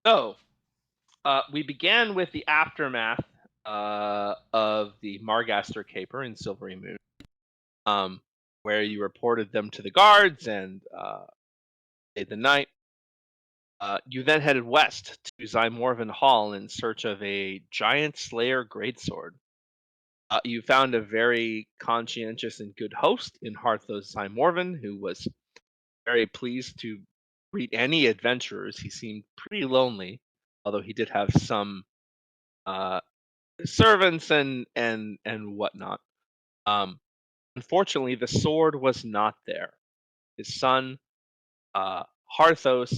So, we began with the aftermath of the Margaster caper in Silvery Moon, um, where you reported them to the guards and stayed the night. You then headed west to Zymorvan Hall in search of a giant Slayer greatsword. You found a very conscientious and good host in Harthos Zymorvan, who was very pleased to greet any adventurers. He seemed pretty lonely, although he did have some uh, servants and whatnot. Um, Unfortunately, the sword was not there. His son, Harthos,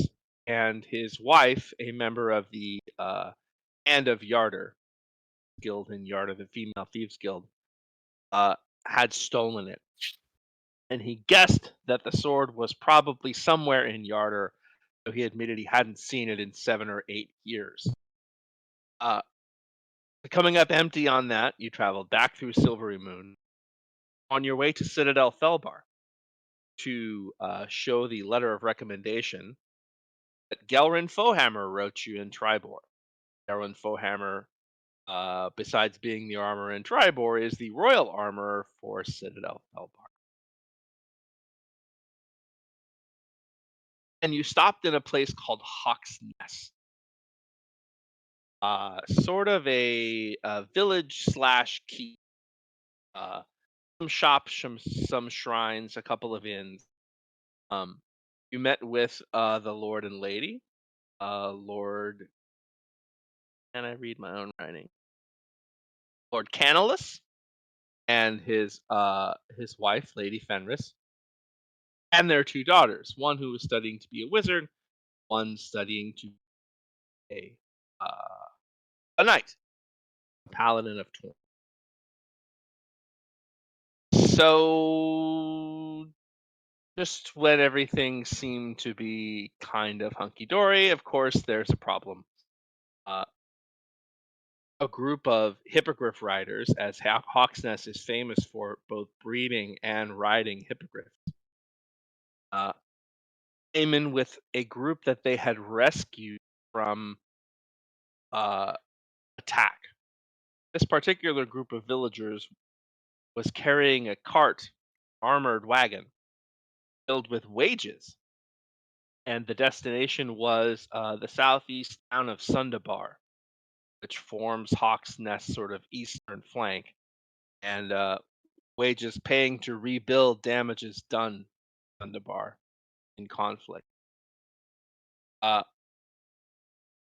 and his wife, a member of the Hand of Yarder guild in Yarder, the female thieves guild, uh, had stolen it, and he guessed that the sword was probably somewhere in Yarder, though he admitted he hadn't seen it in 7 or 8 years. Uh, Coming up empty on that, you traveled back through Silvery Moon on your way to Citadel Felbar to show the letter of recommendation that Gelrin Fohammer wrote you in Tribor. Gelrin Fohammer, besides being the armorer in Tribor, is the royal armorer for Citadel Felbar. And you stopped in a place called Hawk's Nest, sort of a village slash keep. Uh, some shops, some shrines, a couple of inns. Um, you met with the Lord and Lady, Lord. Can I read my own writing? Lord Canalus and his wife, Lady Fenris, and their two daughters. One who was studying to be a wizard, one studying to be uh, a knight, a paladin of Torn. So just when everything seemed to be kind of hunky dory, of course, there's a problem. Uh, a group of hippogriff riders, as Hawksnest is famous for both breeding and riding hippogriffs, uh, came in with a group that they had rescued from uh, attack. This particular group of villagers was carrying a cart, armored wagon filled with wages, and the destination was the southeast town of Sundabar, which forms Hawk's Nest's sort of eastern flank, and wages paying to rebuild damages done Sundabar in conflict. Uh,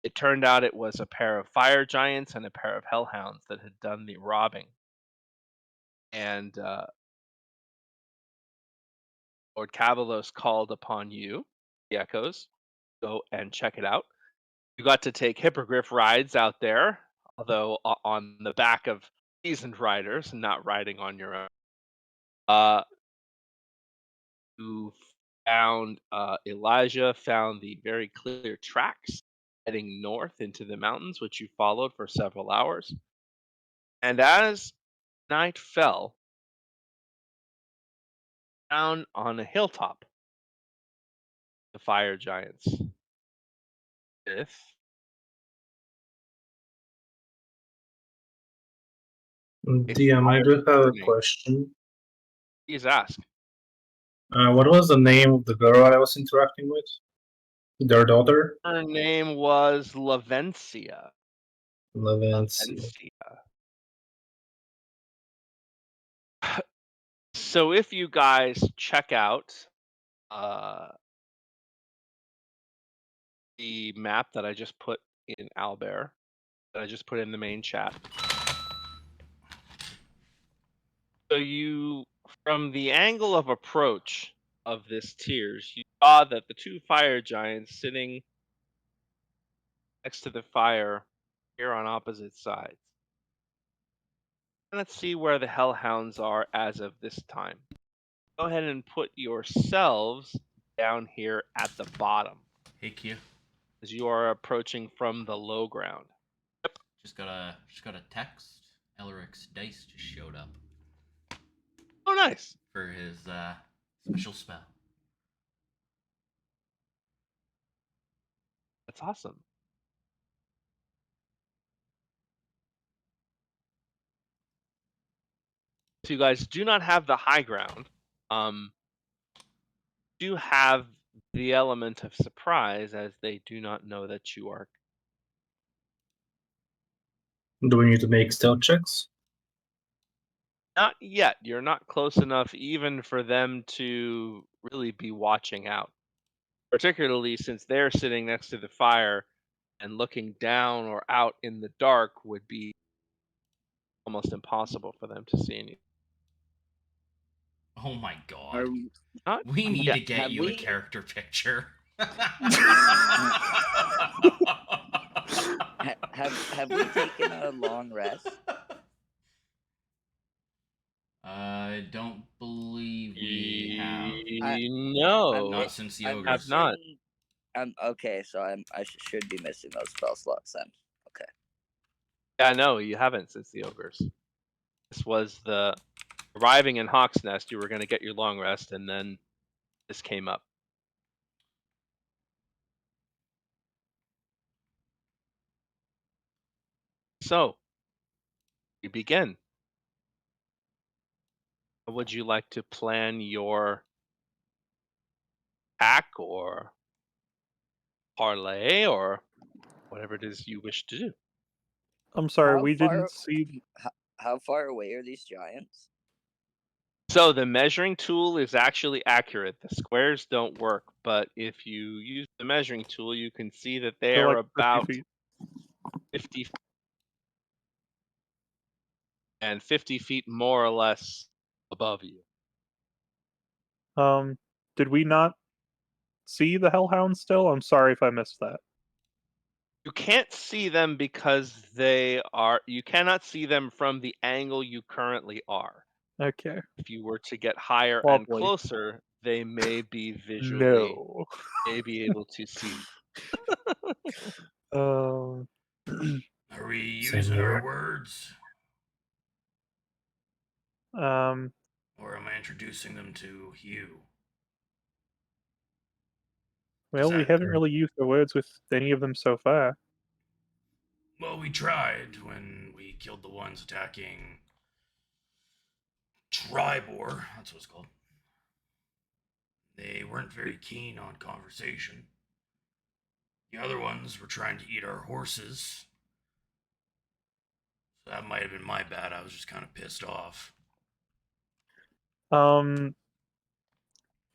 it turned out it was a pair of fire giants and a pair of hellhounds that had done the robbing. And Lord Cavalos called upon you, the Echoes, go and check it out. You got to take hippogriff rides out there, although on the back of seasoned riders, not riding on your own. Uh, you found Elijah found the very clear tracks heading north into the mountains, which you followed for several hours. And as night fell, down on a hilltop, the fire giants. If a DM, I fire do have a burning, question. please ask. What was the name of the girl I was interacting with? Their daughter? Her name was Lavencia. Lavencia. Lavencia. So if you guys check out uh, the map that I just put in Albert, that I just put in the main chat. So you, from the angle of approach of this tiers, you saw that the two fire giants sitting next to the fire here on opposite sides. Let's see where the hellhounds are as of this time. Go ahead and put yourselves down here at the bottom Hey Q, as you are approaching from the low ground. just got a text. Elric's dice just showed up Oh, nice. for his special spell. That's awesome. So you guys do not have the high ground. Do have the element of surprise as they do not know that you are. Do we need to make stealth checks? Not yet. You're not close enough even for them to really be watching out. Particularly since they're sitting next to the fire and looking down or out in the dark would be almost impossible for them to see any. Oh my god. Are, Not We need yet. to get Have you a we- character picture. have we taken a long rest? I don't believe we have. No, Not since the I'm ogres. have not. missing- okay, so I should be missing those spell slots then. Okay. Yeah, no, you haven't since the ogres. This was the arriving in Hawk's Nest. You were going to get your long rest, and then this came up. So we begin. How would you like to plan your hack or parlay or whatever it is you wish to do? I'm sorry, How we far- didn't see. How far away are these giants? So the measuring tool is actually accurate. The squares don't work, but if you use the measuring tool, you can see that they They're are like 50 about feet. 50 and 50 feet more or less above you. Did we not see the Hellhound still? I'm sorry if I missed that. You can't see them because you cannot see them from the angle you currently are. Okay. If you were to get higher and Lovely. closer, they may be visually No. may be able to see. Um. Are we Same using here. our words? um. Or am I introducing them to you? Well, we haven't really used the words with any of them so far. Well, we tried when we killed the ones attacking Tribor. That's what it's called. They weren't very keen on conversation. The other ones were trying to eat our horses. So that might have been my bad. I was just kind of pissed off.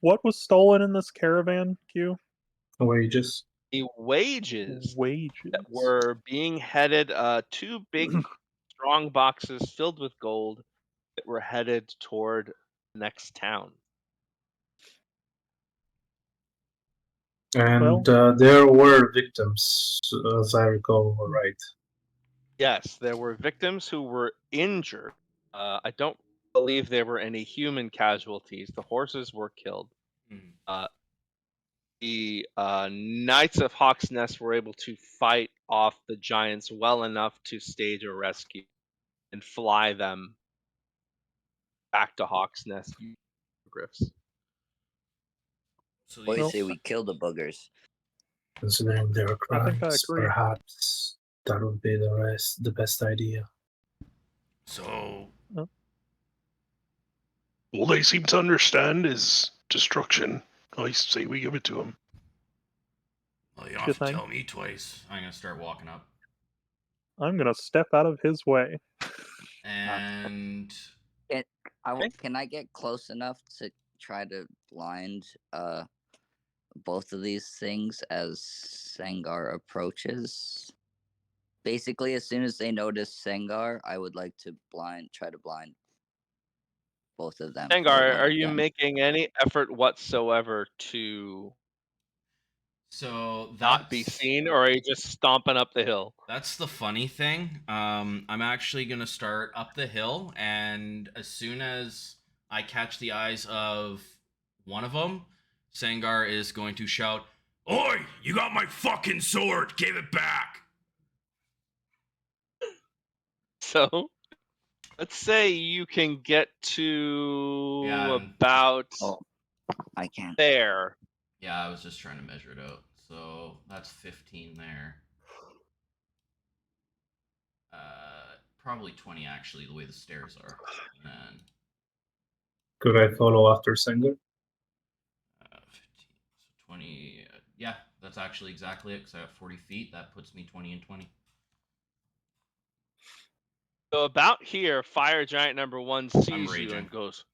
What was stolen in this caravan, Q? Wages. The wages Wages. that were being headed, two big strong boxes filled with gold that were headed toward the next town. And there were victims, as I recall, right? Yes, there were victims who were injured. I don't believe there were any human casualties. The horses were killed. The Knights of Hawk's Nest were able to fight off the giants well enough to stage a rescue and fly them back to Hawk's Nest. Griffs. So Boys these, say we kill the boogers. Considering their I think I crimes, agree. perhaps that would be the best idea. so All they seem to understand is destruction. I say we give it to them. well, you don't Good have to thing. tell me twice. I'm gonna start walking up. I'm gonna step out of his way. And Can I get close enough to try to blind both of these things as Sangar approaches? Basically, as soon as they notice Sangar, I would like to try to blind both of them. or Sangar, one are of you them. making any effort whatsoever to so not be seen, or are you just stomping up the hill? That's the funny thing. I'm actually gonna start up the hill, and as soon as I catch the eyes of one of them, Sangar is going to shout, "Oi! You got my fucking sword! Give it back!" So, let's say you can get to Yeah, about Oh, I can't. there. Yeah, I was just trying to measure it out. So that's 15 there. Probably 20 actually, the way the stairs are. And Could I follow after Sengar? 15, so 20. Yeah, that's actually exactly it because I have 40 feet. That puts me 20 and 20. So about here, Fire Giant number 1 sees you raging. and goes,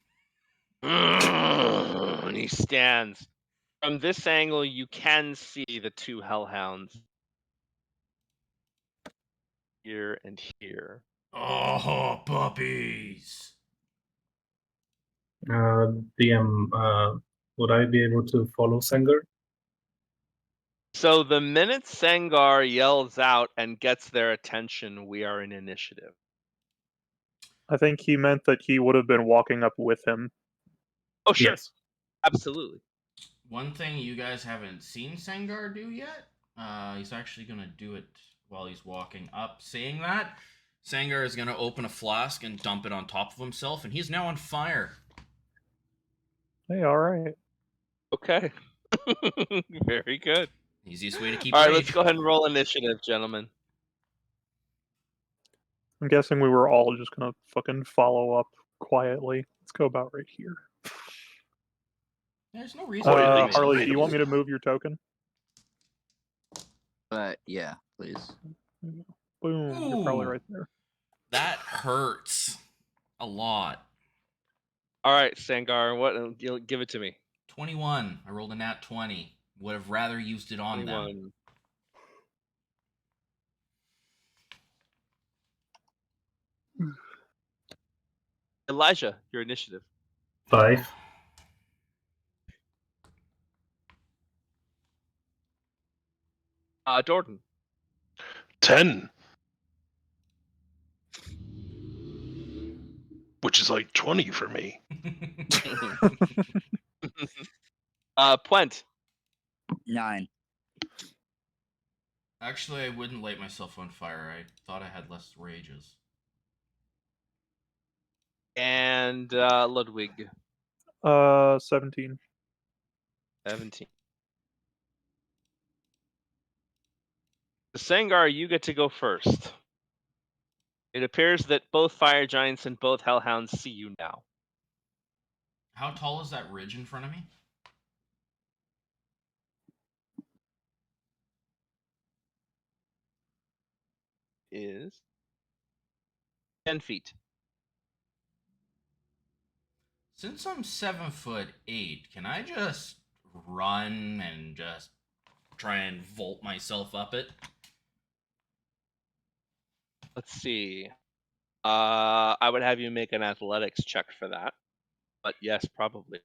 and he stands. From this angle, you can see the 2 hellhounds here and here. Oh, puppies! DM, would I be able to follow Sengar? So the minute Sengar yells out and gets their attention, we are in initiative. I think he meant that he would have been walking up with him. Oh, sure. Yes. Absolutely. One thing you guys haven't seen Sengar do yet, he's actually going to do it while he's walking up. Saying that, Sengar is going to open a flask and dump it on top of himself, and he's now on fire. Hey, all right. Okay. Very good. Easiest way to keep All right, rage. let's go ahead and roll initiative, gentlemen. I'm guessing we were all just gonna fucking follow up quietly. Let's go about right here. There's no reason. yeah, Harley, do you want me to move your token? Yeah, please. Boom. You're probably Ooh. right there. That hurts a lot. All right, Sengar, what? Give it to me. 21. I rolled a nat 20. Would have rather used it on them. 21. Elijah, your initiative. 5. Jordan. 10. Which is like 20 for me. Puent. 9. Actually, I wouldn't light myself on fire. I thought I had less rages. And Ludwig. 17. 17. Sengar, you get to go first. It appears that both Fire Giants and both Hellhounds see you now. How tall is that ridge in front of me? Is 10 feet. Since I'm 7'8", can I just run and just try and vault myself up it? Let's see. I would have you make an athletics check for that. But yes, probably.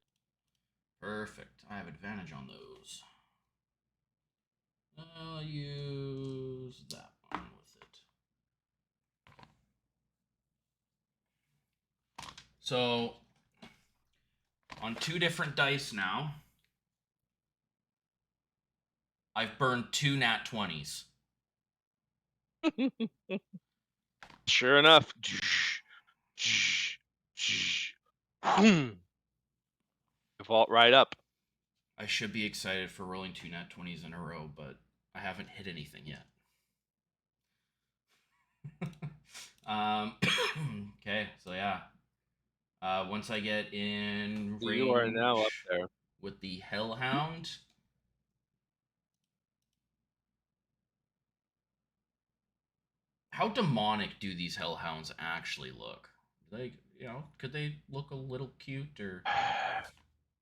Perfect. I have advantage on those. I'll use that one with it. So, on 2 different dice now, I've burned 2 nat 20s. Sure enough. You vault right up. I should be excited for rolling 2 nat 20s in a row, but I haven't hit anything yet. Okay, so yeah. Once I get in range You are now up there. with the Hellhound, how demonic do these Hellhounds actually look? Like, could they look a little cute or?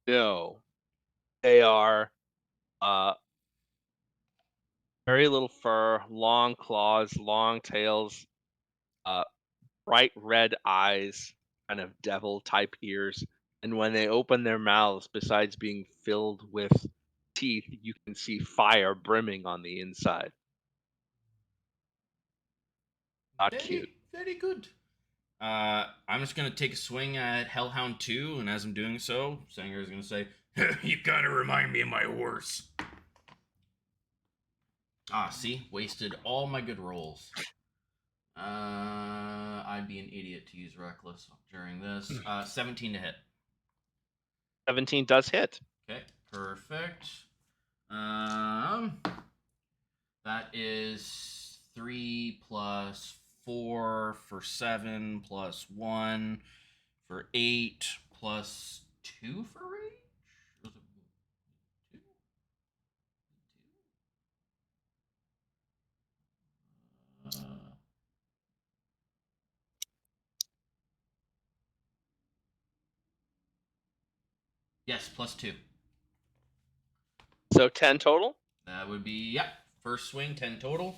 No. They are very little fur, long claws, long tails, bright red eyes, kind of devil type ears. And when they open their mouths, besides being filled with teeth, you can see fire brimming on the inside. Not cute. Very good. I'm just gonna take a swing at Hellhound 2, and as I'm doing so, Sanger is gonna say, "You kind of remind me of my horse." Ah, see, wasted all my good rolls. I'd be an idiot to use reckless during this. 17 to hit. 17 does hit. Okay, perfect. That is 3 plus 4 for 7 plus 1 for 8 plus 2 for rage? Was it 2? Yes, plus 2. So 10 total. That would be, yep. First swing, 10 total.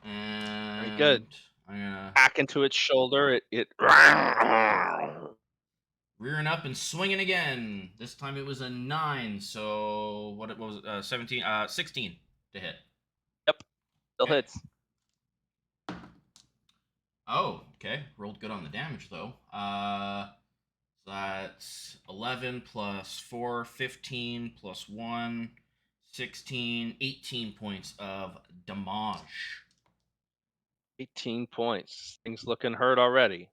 And Very good. I'm gonna Hack into its shoulder. It rearing up and swinging again. This time it was a 9. So what was it? 17, 16 to hit. still Okay. hits. Oh, okay. Rolled good on the damage though. So that's 11 plus 4, 15 plus 1, 16, 18 points of damage. 18 points. Things looking hurt already.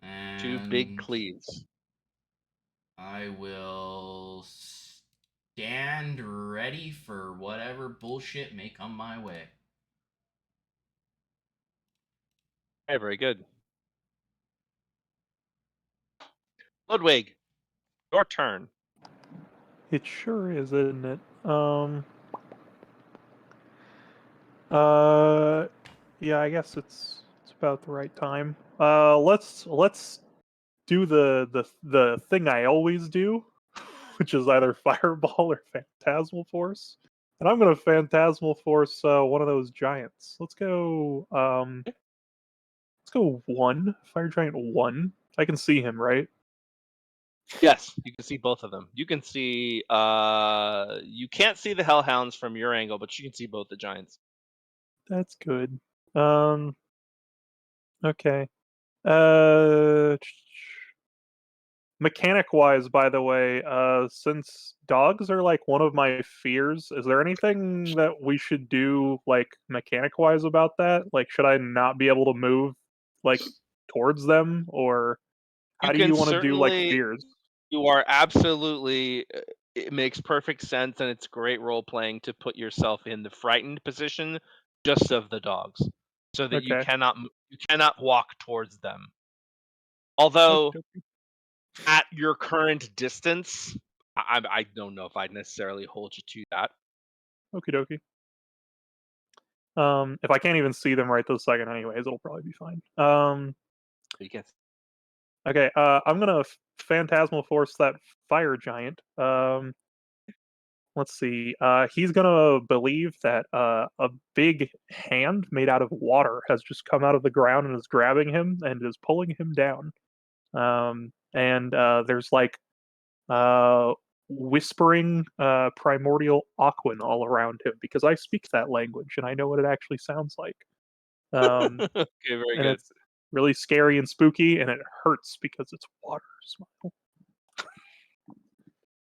And 2 big cleaves. I will stand ready for whatever bullshit may come my way. Okay, very good. Ludwig, your turn. It sure is, isn't it? Yeah, I guess it's about the right time. Let's do the thing I always do, which is either Fireball or Phantasmal Force. And I'm gonna Phantasmal Force one of those giants. Let's go 1. Fire Giant 1. I can see him, right? Yes, you can see both of them. You can see you can't see the Hellhounds from your angle, but you can see both the giants. That's good. Okay. Uh Mechanic wise, by the way, since dogs are like one of my fears, is there anything that we should do like mechanic wise about that? Like, should I not be able to move like towards them, or You how do can you want to do like certainly fears? you are absolutely it makes perfect sense and it's great role playing to put yourself in the frightened position just of the dogs so that Okay. you cannot walk towards them. Although Okey-dokey. at your current distance, I don't know if I'd necessarily hold you to that. Okie dokie. If I can't even see them right this second, anyways, it'll probably be fine. You can Okay. I'm gonna Phantasmal Force that fire giant. Let's see. He's gonna believe that a big hand made out of water has just come out of the ground and is grabbing him and is pulling him down. And there's like whispering primordial Aquan all around him because I speak that language and I know what it actually sounds like. Um, okay, very and good. it's really scary and spooky, and it hurts because it's water. Smile.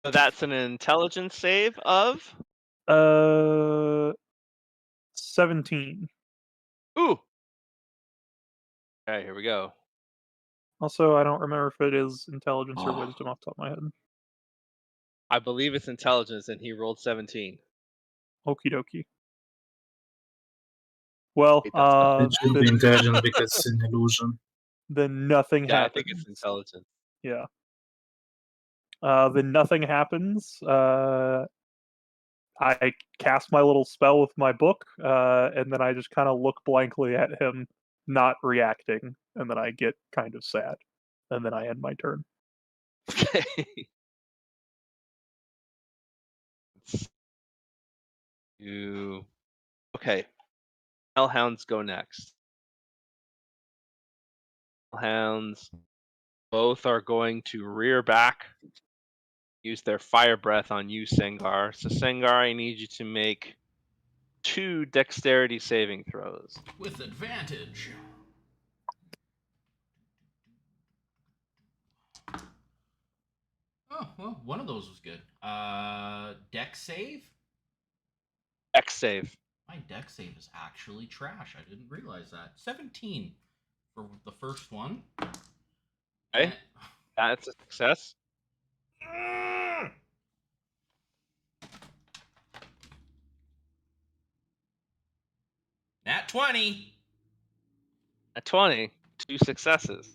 So that's an intelligence save of 17. ooh. Okay, here we go. Also, I don't remember if it is intelligence or wisdom off the top of my head. I believe it's intelligence and he rolled 17. Okie dokie. Well, Hate that stuff. It should be intelligent because it's an illusion. then nothing Yeah, I happens. think it's intelligence. Yeah. Then nothing happens. I cast my little spell with my book, and then I just kind of look blankly at him, not reacting, and then I get kind of sad, and then I end my turn. Okay. You okay. Hellhounds go next. Hellhounds both are going to rear back, use their fire breath on you, Sengar. So Sengar, I need you to make 2 dexterity saving throws. With advantage. Oh, well, one of those was good. Dex save? Dex save. My dex save is actually trash. I didn't realize that. 17 for the first one. Okay. That's a success. Nat 20. A 20. 2 successes.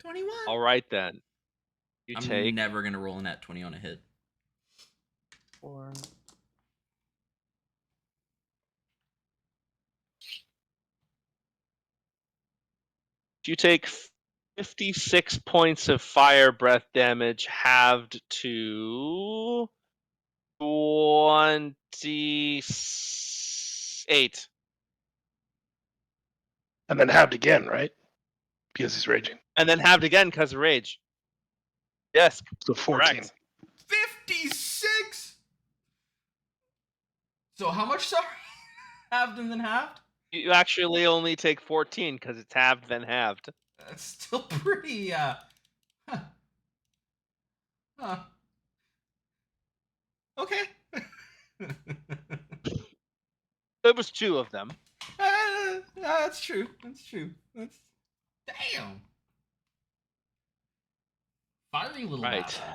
21. All right then. You I'm take never gonna roll a nat 20 on a hit. 4. You take 56 points of fire breath damage, halved to 28. And then halved again, right? Because he's raging. And then halved again because of rage. Yes, So 14. correct. 56. So how much? Sorry, halved and then halved. You actually only take 14 because it's halved then halved. That's still pretty. Huh. Huh. Okay. It was 2 of them. That's true. That's true. That's damn. Fiery little Right. bastards.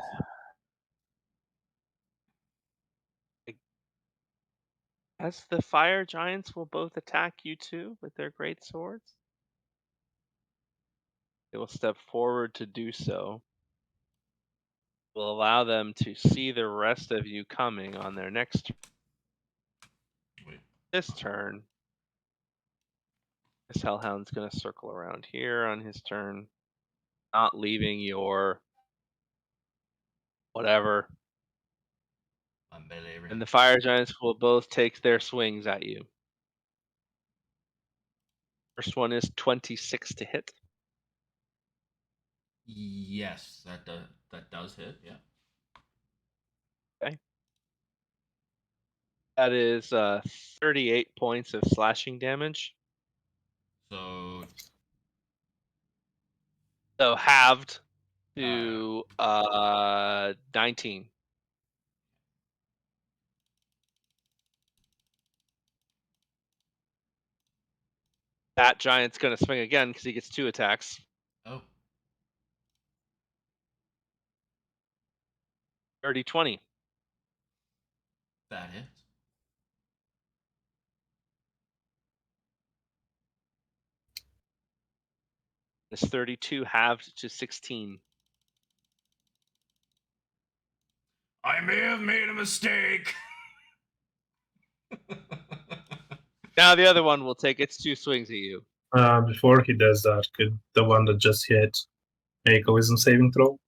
As the fire giants will both attack you too with their great swords. They will step forward to do so. Will allow them to see the rest of you coming on their next Wait. this turn. This hellhound's gonna circle around here on his turn, not leaving your whatever. Unbelievable. And the fire giants will both take their swings at you. First one is 26 to hit. Yes, that does hit. Yeah. That is 38 points of slashing damage. So So halved to 19. That giant's gonna swing again because he gets 2 attacks. oh, 30, 20. that hits. This 32 halved to 16. I may have made a mistake. Now the other one will take its 2 swings at you. Before he does that, could the one that just hit make a wisdom saving throw?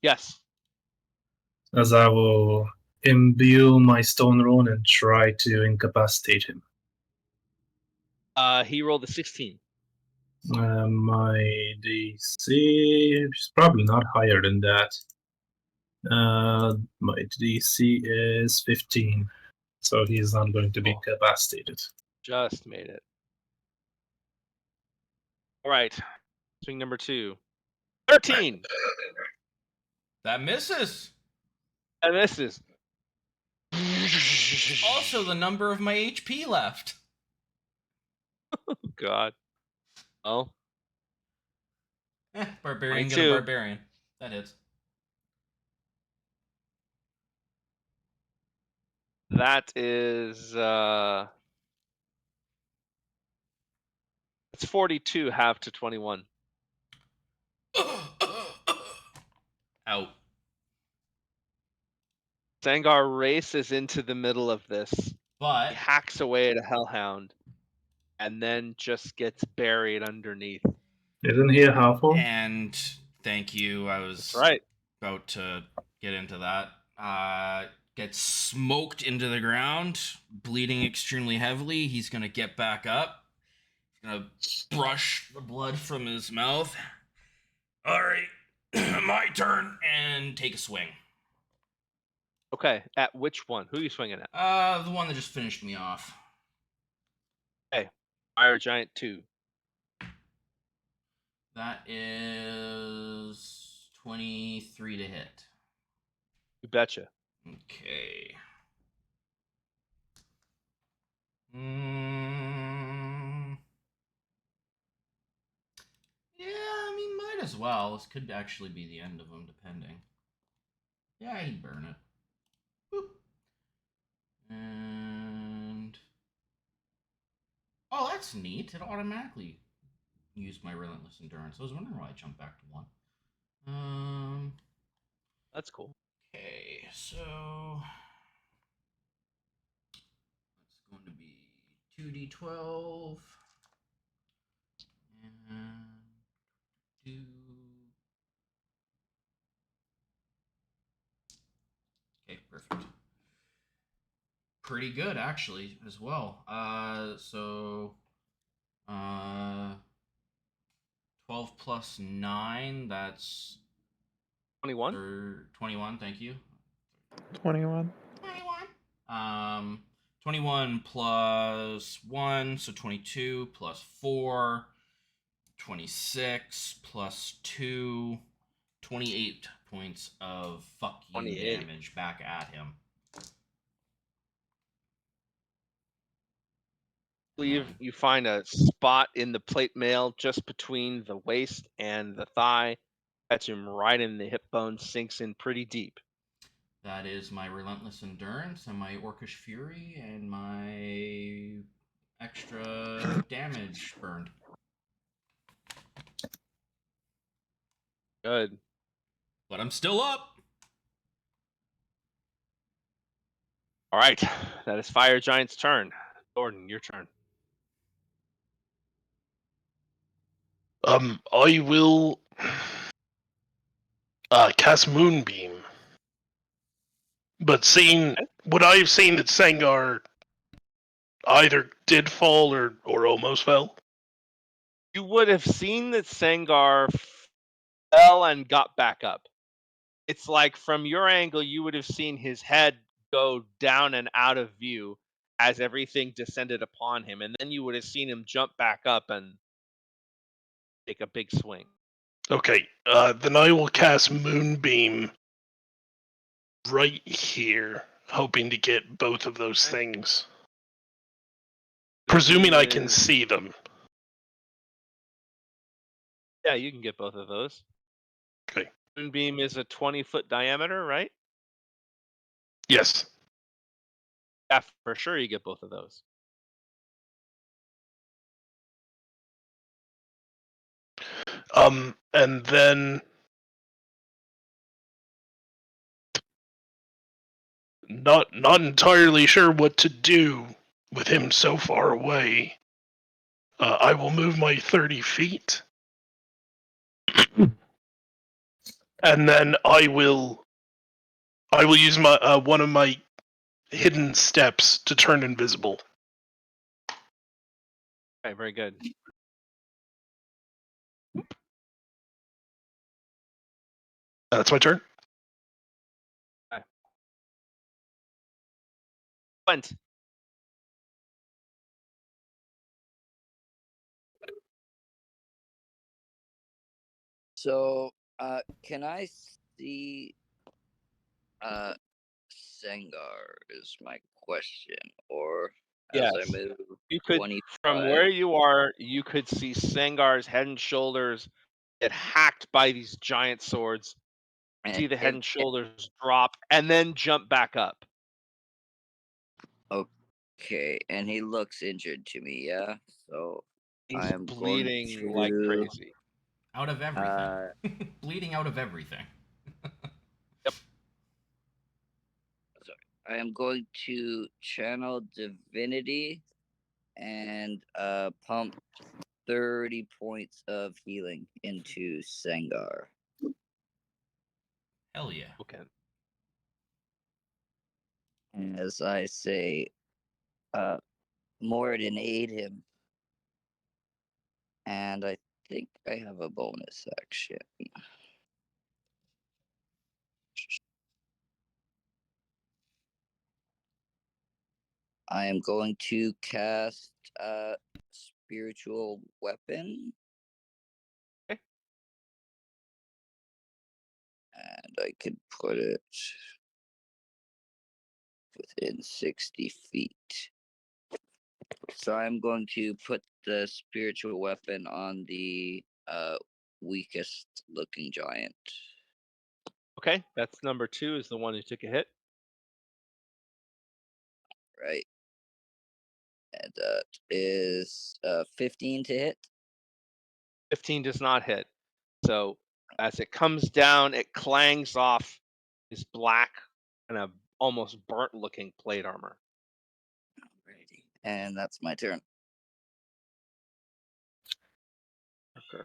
Yes. As I will imbue my stone rune and try to incapacitate him. He rolled a 16. My DC is probably not higher than that. My DC is 15, so he's not going to be Oh. incapacitated. Just made it. All right. Swing number 2. 13. That misses. And this is Also, the number of my HP left. God. Oh, Barbarian, get a 22. barbarian. That hits. that is it's 42 half to 21. Out. Zangar races into the middle of this. But He hacks away at a hellhound and then just gets buried underneath. Isn't he a half-orc? and thank you. I was That's right. about to get into that. Gets smoked into the ground, bleeding extremely heavily. He's gonna get back up. He's gonna brush the blood from his mouth. All right, my turn, and take a swing. Okay. At which one? Who are you swinging at? The one that just finished me off. Fire Giant 2. That is 23 to hit. You betcha. Okay. Mm. Yeah, I mean, might as well. This could actually be the end of him, depending. Yeah, he'd burn it. Boop. And oh, that's neat. It automatically use my relentless endurance. I was wondering why I jumped back to 1. That's cool. Okay, so it's going to be 2d12 and 2. Okay, perfect. Pretty good actually as well. 12 plus 9, that's 21. 21, thank you. 21. 21 plus 1, so 22 plus 4, 26 plus 2, 28 points of fuck you 28. damage back at him. Believe you find a spot in the plate mail just between the waist and the thigh. Catch him right in the hip bone, sinks in pretty deep. That is my relentless endurance and my orcish fury and my extra damage burned. Good. But I'm still up. All right, that is Fire Giant's turn. Jordan, your turn. I will cast Moonbeam. But seeing what I've seen that Sengar either did fall or almost fell. You would have seen that Sengar fell and got back up. It's like from your angle, you would have seen his head go down and out of view as everything descended upon him, and then you would have seen him jump back up and take a big swing. Okay, then I will cast Moonbeam right here, hoping to get both of those things. Presuming I can see them. Yeah, you can get both of those. Okay. Moonbeam is a 20-foot diameter, right? Yes. Yeah, for sure you get both of those. And then not entirely sure what to do with him so far away. I will move my 30 feet. And then I will use my one of my hidden steps to turn invisible. Okay, very good. That's my turn. Went. So, can I see Sengar is my question, or as I Yes. move You could, 25. from where you are, you could see Sengar's head and shoulders get hacked by these giant swords. and See the head and shoulders drop and then jump back up. Okay, and he looks injured to me, yeah? So He's I'm bleeding going like to, crazy. Out of everything. Bleeding out of everything. I am going to channel divinity and pump 30 points of healing into Sengar. Hell yeah. Okay. As I say, Moradin, aid him. And I think I have a bonus action. I am going to cast spiritual weapon. Okay. And I can put it within 60 feet. So I'm going to put the spiritual weapon on the weakest looking giant. Okay, that's number 2 is the one who took a hit. Right. And that is 15 to hit. 15 does not hit. So as it comes down, it clangs off his black and a almost burnt looking plate armor. Alrighty. And that's my turn. Okay.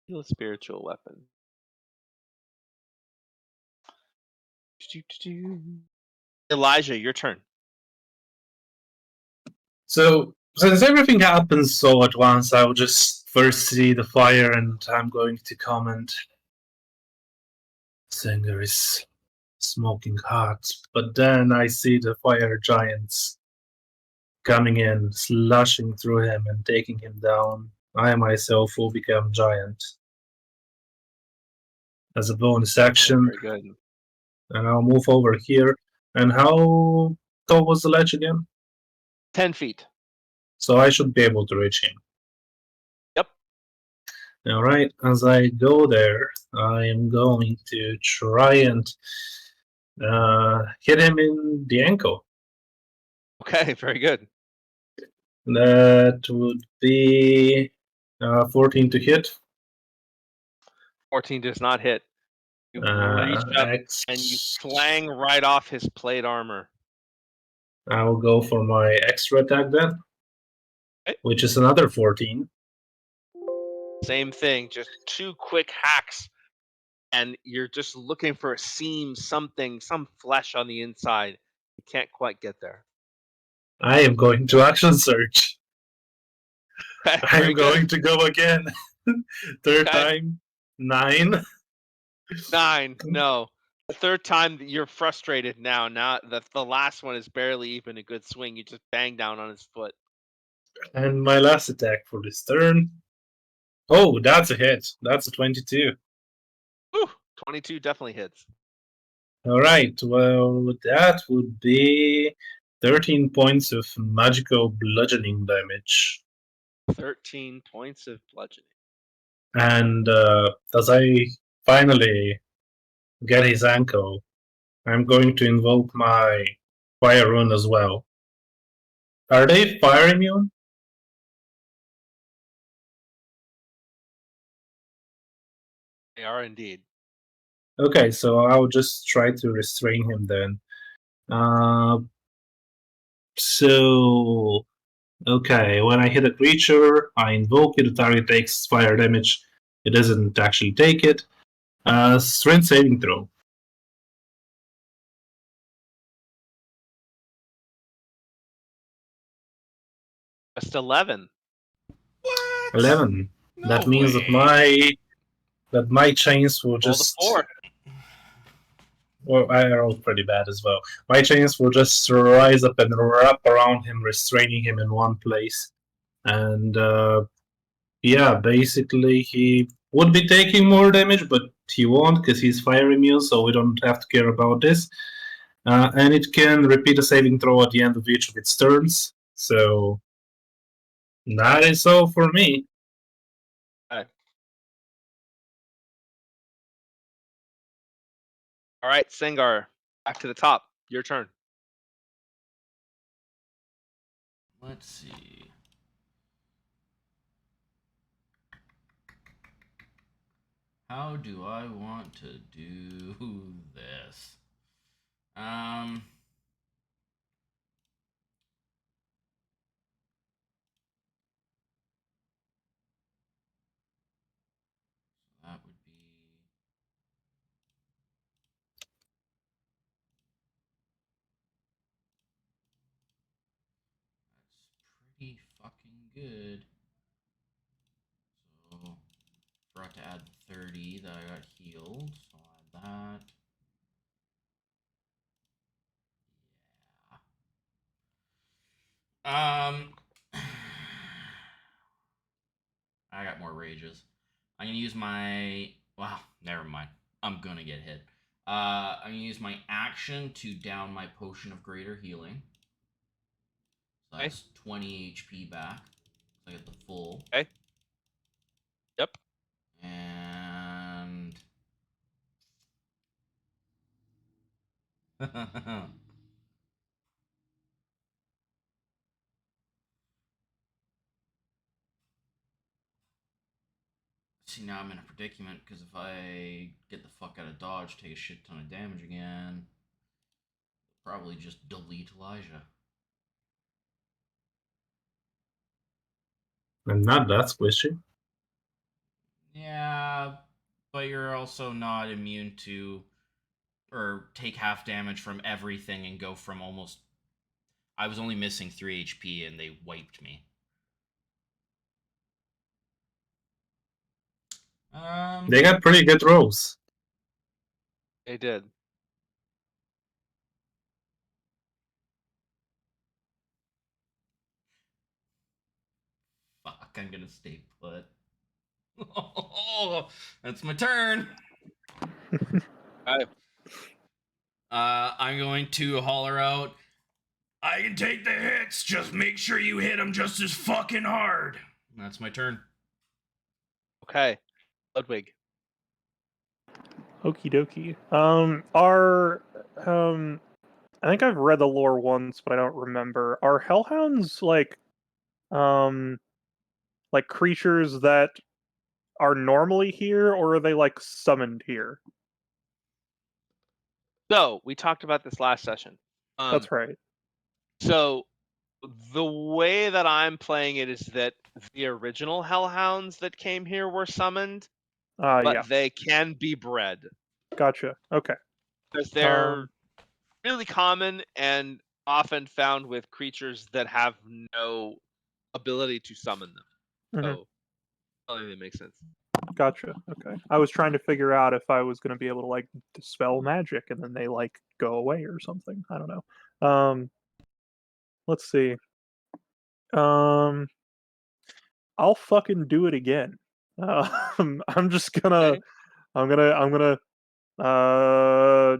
Heal a spiritual weapon. Elijah, your turn. So, since everything happens so at once, I will just first see the fire and I'm going to comment. Singer is smoking hot, but then I see the fire giants coming in, slashing through him and taking him down. I myself will become giant. As a bonus action, Very good. and I'll move over here. And how tall was the ledge again? 10 feet. So I should be able to reach him. Yep. Alright, as I go there, I am going to try and hit him in the ankle. Okay, very good. That would be 14 to hit. 14 does not hit. You reach up X. and you clang right off his plate armor. I will go for my extra attack then, Okay. which is another 14. Same thing, just 2 quick hacks, and you're just looking for a seam, something, some flesh on the inside. You can't quite get there. I am going to action search. I Very am good. going to go again. Third Okay. time. 9. 9. No. The third time that you're frustrated now. Now the last one is barely even a good swing. You just bang down on his foot. And my last attack for this turn. Oh, that's a hit. That's a 22. Whew, 22 definitely hits. Alright, well, that would be 13 points of magical bludgeoning damage. 13 points of bludgeoning. And as I finally get his ankle, I'm going to invoke my fire rune as well. Are they fire immune? They are indeed. Okay, so I'll just try to restrain him then. Okay, when I hit a creature, I invoke it, the target takes fire damage. It doesn't actually take it. Strength saving throw. Just 11. What? 11. No That means way. that my chains will Roll the just. 4. Well, I rolled pretty bad as well. My chains will just rise up and wrap around him, restraining him in one place. And yeah, basically he would be taking more damage, but he won't because he's fire immune, so we don't have to care about this. And it can repeat a saving throw at the end of each of its turns. So that is all for me. All right, Sengar, back to the top. Your turn. Let's see. How do I want to do this? That would be. That's pretty fucking good. So, forgot to add 30 that I got healed, so I'll add that. Yeah. I got more rages. I'm gonna use my. Wow, never mind. I'm gonna get hit. I'm gonna use my action to down my potion of greater healing. So that's 20 HP back. So I get the full. Okay. Yep. And See, now I'm in a predicament because if I get the fuck out of dodge, take a shit ton of damage again, probably just delete Elijah. I'm not that squishy. Yeah, but you're also not immune to, or take half damage from everything and go from almost. I was only missing 3 HP and they wiped me. They got pretty good rolls. They did. Fuck, I'm gonna stay put. Oh, that's my turn. Alright. I'm going to holler out, I can take the hits, just make sure you hit them just as fucking hard. That's my turn. Okay. Ludwig. Okie dokie. I think I've read the lore once, but I don't remember. Are hellhounds like creatures that are normally here, or are they like summoned here? So we talked about this last session. That's right. So the way that I'm playing it is that the original hellhounds that came here were summoned, but Yeah, they can be bred gotcha. Okay. because they're really common and often found with creatures that have no ability to summon them. Mhm. So I think that makes sense. Gotcha. Okay. I was trying to figure out if I was going to be able to like dispel magic and then they like go away or something. I don't know. Let's see. I'll fucking do it again. I'm just gonna. Okay. I'm gonna. Uh,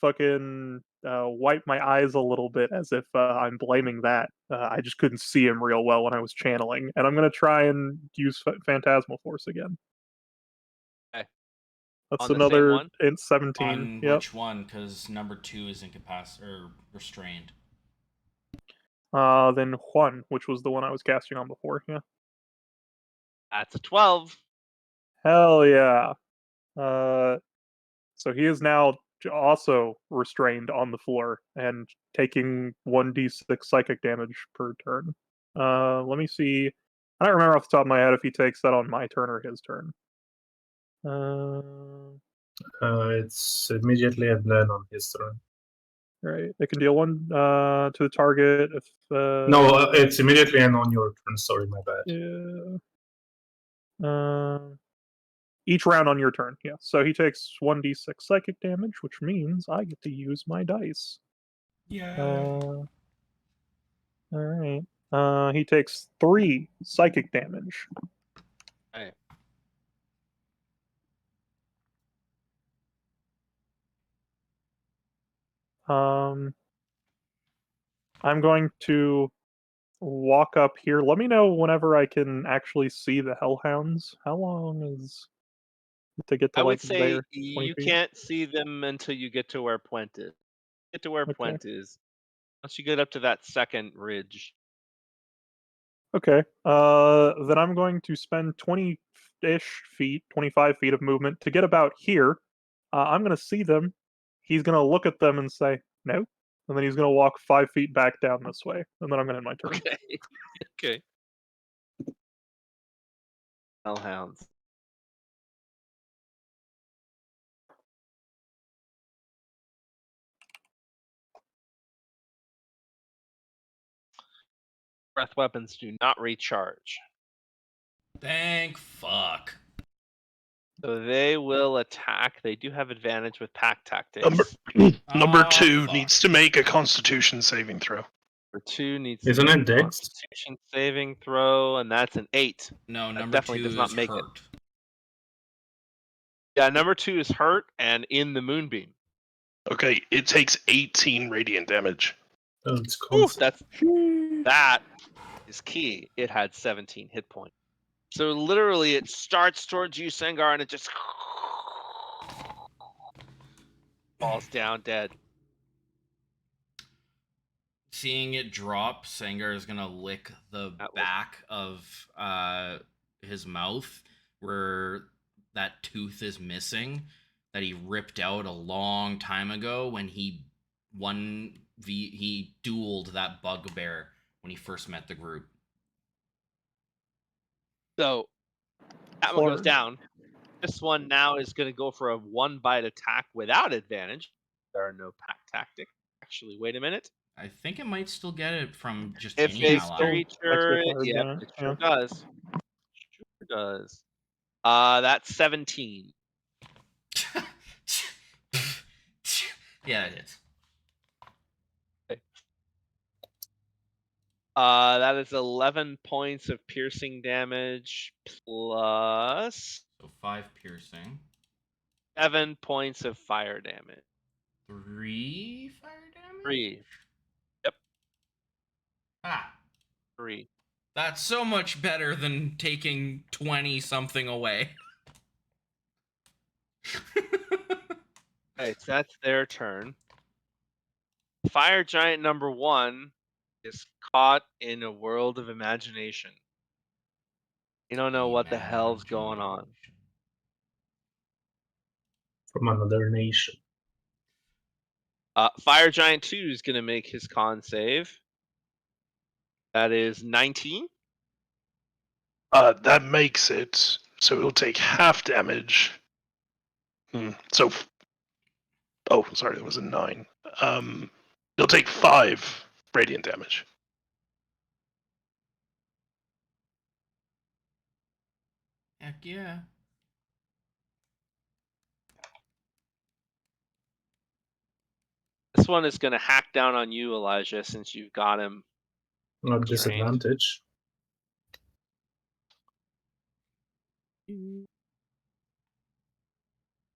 fucking wipe my eyes a little bit as if I'm blaming that. I just couldn't see him real well when I was channeling, and I'm gonna try and use Phantasmal Force again. Okay. That's On the same another one? 17. On Yep. which one? Because number 2 is incapacitated or restrained. Then Juan, which was the one I was casting on before. Yeah. That's a 12. Hell yeah. So he is now also restrained on the floor and taking 1d6 psychic damage per turn. Let me see. I don't remember off the top of my head if he takes that on my turn or his turn. It's immediately and then on his turn. Right. It can deal 1 to the target if. No, it's immediately and on your turn. Sorry, my bad. Yeah. Each round on your turn, yeah. So he takes 1d6 psychic damage, which means I get to use my dice. Yeah. All right. He takes 3 psychic damage. Alright. I'm going to walk up here. Let me know whenever I can actually see the hellhounds. How long is it to get to I would like say there? 20 you feet? can't see them until you get to where Puente is. Get to where Okay. Puente is. Once you get up to that second ridge. Okay. Then I'm going to spend 20-ish feet, 25 feet of movement to get about here. I'm going to see them. He's going to look at them and say, no. And then he's going to walk 5 feet back down this way. And then I'm going to end my turn. Okay. Okay. Hellhounds. Breath weapons do not recharge. Thank fuck. So they will attack. They do have advantage with pack tactics. Number Oh, 2 fuck. needs to make a Constitution saving throw. Number 2 needs Isn't to it make a Dex? Constitution saving throw, and that's an 8. No, That number definitely 2 does not is make it. hurt. Yeah, number 2 is hurt and in the moonbeam. Okay, it takes 18 radiant damage. Oh, it's Ooh, constant. that is key. It had 17 hit points. So literally, it starts towards you, Sengar, and it just falls down dead. Seeing it drop, Sangar is gonna lick the back of his mouth, where that tooth is missing that he ripped out a long time ago when he he dueled that bugbear when he first met the group. So that one goes Flurry. down. This one now is going to go for a 1-bite attack without advantage. There are no pack tactics. Actually, wait a minute. I think it might still get it from just If any a ally. creature, Extra fire yep, giant, it sure yeah. does. Sure does. That's 17. Yeah, it is. That is 11 points of piercing damage plus So 5 piercing. 7 points of fire damage. 3 fire damage? 3. Ah, 3. that's so much better than taking 20 something away. Okay, so that's their turn. Fire giant number 1 is caught in a world of imagination. You don't know what the hell's going on. From another nation. Fire giant 2 is going to make his con save. That is 19. That makes it so it'll take half damage. So, oh, sorry, that was a 9. It'll take 5 radiant damage. Heck yeah. This one is going to hack down on you, Elijah, since you've got him. Not disadvantage.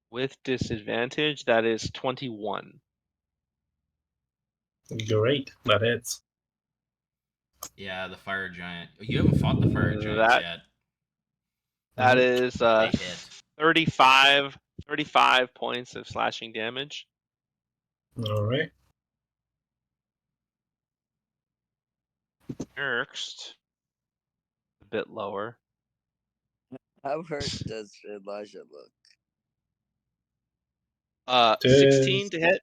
With disadvantage, that is 21. Great, that hits. Yeah, the fire giant. You haven't fought the fire giants yet. That is They hit. 35 points of slashing damage. Alright. Next, a bit lower. How hurt does Elijah look? 16 to hit.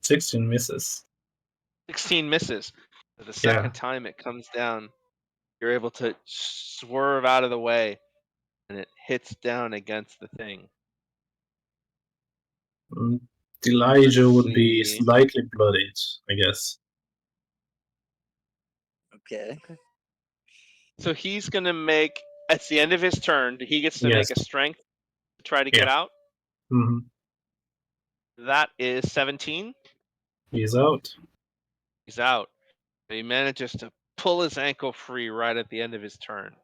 16 misses. 16 misses. For the second time it comes down, you're able to swerve out of the way, and it hits down against the thing. Elijah would be See. slightly bloodied, I guess. Okay. So he's going to make, at the end of his turn, he gets to Yes. make a strength to try to get out. hmm That is 17. He's out. He's out. He manages to pull his ankle free right at the end of his turn.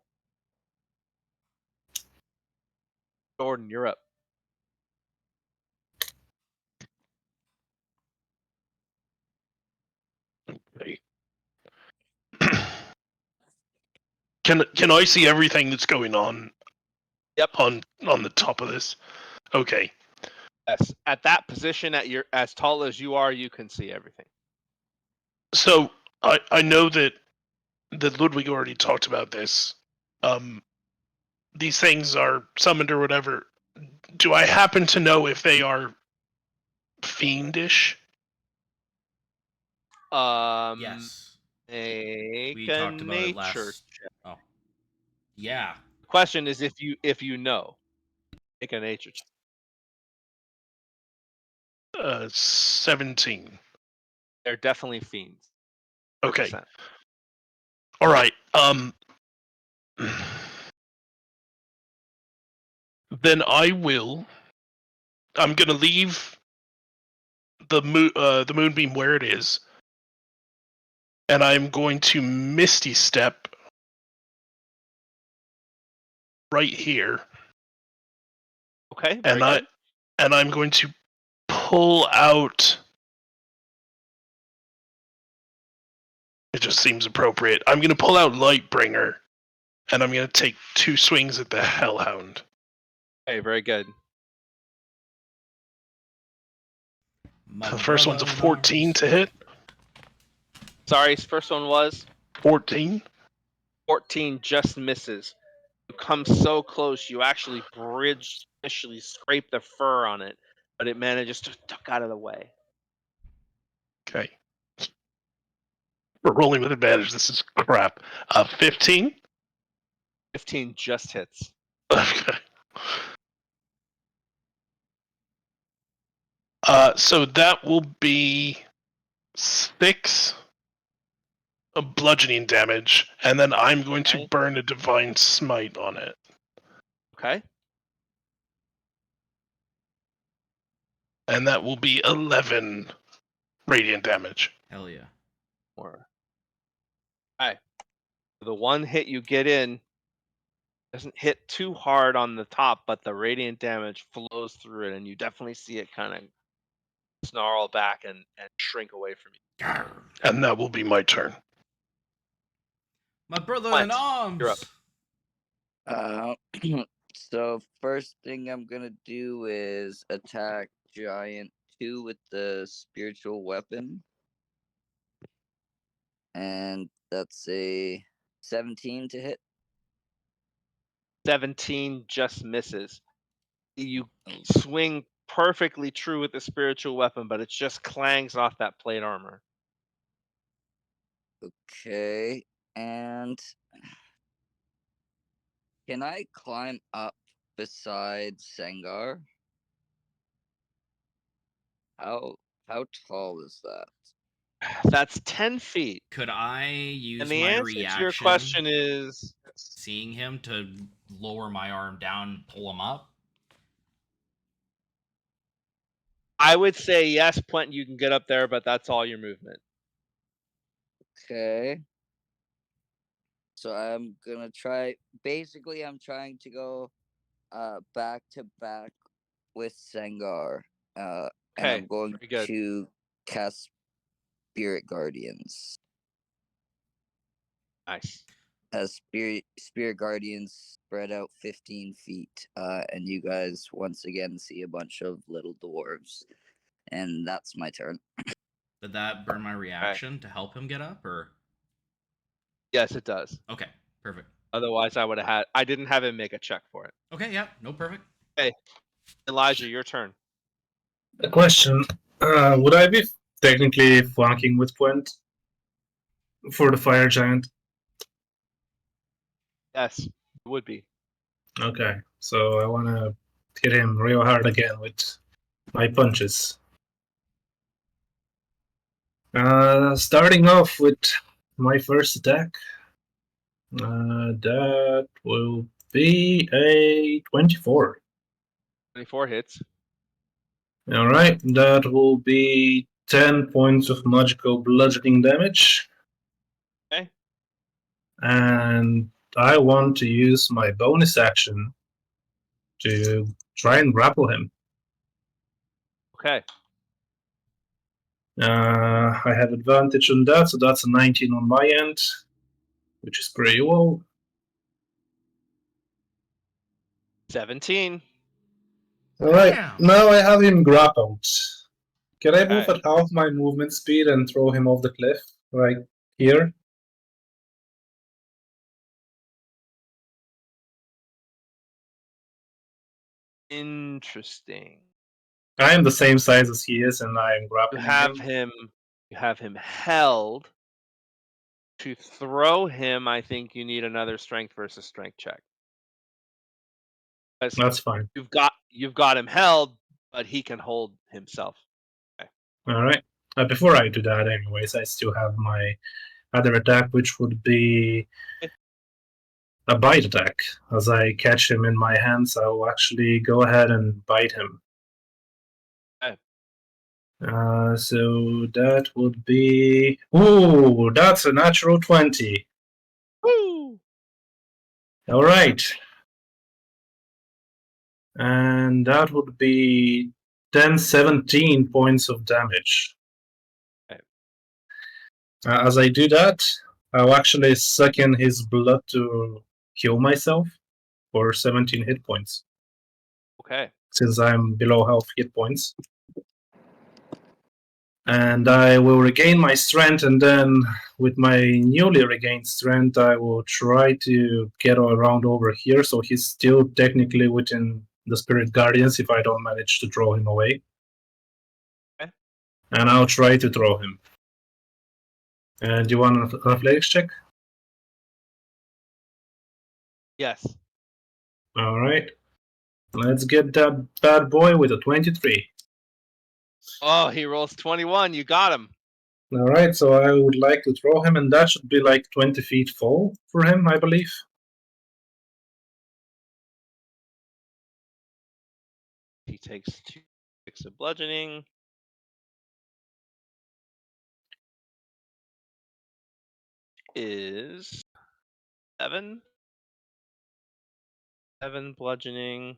Jordan, you're up. Okay. Can I see everything that's going on? Yep. On the top of this. Okay. Yes. At that position, as tall as you are, you can see everything. So I know that Ludwig already talked about this. These things are summoned or whatever. Do I happen to know if they are fiendish? Yes. Make We a talked about it nature last. check. Oh. Yeah. The question is if you know. Make a nature check. 17. They're definitely fiends. Okay. 100%. All right. Then I'm gonna leave the moonbeam where it is, and I'm going to Misty Step right here. Okay. Very good. And I'm going to pull out. It just seems appropriate. I'm going to pull out Lightbringer, and I'm going to take 2 swings at the Hellhound. Okay. Very good. The first one's a 14 to hit. Sorry, his first one was 14. 14 just misses. You come so close, you actually scrape the fur on it, but it manages to duck out of the way. Okay. We're rolling with advantage. This is crap. 15? 15 just hits. Okay. So that will be 6 of bludgeoning damage, and then I'm going to Okay. burn a divine smite on it. Okay. And that will be 11 radiant damage. Hell yeah. Or okay. The one hit you get in doesn't hit too hard on the top, but the radiant damage flows through it, and you definitely see it kind of snarl back and shrink away from you. And that will be my turn. My brother Clint, in you're up. arms. So first thing I'm gonna do is attack Giant 2 with the spiritual weapon. And that's a 17 to hit. 17 just misses. You swing perfectly true with the spiritual weapon, but it just clangs off that plate armor. Okay, and can I climb up beside Sengar? How tall is that? That's 10 feet. Could I use And the my answer reaction, to your question is seeing him, to lower my arm down and pull him up? I would say yes, Quentin, you can get up there, but that's all your movement. Okay. So I'm gonna try. Basically, I'm trying to go back to back with Sengar. And Okay, I'm going very good. to cast Spirit Guardians. Nice. As Spirit Guardians spread out 15 feet, and you guys once again see a bunch of little dwarves, and that's my turn. Did that burn my reaction to help him get up, or? Yes, it does. Okay, perfect. Otherwise, I didn't have him make a check for it. Okay, yeah, no, perfect. Elijah, your turn. A question: would I be technically flanking with Gwent for the fire giant? Yes, it would be. Okay, so I want to hit him real hard again with my punches. Starting off with my first attack. That will be a 24. 24 hits. Alright, that will be 10 points of magical bludgeoning damage. Okay. And I want to use my bonus action to try and grapple him. Okay. I have advantage on that, so that's a 19 on my end, which is pretty low. 17. Alright, Damn. now I have him grappled. Can I move Okay. at half my movement speed and throw him off the cliff? Right here? Interesting. I am the same size as he is, and I am You grappling him. have him held. To throw him, I think you need another strength versus strength check. That's fine. You've got him held, but he can hold himself. Alright. Before I do that, anyways, I still have my other attack, which would be a bite attack. As I catch him in my hands, I will actually go ahead and bite him. Okay. So that would be... Ooh, that's a natural 20. Woo! Alright. And that would be 17 points of damage. Okay. As I do that, I'll actually suck in his blood to heal myself for 17 hit points, Okay. since I'm below half hit points. And I will regain my strength, and then with my newly regained strength, I will try to get around over here. So he's still technically within the Spirit Guardians if I don't manage to throw him away. Okay. And I'll try to throw him. And do you want an athletics check? Yes. All right. Let's get that bad boy with a 23. Oh, he rolls 21. You got him. All right, so I would like to throw him, and that should be like 20 feet fall for him, I believe. He takes 2 of bludgeoning. Is 7. 7 bludgeoning.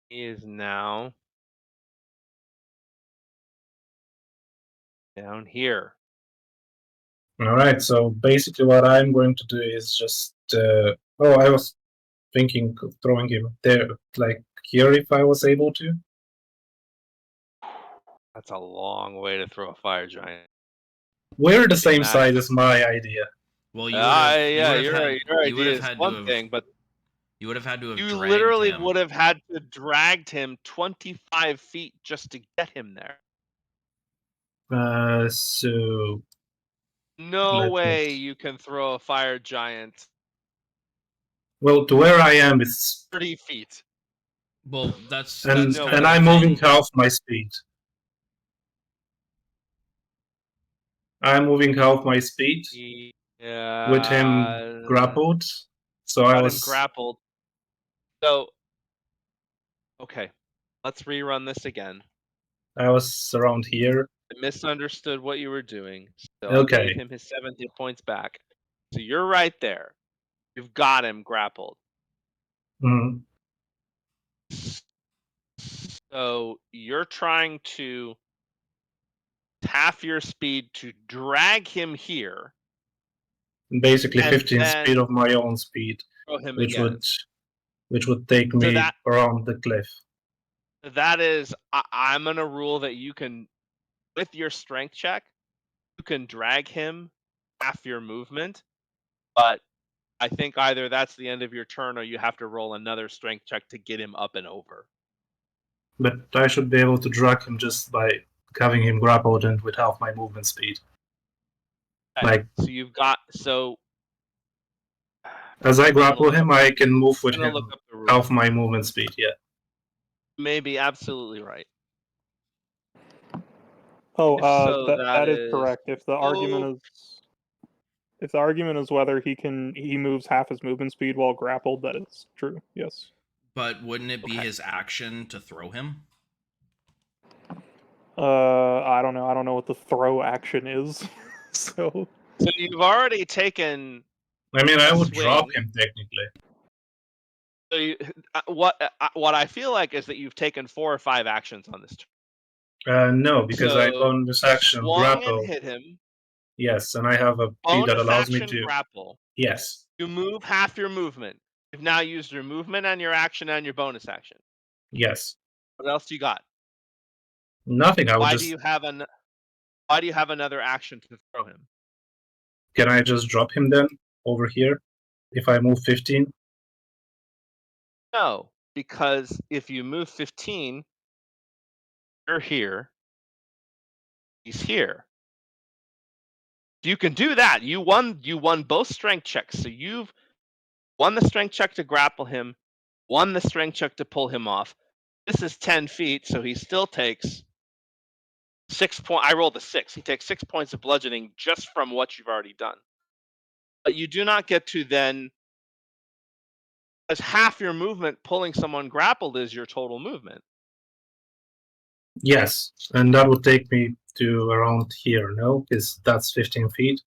He is now down here. All right, so basically what I'm going to do is just... I was thinking of throwing him there, like here, if I was able to. That's a long way to throw a fire giant. We're the same Imagine. size as my idea. Well, you would have. Yeah, you would have had, your you would idea have is had to one have. thing, but You would have had to have. you dragged literally him. would have had to dragged him 25 feet just to get him there. So No Let me- way you can throw a fire giant well, to where I am, it's 30 feet. Well, that's and that's no kind and of I'm the moving thing. half my speed. I'm moving half my speed Yeah. with him grappled. So I Got him was grappled. So, okay, let's rerun this again. around here. I misunderstood what you were doing. So Okay. I gave him his 7 hit points back. So you're right there. You've got him grappled. Mhm. So you're trying to half your speed to drag him here, Basically and 15 then speed of my own speed, throw him which again. would take me that- around the cliff. That is, I'm gonna rule that you can, with your strength check, you can drag him half your movement, but I think either that's the end of your turn or you have to roll another strength check to get him up and over. But I should be able to drag him just by having him grappled and with half my movement speed. Okay, Like so you've got as I I'm gonna grapple look him, up- I can move with I'm gonna him look up the rule. half my movement speed. Yeah. Maybe absolutely right. Oh, So that that is is- correct. If the argument is whether he moves half his movement speed while grappled, that is true. Yes. But wouldn't it be Okay. his action to throw him? I don't know. I don't know what the throw action is. So So you've already taken. I mean, I would Swing. drop him technically. So you, what I feel like is that you've taken 4 or 5 actions on this turn. No, because I So, done this action Swung grapple. and hit him. Yes, and I have a feat Bonus that allows me action to. grapple. Yes. You move half your movement. You've now used your movement and your action and your bonus action. Yes. What else do you got? Nothing. I would Why just. do you have Why do you have another action to throw him? Can I just drop him then over here if I move 15? No, because if you move 15, you're here. He's here. You can do that. You won both strength checks. So you've won the strength check to grapple him, won the strength check to pull him off. This is 10 feet, so he still takes 6 points. I rolled a 6. He takes 6 points of bludgeoning just from what you've already done. But you do not get to then, as half your movement pulling someone grappled is your total movement. Yes, and that would take me to around here, no? Because that's 15 feet.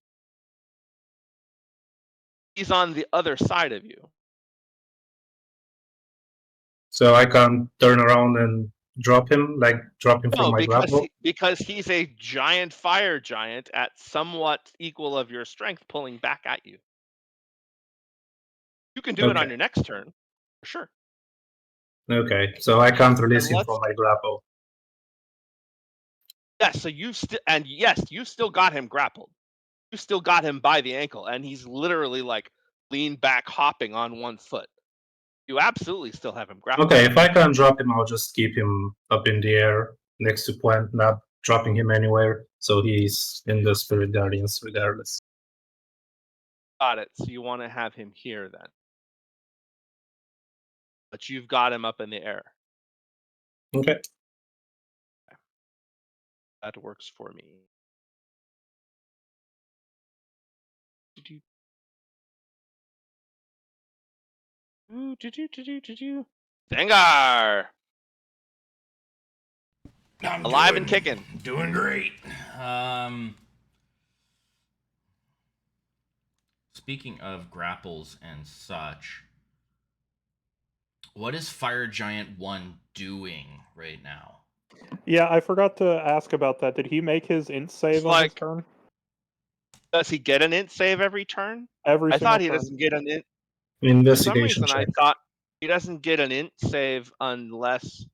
He's on the other side of you. So I can't turn around and drop him from No, my grapple? because he's a giant fire giant at somewhat equal of your strength pulling back at you. You can do it on Okay. your next turn, for sure. Okay, so I can't release him let's- from my grapple. Yes, so you still you still got him grappled. You still got him by the ankle, and he's literally like leaned back, hopping on one foot. You absolutely still have him grappled. Okay, if I can't drop him, I'll just keep him up in the air next to Puent, not dropping him anywhere, so he's in the Spirit Guardians regardless. Got it. So you want to have him here then, but you've got him up in the air. Okay. That works for me. Zangar! I'm Alive and kicking. Doing great. Speaking of grapples and such, what is Fire Giant 1 doing right now? Yeah, I forgot to ask about that. Did he make his int save on his like- turn? Does he get an int save every turn? Every I single thought he turn. doesn't get an int. For some Investigation reason, I check. thought he doesn't get an int save unless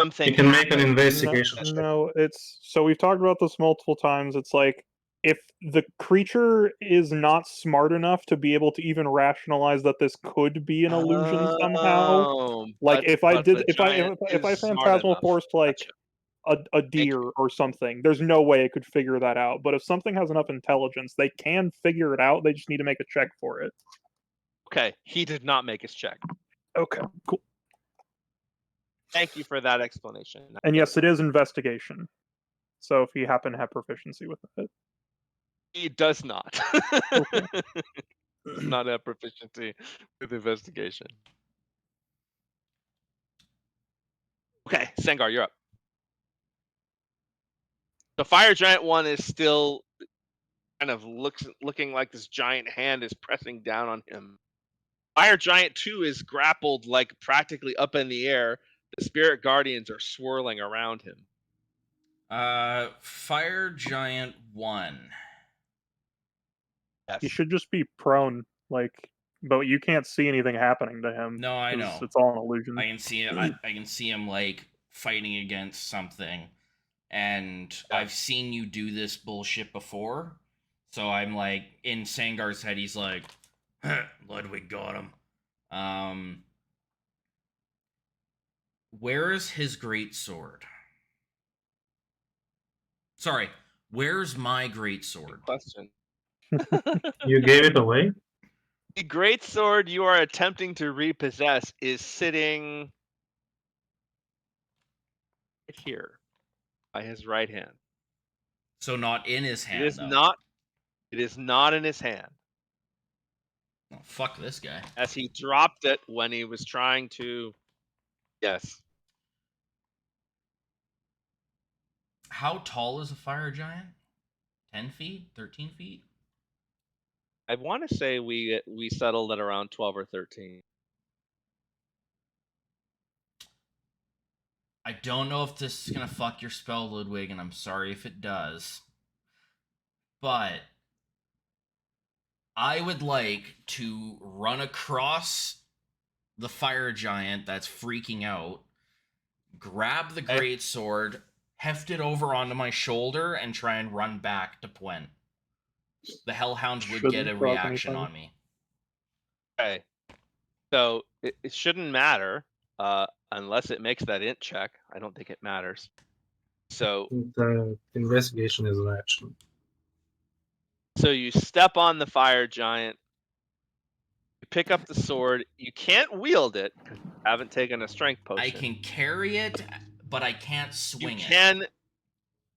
something. You can make an happens. investigation check. No, it's so we've talked about this multiple times. It's like if the creature is not smart enough to be able to even rationalize that this could be an illusion somehow. Oh, Like but- if I but did, the if I giant is smart phantasmal enough. forced like Gotcha. a deer or something, there's no way it could figure that out. But if something has enough intelligence, they can figure it out. They just need to make a check for it. Okay, he did not make his check. Okay, cool. Thank you for that explanation. And yes, it is investigation. So if you happen to have proficiency with it. He does not. Okay. Does not have proficiency with investigation. Okay, Sangar, you're up. The Fire Giant 1 is still kind of looking like this giant hand is pressing down on him. Fire Giant 2 is grappled like practically up in the air. The Spirit Guardians are swirling around him. Fire Giant 1. Yes. He should just be prone, like, but you can't see anything happening to him. No, I 'cause know. It's all an illusion. I can see it. I can see him like fighting against something, and Yeah. I've seen you do this bullshit before. So I'm like in Sangar's head. He's like, Ludwig got him. Where is his great sword? Sorry, where's my great sword? Question. You gave it away? The great sword you are attempting to repossess is sitting right here by his right hand. So not in his hand. It is though. not. It is not in his hand, Oh, fuck this guy. as he dropped it when he was trying to. Yes. How tall is a fire giant? 10 feet? 13 feet? I want to say we settled at around 12 or 13. I don't know if this is gonna fuck your spell, Ludwig, and I'm sorry if it does. But I would like to run across the fire giant that's freaking out, grab the Okay. great sword, heft it over onto my shoulder, and try and run back to Puent. The Hellhound would get a Shouldn't cause reaction anything. on me. Okay. So it shouldn't matter unless it makes that int check. I don't think it matters. So The investigation is an action. you step on the fire giant. You pick up the sword. You can't wield it because you haven't taken a strength potion. I can carry it, but I can't You swing it. can.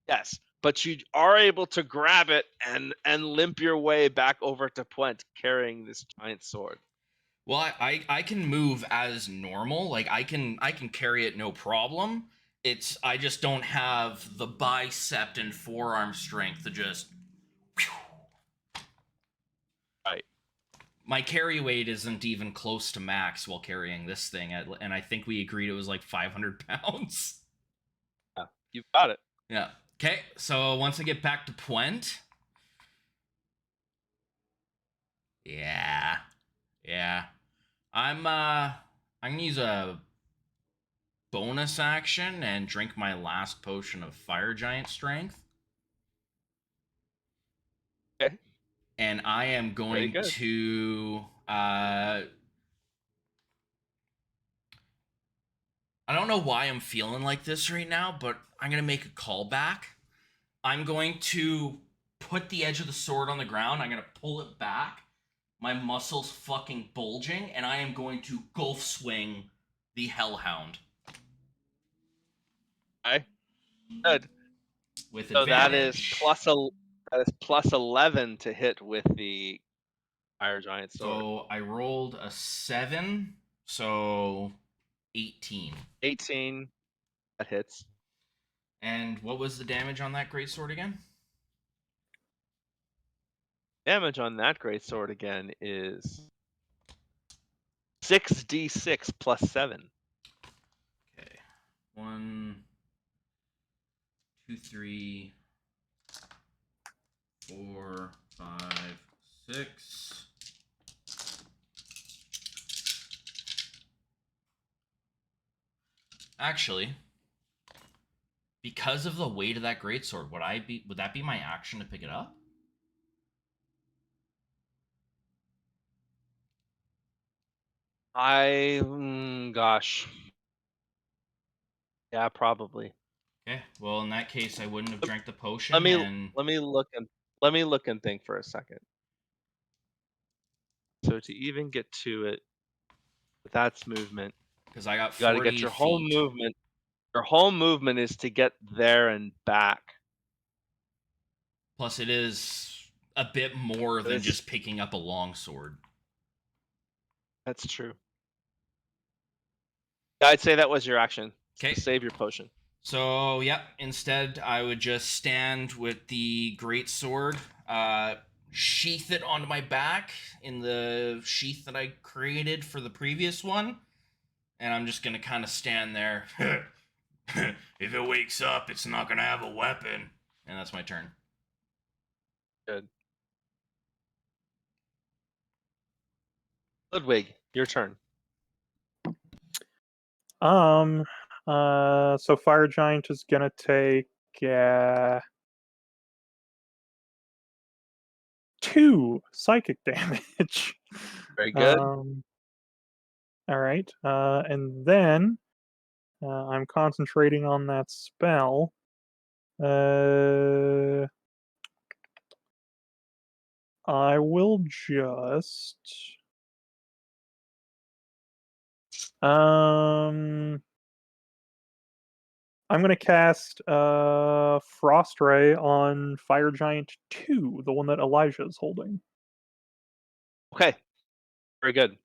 Yes, but you are able to grab it and limp your way back over to Puent carrying this giant sword. Well, I can move as normal. Like I can carry it no problem. I just don't have the bicep and forearm strength to just. Right. My carry weight isn't even close to max while carrying this thing, and I think we agreed it was like 500 pounds. Yeah, you've got it. Yeah. Okay. So once I get back to Puent. Yeah. I'm gonna use a bonus action and drink my last potion of Fire Giant Strength. Okay. And I am going good. to I don't know why I'm feeling like this right now, but I'm going to make a callback. I'm going to put the edge of the sword on the ground. I'm going to pull it back. My muscles fucking bulging, and I am going to gulf swing the Hellhound. Okay. Good. With So that advantage. is plus 11 to hit with the Fire Giant sword. So I rolled a 7, so 18. 18. That hits. And what was the damage on that greatsword again? Damage on that great sword again is 6d6 plus 7. Okay. 1, 2, 3, 4, 5, 6. Actually, because of the weight of that greatsword, would that be my action to pick it up? Gosh. Yeah, probably. Okay. Well, in that case, I wouldn't have drank the potion. Let me and look and think for a second. So to even get to it, that's movement. because I got You got 40 to get your whole feet. movement. Your whole movement is to get there and back. Plus, it is a bit more than It's- just picking up a longsword. That's true. I'd say that was your action. Okay. Save your potion. So, yeah, instead, I would just stand with the greatsword, sheath it onto my back in the sheath that I created for the previous one, and I'm just going to kind of stand there. If it wakes up, it's not going to have a weapon. And that's my turn. Good. Ludwig, your turn. So Fire Giant is gonna take 2 psychic damage. Very good. All right. And then I'm concentrating on that spell. I will just I'm gonna cast Frost Ray on Fire Giant 2, the one that Elijah is holding. Okay. Very good.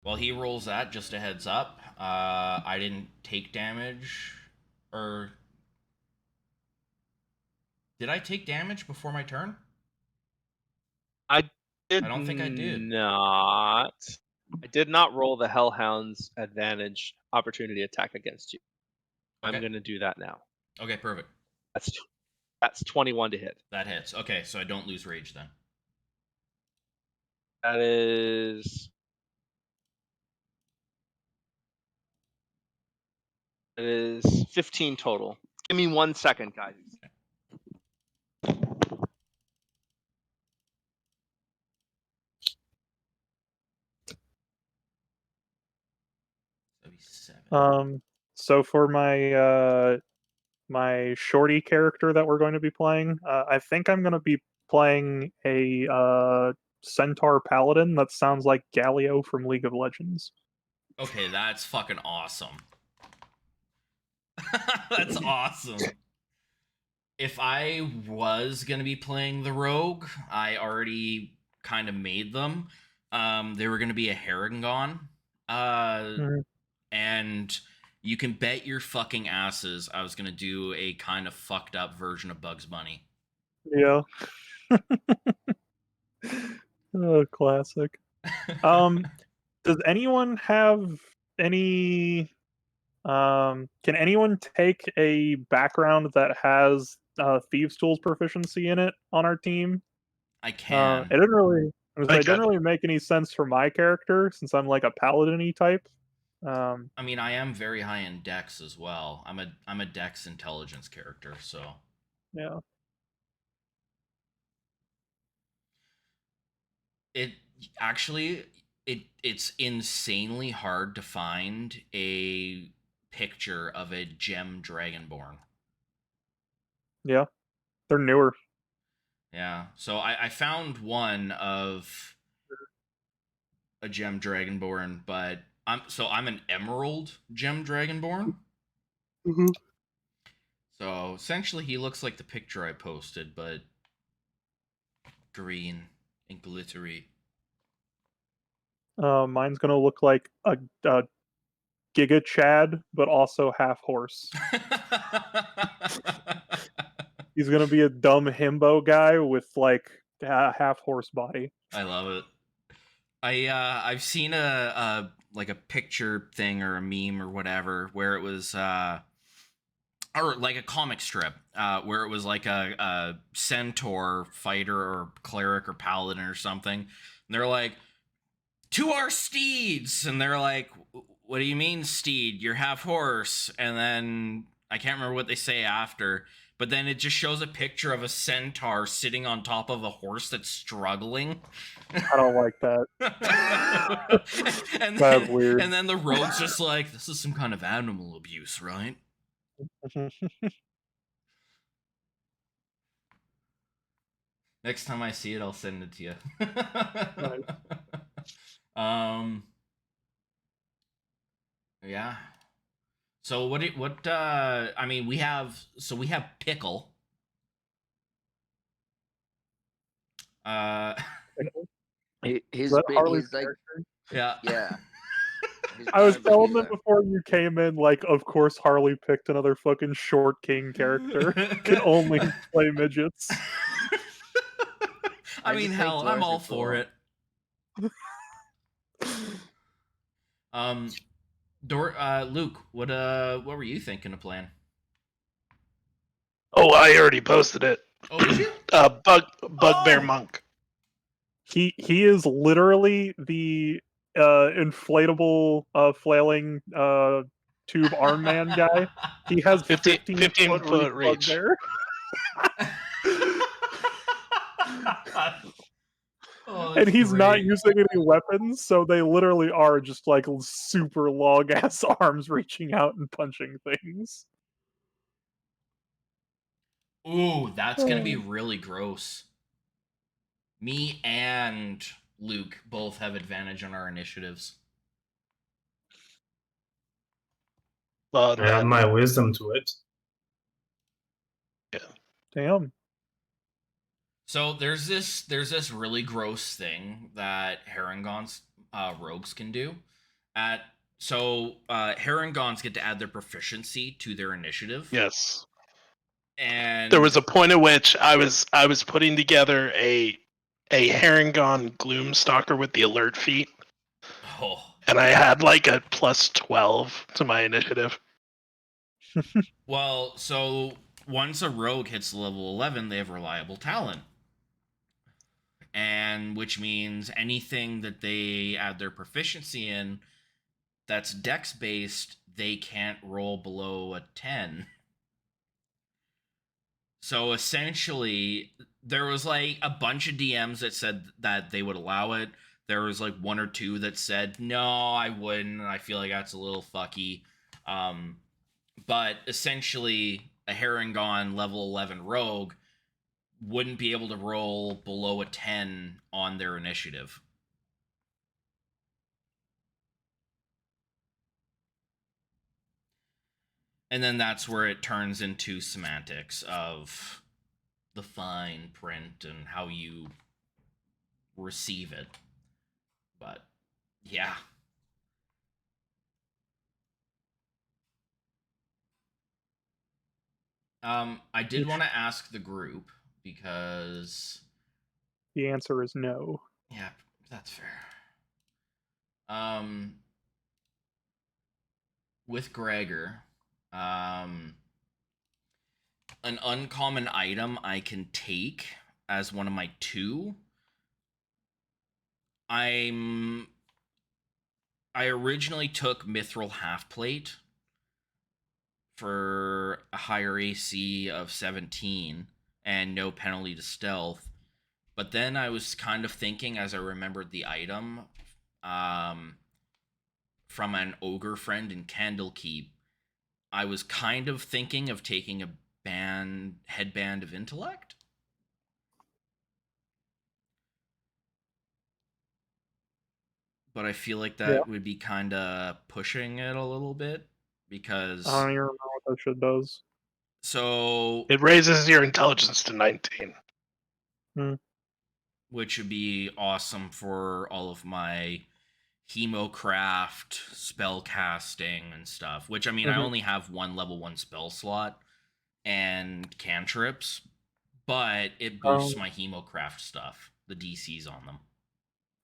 While he rolls that, just a heads up, I didn't take damage, or did I take damage before my turn? I don't think I did. Not. I did not roll the Hellhound's advantage opportunity attack against you. Okay. I'm going to do that now. Okay, perfect. That's 21 to hit. That hits. Okay, so I don't lose rage then. That is 15 total. Give me 1 second, guys. That'd be 7. So for my shorty character that we're going to be playing, I think I'm going to be playing a centaur paladin that sounds like Galio from League of Legends. Okay, that's fucking awesome. That's awesome. If I was gonna be playing the rogue, I already kind of made them. They were gonna be a Harengon. And you can bet your fucking asses I was gonna do a kind of fucked up version of Bugs Bunny. Yeah. Oh, classic. Does anyone have any can anyone take a background that has Thieves Tools proficiency in it on our team? I can. It didn't really make any sense for my character since I'm like a paladin-y type. I mean, I am very high in Dex as well. I'm a Dex intelligence character, so Yeah. it actually it's insanely hard to find a picture of a gem dragonborn. Yeah. They're newer. Yeah. So I found one of a gem dragonborn, but I'm an emerald gem dragonborn. Mm-hmm. So essentially he looks like the picture I posted, but green and glittery. Mine's gonna look like a Giga Chad, but also half horse. He's gonna be a dumb himbo guy with like a half horse body. I love it. I've seen a like a picture thing or a meme or whatever where it was or like a comic strip where it was like a centaur fighter or cleric or paladin or something. And they're like, to our steeds, and they're like, what do you mean steed? You're half horse. And then I can't remember what they say after, but then it just shows a picture of a centaur sitting on top of a horse that's struggling. I don't like that. and That's then, weird. and then the rogue's just like, this is some kind of animal abuse, right? Next time I see it, I'll send it to you. Nice. Yeah. So what I mean, we have Pickle. He's Is that Harley's he's like character? Yeah. yeah. He's I was not a telling them regular. before you came in, like, of course Harley picked another fucking short king character. Can only play midgets. I I mean, just think hell, I'm dwarves all are for cool. it. Luke, what were you thinking of playing? Oh, I already posted it. Oh, did you? Bugbear Oh! Monk. He is literally the inflatable flailing tube arm man guy. He has 15 15 foot reach. bugbear. Oh, And that's he's not great. using any weapons, so they literally are just like super long ass arms reaching out and punching things. Ooh, that's gonna be really gross. Me and Luke both have advantage on our initiatives. Well, I add my wisdom to it. Damn. So there's this really gross thing that Herringons rogues can do. Herringons get to add their proficiency to their initiative. yes. And There was a point at which I was putting together a Herringon Gloomstalker with the alert feat, oh, and I had like a plus 12 to my initiative. well, so once a rogue hits level 11, they have reliable talent. And which means anything that they add their proficiency in that's dex based, they can't roll below a 10. So essentially, there was like a bunch of DMs that said that they would allow it. There was like one or two that said, no, I wouldn't. I feel like that's a little fucky. But essentially, a Herringon level 11 rogue wouldn't be able to roll below a 10 on their initiative. And then that's where it turns into semantics of the fine print and how you receive it. But yeah. I did want to ask the group because The answer is no. yeah, that's fair. With Gregor, an uncommon item I can take as one of my 2. I'm I originally took Mithril Halfplate for a higher AC of 17 and no penalty to stealth. But then I was kind of thinking, as I remembered the item from an ogre friend in Candlekeep, I was kind of thinking of taking a headband of intellect. But I feel like that would be kind of pushing it a little bit because I don't even remember what that shit does. so It raises your intelligence to 19. which would be awesome for all of my Hemocraft spell casting and stuff. Which I mean, I only have one level 1 spell slot and cantrips, but it boosts my Hemocraft stuff, the DCs on them.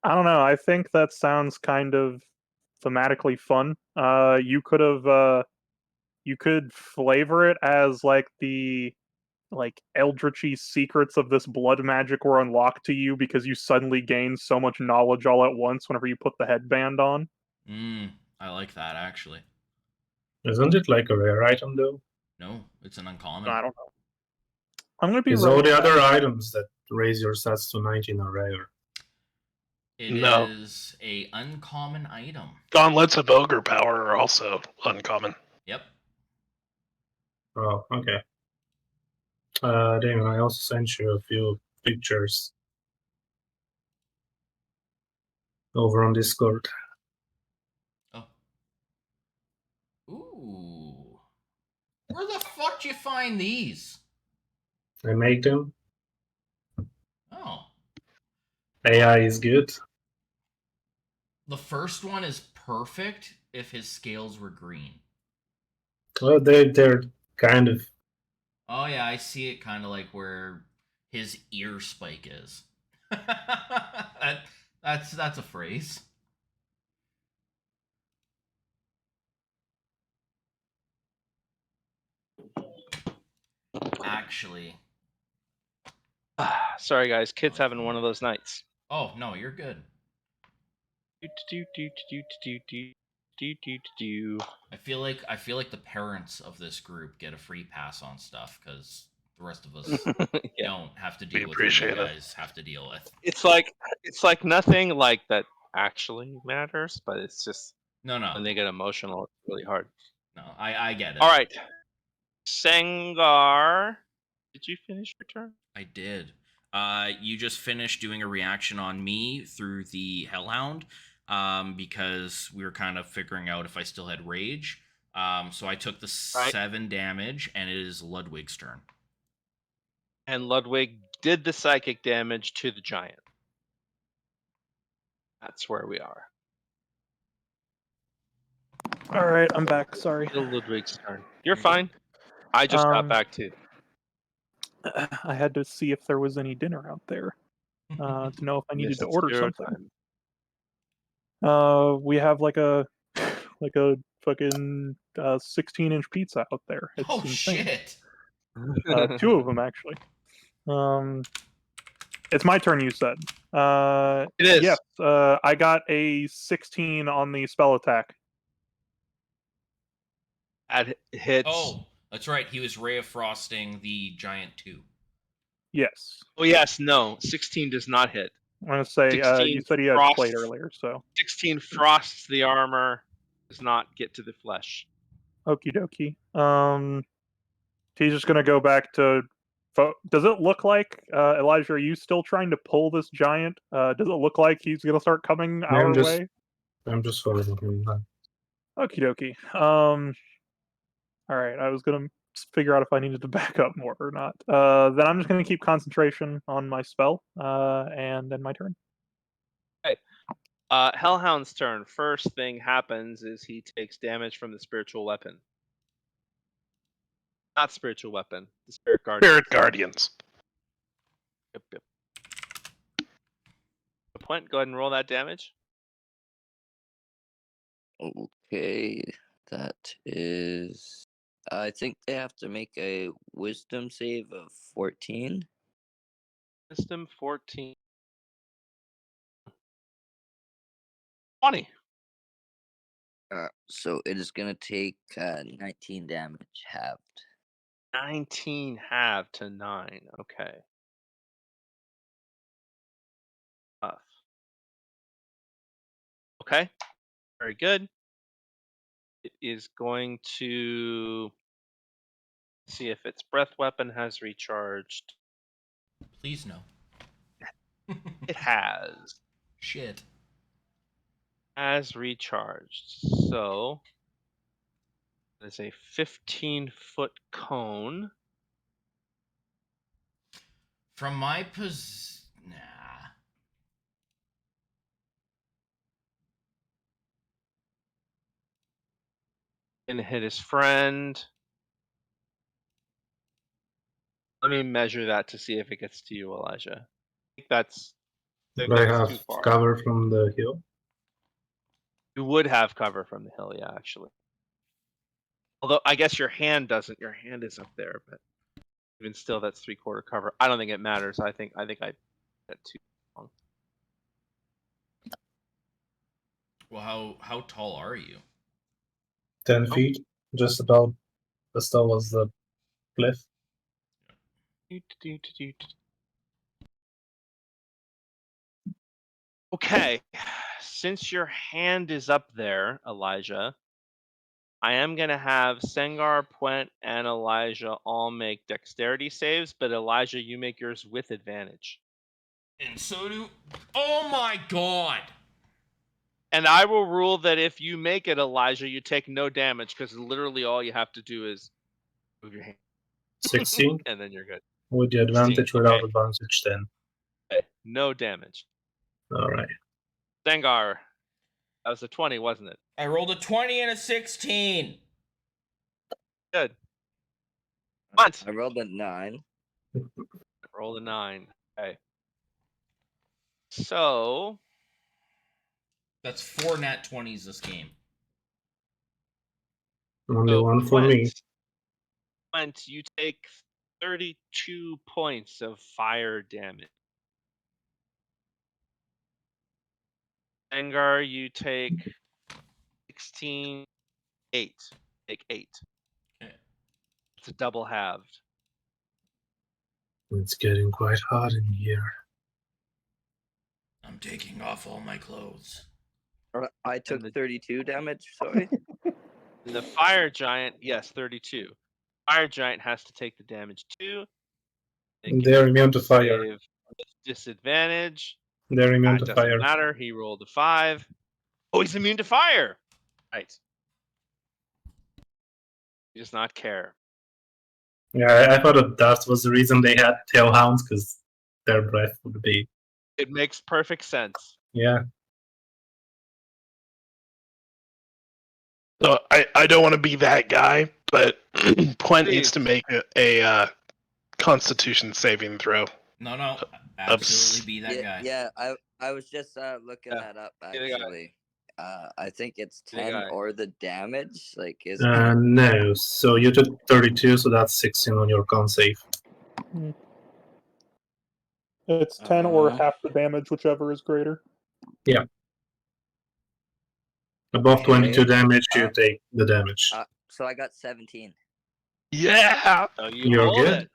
I don't know. I think that sounds kind of thematically fun. You could flavor it as like the eldritchy secrets of this blood magic were unlocked to you because you suddenly gain so much knowledge all at once whenever you put the headband on. I like that actually. Isn't it like a rare item though? No, it's an uncommon. I don't know. I'm gonna be Because right all the back. other items that raise your stats to 19 are rare. It No. is a uncommon item. Gauntlets of Ogre Power are also uncommon. Yep. Oh, okay. Damon, I also sent you a few pictures over on Discord. Oh. Ooh. Where the fuck do you find these? I make them. Oh. AI is good. The first one is perfect if his scales were green. Well, they're kind of. Oh yeah, I see it kind of like where his ear spike is. That's a phrase. Actually. Sorry, guys. Kid's having one of those nights. Oh no, you're good. I feel like the parents of this group get a free pass on stuff because the rest of us Yeah. don't have to deal with what appreciate you it. guys have to deal with. It's like nothing like that actually matters, but it's just No, when they get emotional, it's really hard. no, I get it. All right, Sangar, did you finish your turn? I did. You just finished doing a reaction on me through the Hellhound, because we were kind of figuring out if I still had rage. So I took the 7 damage, and it is Ludwig's turn. And Ludwig did the psychic damage to the giant. That's where we are. All right, I'm back. Sorry. Still Ludwig's turn. You're fine. I just got back too. I had to see if there was any dinner out there to know if I needed to order Zero something. time. We have like a fucking 16-inch pizza out there. It's Oh insane. shit! 2 of them actually. It's my turn. You said. It is. Yes. I got a 16 on the spell attack. That hits. Oh, that's right. He was Ray of Frosting the giant too. Yes. Oh yes, no. 16 does not hit. I'm gonna say 16 you said he had frosts. plate earlier, so 16 frosts the armor, does not get to the flesh. okie dokie. He's just gonna go back to. Does it look like Elijah? Are you still trying to pull this giant? Does it look like he's gonna start coming our way? I'm just following him. Okie dokie. All right. I was gonna figure out if I needed to back up more or not. Then I'm just gonna keep concentration on my spell, and then my turn. Hellhound's turn. First thing happens is he takes damage from the spiritual weapon. Not spiritual weapon. The spirit guardian. Spirit Guardians. Yep. Point, go ahead and roll that damage. Okay, that is. I think they have to make a wisdom save of 14. Wisdom 14. 20. So it is gonna take 19 damage halved. 19 halved to 9. Okay. Tough. Okay. Very good. It is going to see if its breath weapon has recharged. Please no. It has. Shit. Has recharged. So there's a 15-foot cone. From my nah. Gonna hit his friend. Let me measure that to see if it gets to you, Elijah. I think that's I too have far. cover from the hill. You would have cover from the hill, yeah, actually. Although I guess your hand doesn't. Your hand is up there, but even still, that's 3/4 cover. I don't think it matters. I think I got too long. Well, how tall are you? 10 Oh. feet, just about as tall as the cliff. Okay, since your hand is up there, Elijah, I am gonna have Sengar, Puent, and Elijah all make dexterity saves, but Elijah, you make yours with advantage. And so do. Oh my god! And I will rule that if you make it, Elijah, you take no damage because literally all you have to do is move your hand 16 and then you're good. with the advantage, 16, without okay. advantage 10. Okay, no damage. All right. Sengar, that was a 20, wasn't it? I rolled a 20 and a 16. Good. What? I rolled a 9. Roll a 9. Okay. So That's 4 nat 20s this game. Only one for me. Puent, you take 32 points of fire damage. Sengar, you take 16, 8. Take 8. Okay. It's a double halved. It's getting quite hot in here. I'm taking off all my clothes. I took the- 32 damage. Sorry. And the fire giant, yes, 32. Fire giant has to take the damage too. They can They're immune to fire. save with disadvantage. They're immune That to doesn't fire. matter. He rolled a 5. Oh, he's immune to fire. Right. He does not care. Yeah, I thought that was the reason they had tailhounds, because their breath would be. It makes perfect sense. Yeah. So I don't want to be that guy, but Puent needs Please. to make a Constitution saving throw. No. Absolutely be that guy. Yeah, I was just looking Yeah, that up be the guy. actually. I think it's Be the 10 guy. or the damage. Like is No, so you took 32, so that's 16 on your con save. It's 10 or Uh-huh. half the damage, whichever is greater. Above Okay. 22 damage, you take the damage. So I got 17. Yeah. So you You're hold good. it.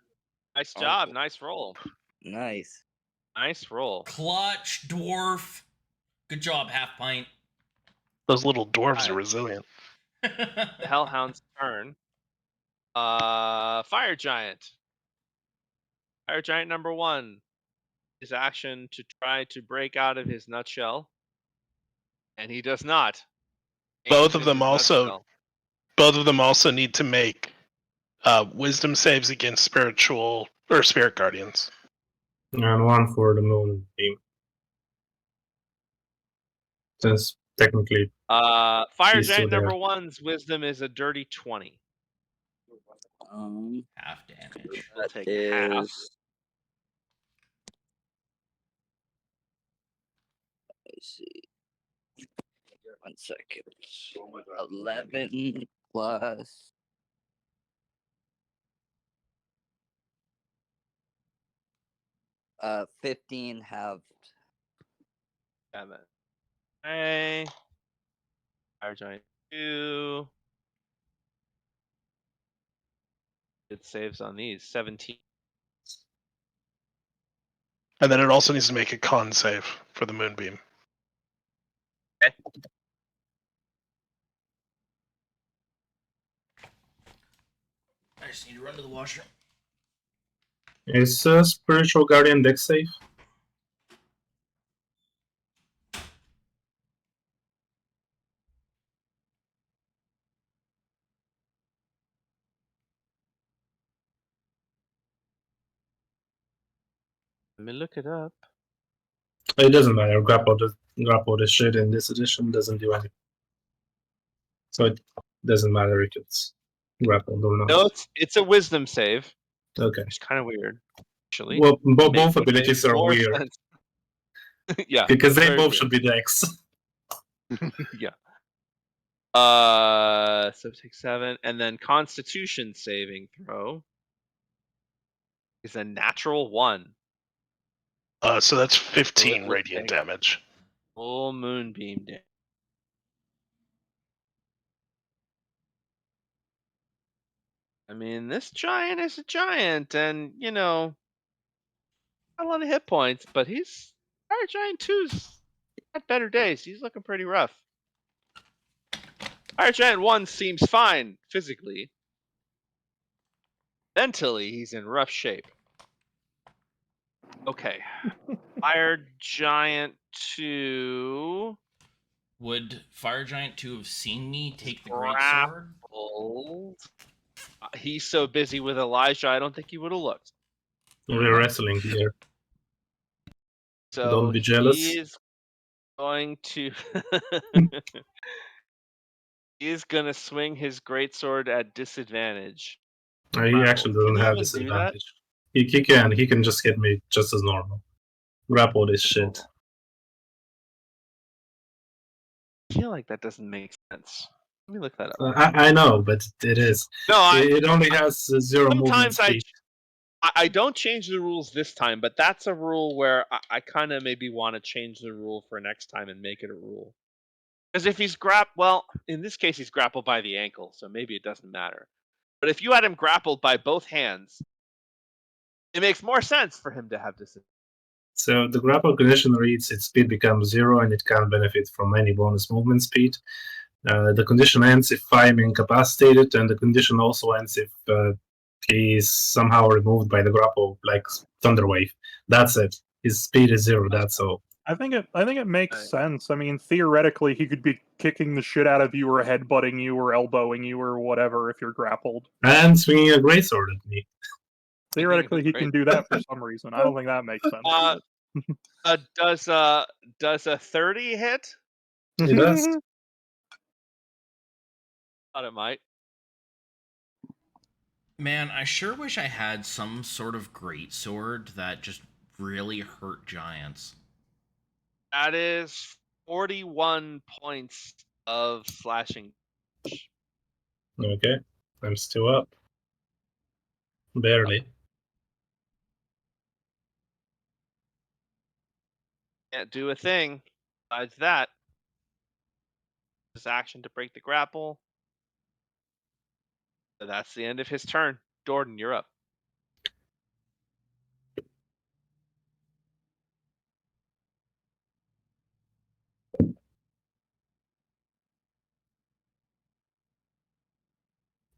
Nice Oh, job. cool. Nice roll. Nice. Nice roll. Clutch, dwarf. Good job, half pint. Those little dwarves Right. are resilient. The Hellhound's turn. Fire Giant. Fire Giant number 1. His action to try to break out of his nutshell. And he does not. Both Aims of in them his also nutshell. Both of them also need to make wisdom saves against spiritual or spirit guardians. And one for the moon beam. Since technically, Fire He's still Giant number there. 1's wisdom is a dirty 20. Half damage. We'll That take is half. let's see. 1 second. 11 plus 15 halved. Damn it. Hey. Fire Giant 2. It saves on these 17. And then it also needs to make a con save for the moonbeam. I just need to run to the washroom. Is Spiritual Guardian deck safe? Let me look it up. It doesn't matter. Grapple the shit in this edition doesn't do anything. So it doesn't matter if it's grappled or not. No, it's a wisdom save. Okay. It's kind of weird, actually. Well, Makes both abilities are more weird sense. Yeah, because they very both weird. should be decks. Yeah. So take 7, and then Constitution saving throw is a natural 1. So that's 15 will radiant take- damage. Full moonbeam damage. I mean, this giant is a giant, and got a lot of hit points, but Fire Giant 2's had better days. He's looking pretty rough. Fire Giant 1 seems fine physically. Mentally, he's in rough shape. Okay. Fire Giant 2. Would Fire Giant 2 have seen me take the great Crap. sword? He's so busy with Elijah, I don't think he would have looked. We're wrestling here. So Don't be jealous. He is going to. He is gonna swing his greatsword at disadvantage. He actually doesn't Can he have even do that? disadvantage. He can just hit me just as normal. Grapple this shit. I feel like that doesn't make sense. Let me look that up. I know, but it is. No, It only has 0 movement sometimes speed. I don't change the rules this time, but that's a rule where I kind of maybe want to change the rule for next time and make it a rule. Because if he's in this case he's grappled by the ankle, so maybe it doesn't matter. But if you had him grappled by both hands, it makes more sense for him to have disadvantage. So the grapple condition reads its speed becomes 0 and it can't benefit from any bonus movement speed. The condition ends if I'm incapacitated, and the condition also ends if he's somehow removed by the grapple, like Thunderwave. That's it. His speed is 0. That's all. I think it makes sense. I mean, theoretically, he could be kicking the shit out of you, or headbutting you, or elbowing you, or whatever if you're grappled. And swinging a greatsword at me. Theoretically, he can do that for some reason. I don't think that makes sense. Does a 30 hit? It does. Thought it might. Man, I sure wish I had some sort of greatsword that just really hurt giants. That is 41 points of slashing. Okay. I'm still up. Barely. Can't do a thing besides that. His action to break the grapple. So that's the end of his turn. Jordan, you're up.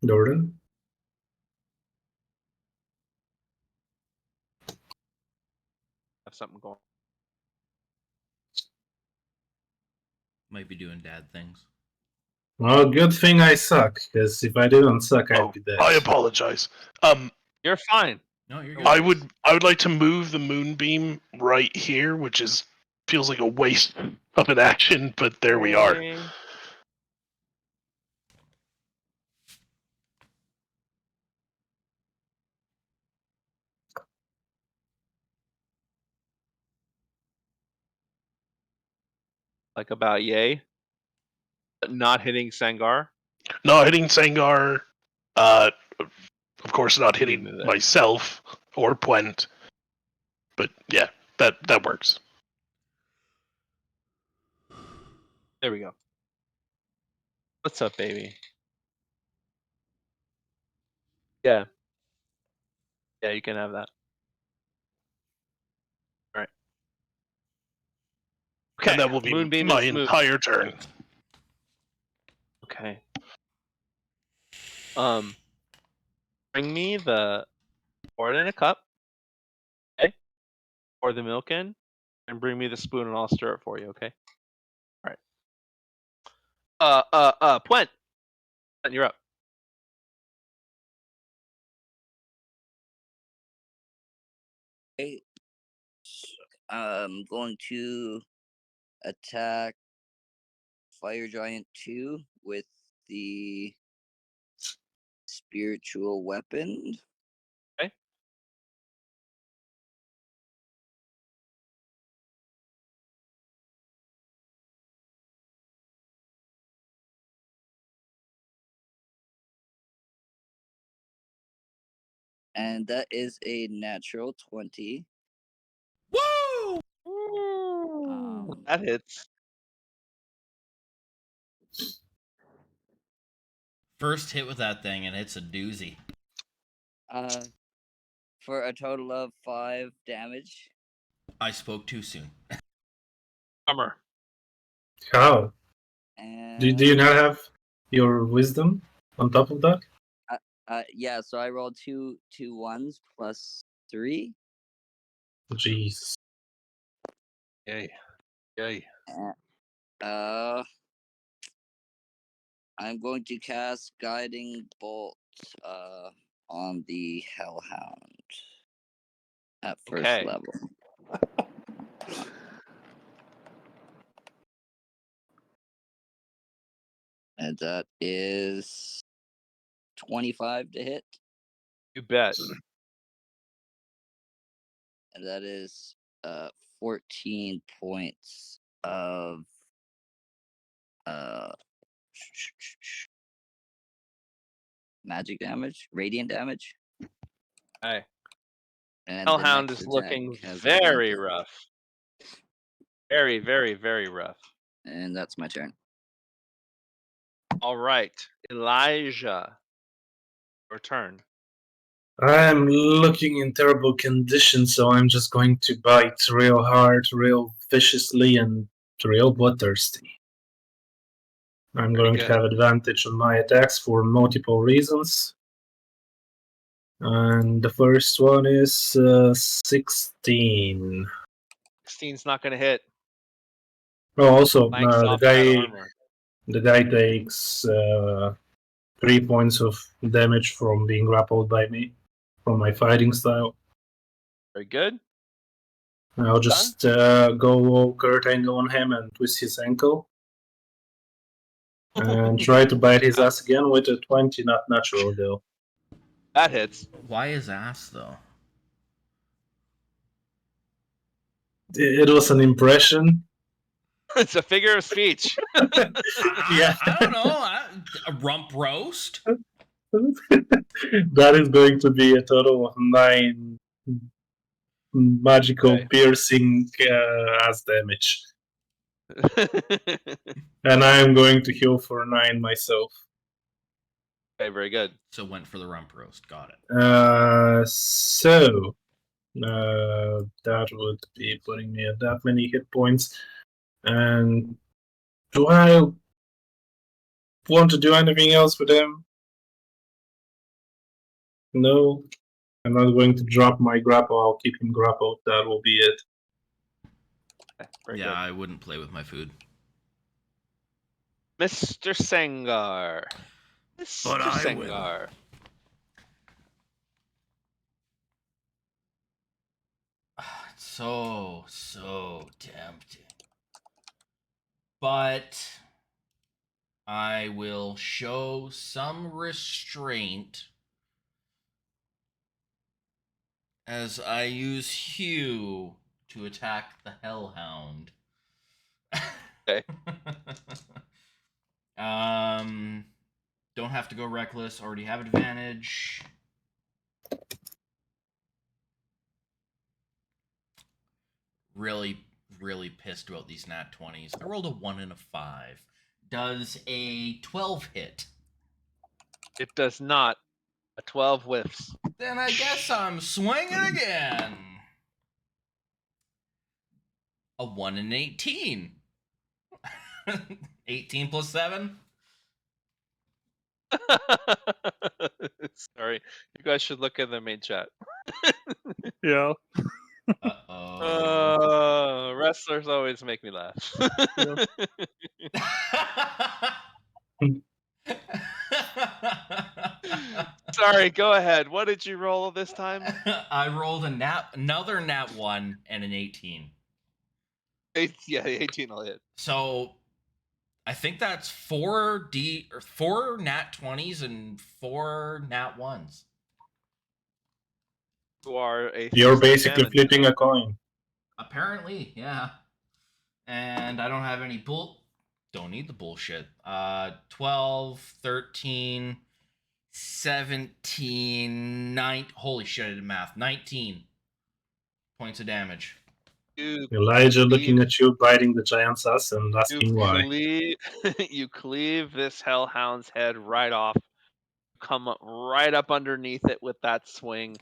Jordan? Have something going. Might be doing dad things. Well, good thing I suck, because if I didn't suck, I'd be dead. I apologize. You're fine. No, you're good. I would like to move the moonbeam right here, which feels like a waste of an action, but there we are. Okay. Like about yay. But not hitting Sangar. Not hitting Sangar. Of course, not hitting Move it. myself or Puent. But yeah, that works. There we go. What's up, baby? Yeah. Yeah, you can have that. All right. Okay. And that will be Moonbeam my is moved. entire turn. Okay. Bring me pour it in a cup. Okay. Pour the milk in, and bring me the spoon, and I'll stir it for you. Okay. All right. Puent, you're up. Okay. I'm going to attack Fire Giant 2 with the spiritual weapon. Okay. And that is a natural 20. Woo! That hits. First hit with that thing, and it's a doozy. For a total of 5 damage. I spoke too soon. Bummer. How? And Do you not have your wisdom on top of that? yeah, so I rolled two ones plus 3. Jeez. Yay. Yay. I'm going to cast Guiding Bolt on the Hellhound at first Okay. level. And that is 25 to hit. You bet. And that is 14 points of magic damage, radiant damage. Hey. And the Hellhound next is attack looking has very advantage. rough. Very, very, very rough. And that's my turn. All right, Elijah, your turn. I'm looking in terrible condition, so I'm just going to bite real hard, real viciously, and real bloodthirsty. I'm Very going good. to have advantage on my attacks for multiple reasons. And the first one is 16. 16's not going to hit. Oh, also, Blanks the off that armor. guy takes 3 points of damage from being grappled by me, from my fighting style. Very good. I'll just go Kurt Angle on him and twist his ankle. And try to bite his ass again with a 20, not natural though. That hits. Why his ass, though? It was an impression. It's a figure of speech. Yeah. I don't know. A rump roast? That is going to be a total of 9 magical Okay. piercing ass damage. And I am going to heal for 9 myself. Okay, very good. So went for the rump roast. Got it. That would be putting me at that many hit points. And do I want to do anything else with him? No. I'm not going to drop my grapple. I'll keep him grappled. That will be it. Okay, very Yeah, good. I wouldn't play with my food. Mr. Sengar. But Mr. I Sengar. It's so tempting. But I will show some restraint as I use Hue to attack the Hellhound. Okay. Don't have to go reckless. Already have advantage. Really pissed about these nat 20s. I rolled a 1 and a 5. Does a 12 hit? It does not. A 12 whiffs. Then I guess I'm swinging again. A 1 and 18. 18 plus 7? Sorry, you guys should look in the main chat. Yeah. Uh-oh. Wrestlers always make me laugh. Sorry, go ahead. What did you roll this time? I rolled another nat 1 and an 18. Yeah, 18 will hit. So I think that's 4 nat 20s and 4 nat 1s. You are a You're 3 basically damage. flipping a coin. Apparently, yeah. And I don't have any don't need the bullshit. 12, 13, 17, 9. Holy shit, I did math. 19 points of damage. You Elijah cleave- looking at you, biting the giant's ass and you asking why. you cleave this hellhound's head right off. Come up right up underneath it with that swing.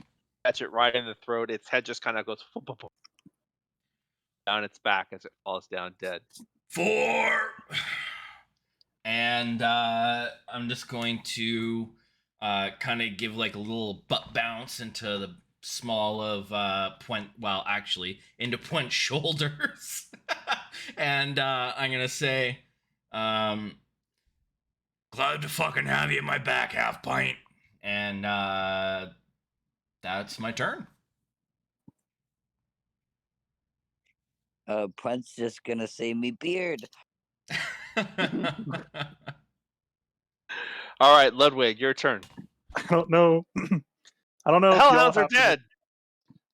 Catch it right in the throat. Its head just kind of goes down its back as it falls down dead. 4. And I'm just going to kind of give like a little butt bounce into the small of Puent. Well, actually, into Puent's shoulders. And I'm gonna say, glad to fucking have you in my back, half pint. And that's my turn. Puent's just gonna say me beard. All right, Ludwig, your turn. I don't know. I don't know. The if y'all hellhounds are happen to- dead.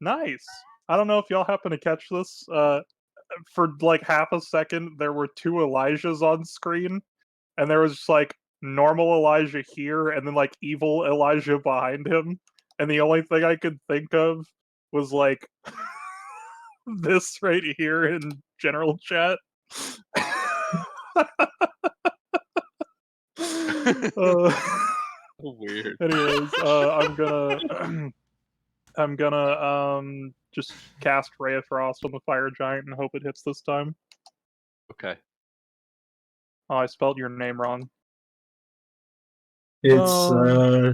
Nice. I don't know if y'all happen to catch this. For like half a second, there were 2 Elijahs on screen, and there was just like normal Elijah here, and then like evil Elijah behind him. And the only thing I could think of was like this right here in general chat. Weird. Anyways, I'm gonna just cast Ray of Frost on the fire giant and hope it hits this time. Okay. Oh, I spelled your name wrong. It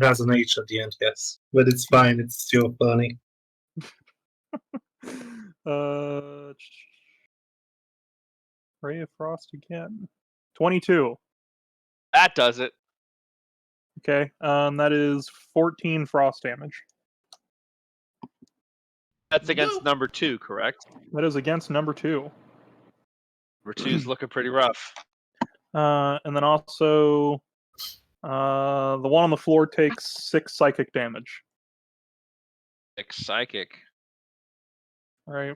has an H at the end, yes. But it's fine, it's still funny. Ray of Frost again. 22. That does it. Okay, that is 14 frost damage. That's against Woo. number 2, correct? That is against number 2. Number 2's looking pretty rough. And then also, the one on the floor takes 6 psychic damage. Psychic. All right,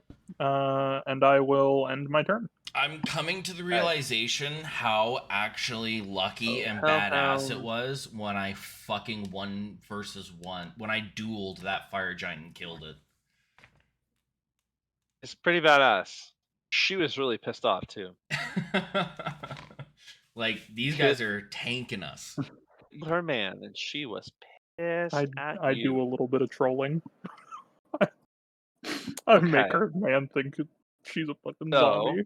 and I will end my turn. I'm coming to the realization how actually lucky and Hell, badass hell. it was when I fucking 1 versus 1, when I dueled that fire giant and killed it. It's pretty badass. She was really pissed off too. Like, these guys are tanking us. Her man, and she was pissed I at you. do a little bit of trolling. I make Okay. her man think she's a fucking So- zombie.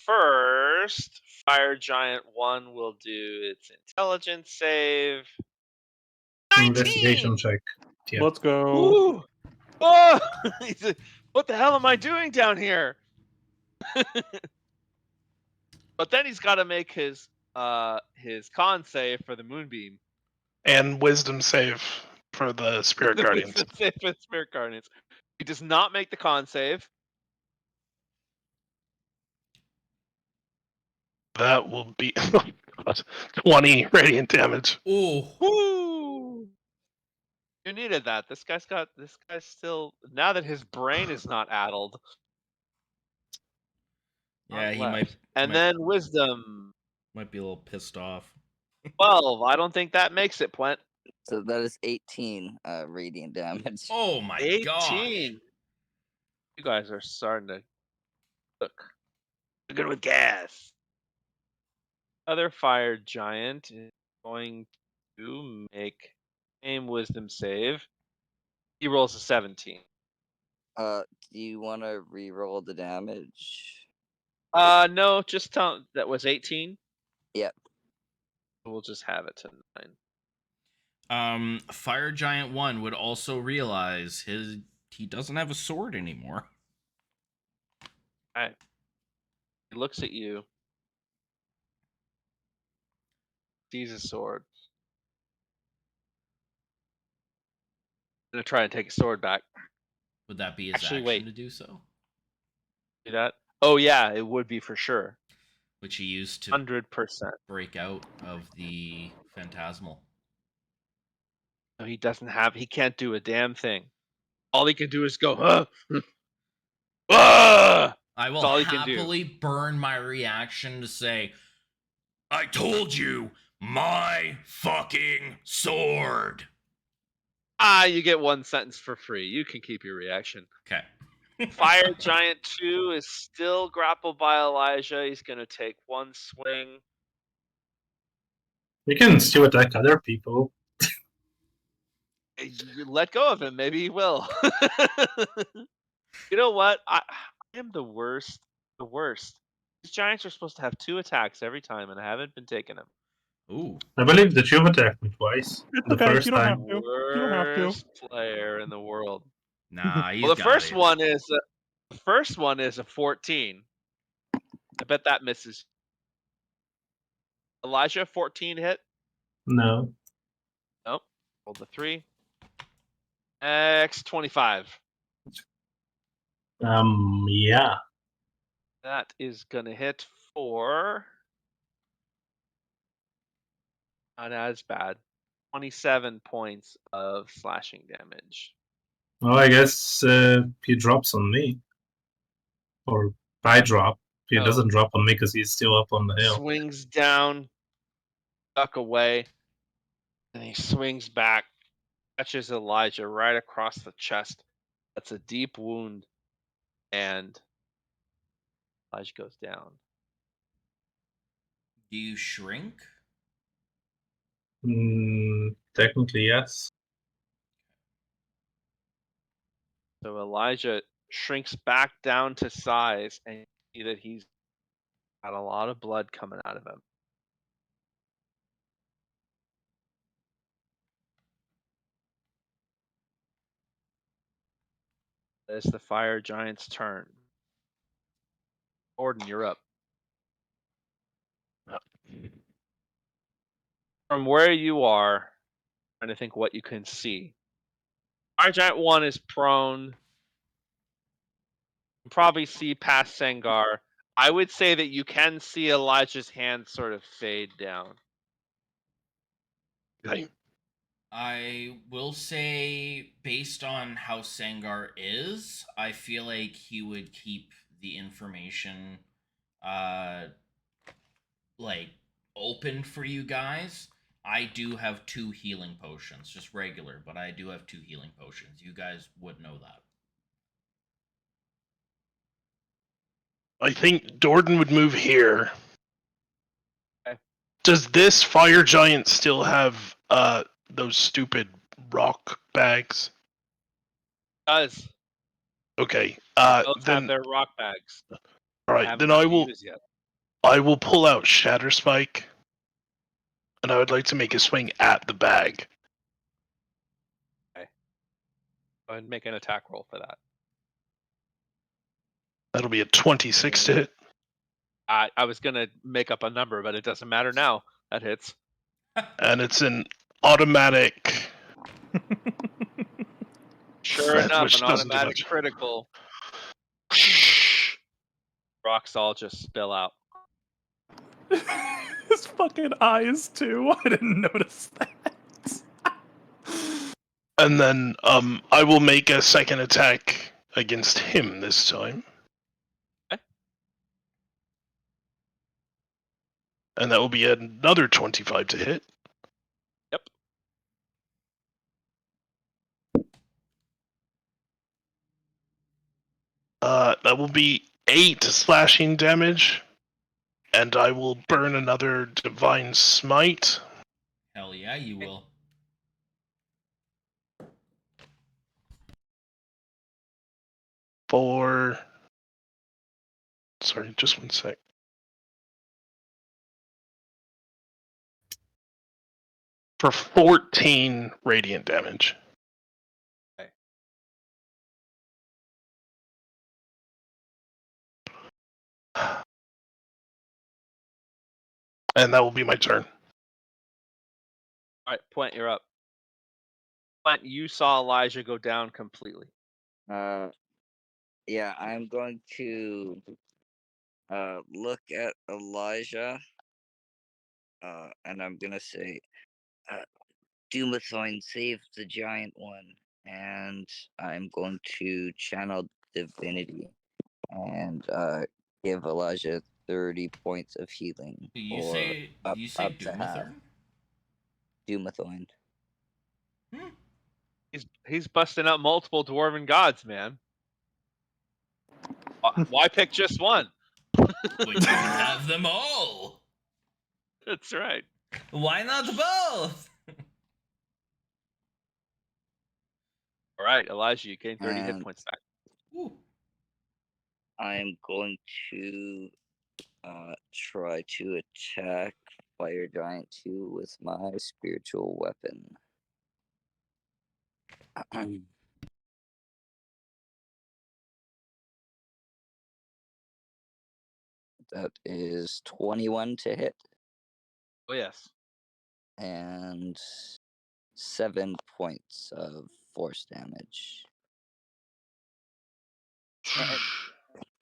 First, Fire Giant 1 will do its intelligence save. 19! Investigation check. Yeah. Let's go. Ooh! Oh! He's like, what the hell am I doing down here? But then he's got to make his con save for the moonbeam. And wisdom save for the spirit The guardians. wisdom save for the Spirit Guardians. He does not make the con save. That will be oh God, 20 radiant damage. Oh, Woo! You needed that. This guy's still, now that his brain is not addled. yeah, on he left. might And then wisdom. be a little pissed off. 12. I don't think that makes it, Puent. So that is 18 radiant damage. Oh my 18. god! You guys are starting to cook. You're good with gas. other fire giant is going to make a wisdom save. He rolls a 17. Do you want to re-roll the damage? No, just tell that was 18. Yep. We'll just have it to 9. Fire Giant 1 would also realize he doesn't have a sword anymore. Alright. He looks at you. Sees a sword. Gonna try and take his sword back. Would that be his Actually, action wait. to do so? See that? Oh yeah, it would be for sure. Which he used to 100%. break out of the Phantasmal. No, he doesn't have. He can't do a damn thing. All he can do is go. Huh? Ah! I will all he can do. happily burn my reaction to say, I told you, my fucking sword. You get one sentence for free. You can keep your reaction. Okay. Fire Giant 2 is still grappled by Elijah. He's gonna take one swing. You can still attack other people. You let go of him. Maybe he will. You know what? I am the worst. The worst. These giants are supposed to have 2 attacks every time, and I haven't been taking them. Ooh. I believe that you've attacked me twice. It's The okay, first you don't time. have to. You don't have to. Worst player in the world. Nah, he's Well, the got first it. one is a 14. I bet that misses. Elijah, 14 hit. No. Nope. Roll the 3. X 25. Yeah. That is gonna hit for not as bad. 27 points of slashing damage. Well, I guess he drops on me. Or I drop. He Oh. doesn't drop on me because he's still up on the hill. Swings down, duck away, and he swings back, catches Elijah right across the chest. That's a deep wound, and Elijah goes down. Do you shrink? Technically, yes. So Elijah shrinks back down to size, and you see that he's got a lot of blood coming out of him. It's the fire giant's turn. Gordon, you're up. From where you are, trying to think what you can see. Fire giant 1 is prone. You can probably see past Sangar. I would say that you can see Elijah's hand sort of fade down. Okay. I will say, based on how Sangar is, I feel like he would keep the information like open for you guys. I do have 2 healing potions, just regular, but I do have 2 healing potions. You guys would know that. I think Dordan would move here. Okay. Does this fire giant still have those stupid rock bags? Does. Okay. Both Then have their rock bags. all right. Haven't Then had to use yet. I will pull out Shatter Spike, and I would like to make a swing at the bag. Go ahead and make an attack roll for that. That'll be a 26 to hit. I was gonna make up a number, but it doesn't matter now. That hits. And it's an automatic. Sure Which enough, an doesn't do automatic much. critical. Rocks all just spill out. His fucking eyes too. I didn't notice that. And then I will make a second attack against him this time. Okay. And that will be another 25 to hit. Yep. That will be 8 slashing damage. And I will burn another Divine Smite. Hell yeah, you will. For... Sorry, just one sec. For 14 radiant damage. And that will be my turn. All right, Point, you're up. Point, you saw Elijah go down completely. Yeah, I'm going to look at Elijah, and I'm gonna say, Dumathoin, save the giant one, and I'm going to channel divinity and give Elijah 30 points of healing. You or say up, you say up to half. Dumathorn? Dumathoin. He's busting out multiple dwarven gods, man. Why pick just one? We can have them all. That's right. Why not both? All right, Elijah, you gain 30 hit And points back. Ooh. I'm going to try to attack Fire Giant 2 with my spiritual weapon. That is 21 to hit Oh yes. and 7 points of force damage. And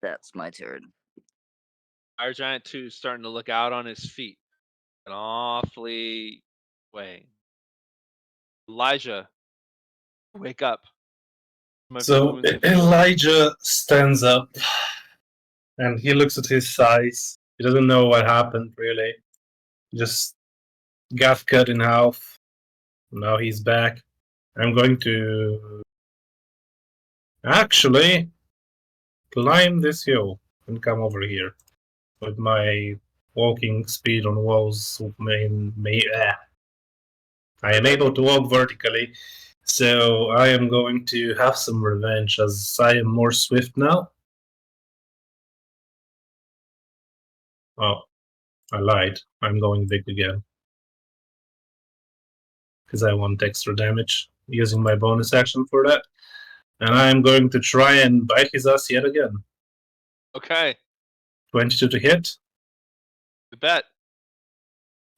that's my turn. Fire Giant 2 is starting to look out on his feet. And awfully weighing. Elijah, wake up. Some of your So wounds have healed. Elijah stands up and he looks at his size. He doesn't know what happened really. He just got cut in half. Now he's back. I'm going to actually climb this hill and come over here with my walking speed on walls. I am able to walk vertically, so I am going to have some revenge as I am more swift now. Oh, I lied. I'm going big again. Because I want extra damage, using my bonus action for that. And I'm going to try and bite his ass yet again. Okay, 22 to hit. you bet.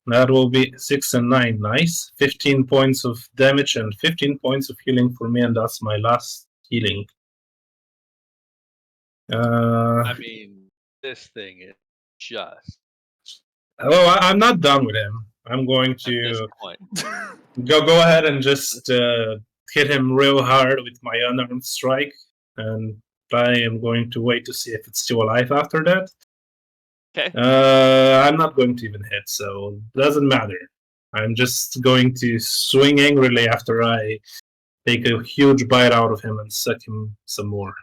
That will be 6 and 9. Nice. 15 points of damage and 15 points of healing for me, and that's my last healing. I mean, this thing is just Oh, I'm not done with him. I'm going at this to point. go ahead and just hit him real hard with my unarmed strike, and I am going to wait to see if it's still alive after that. Okay. I'm not going to even hit, so it doesn't matter. I'm just going to swing angrily after I take a huge bite out of him and suck him some more.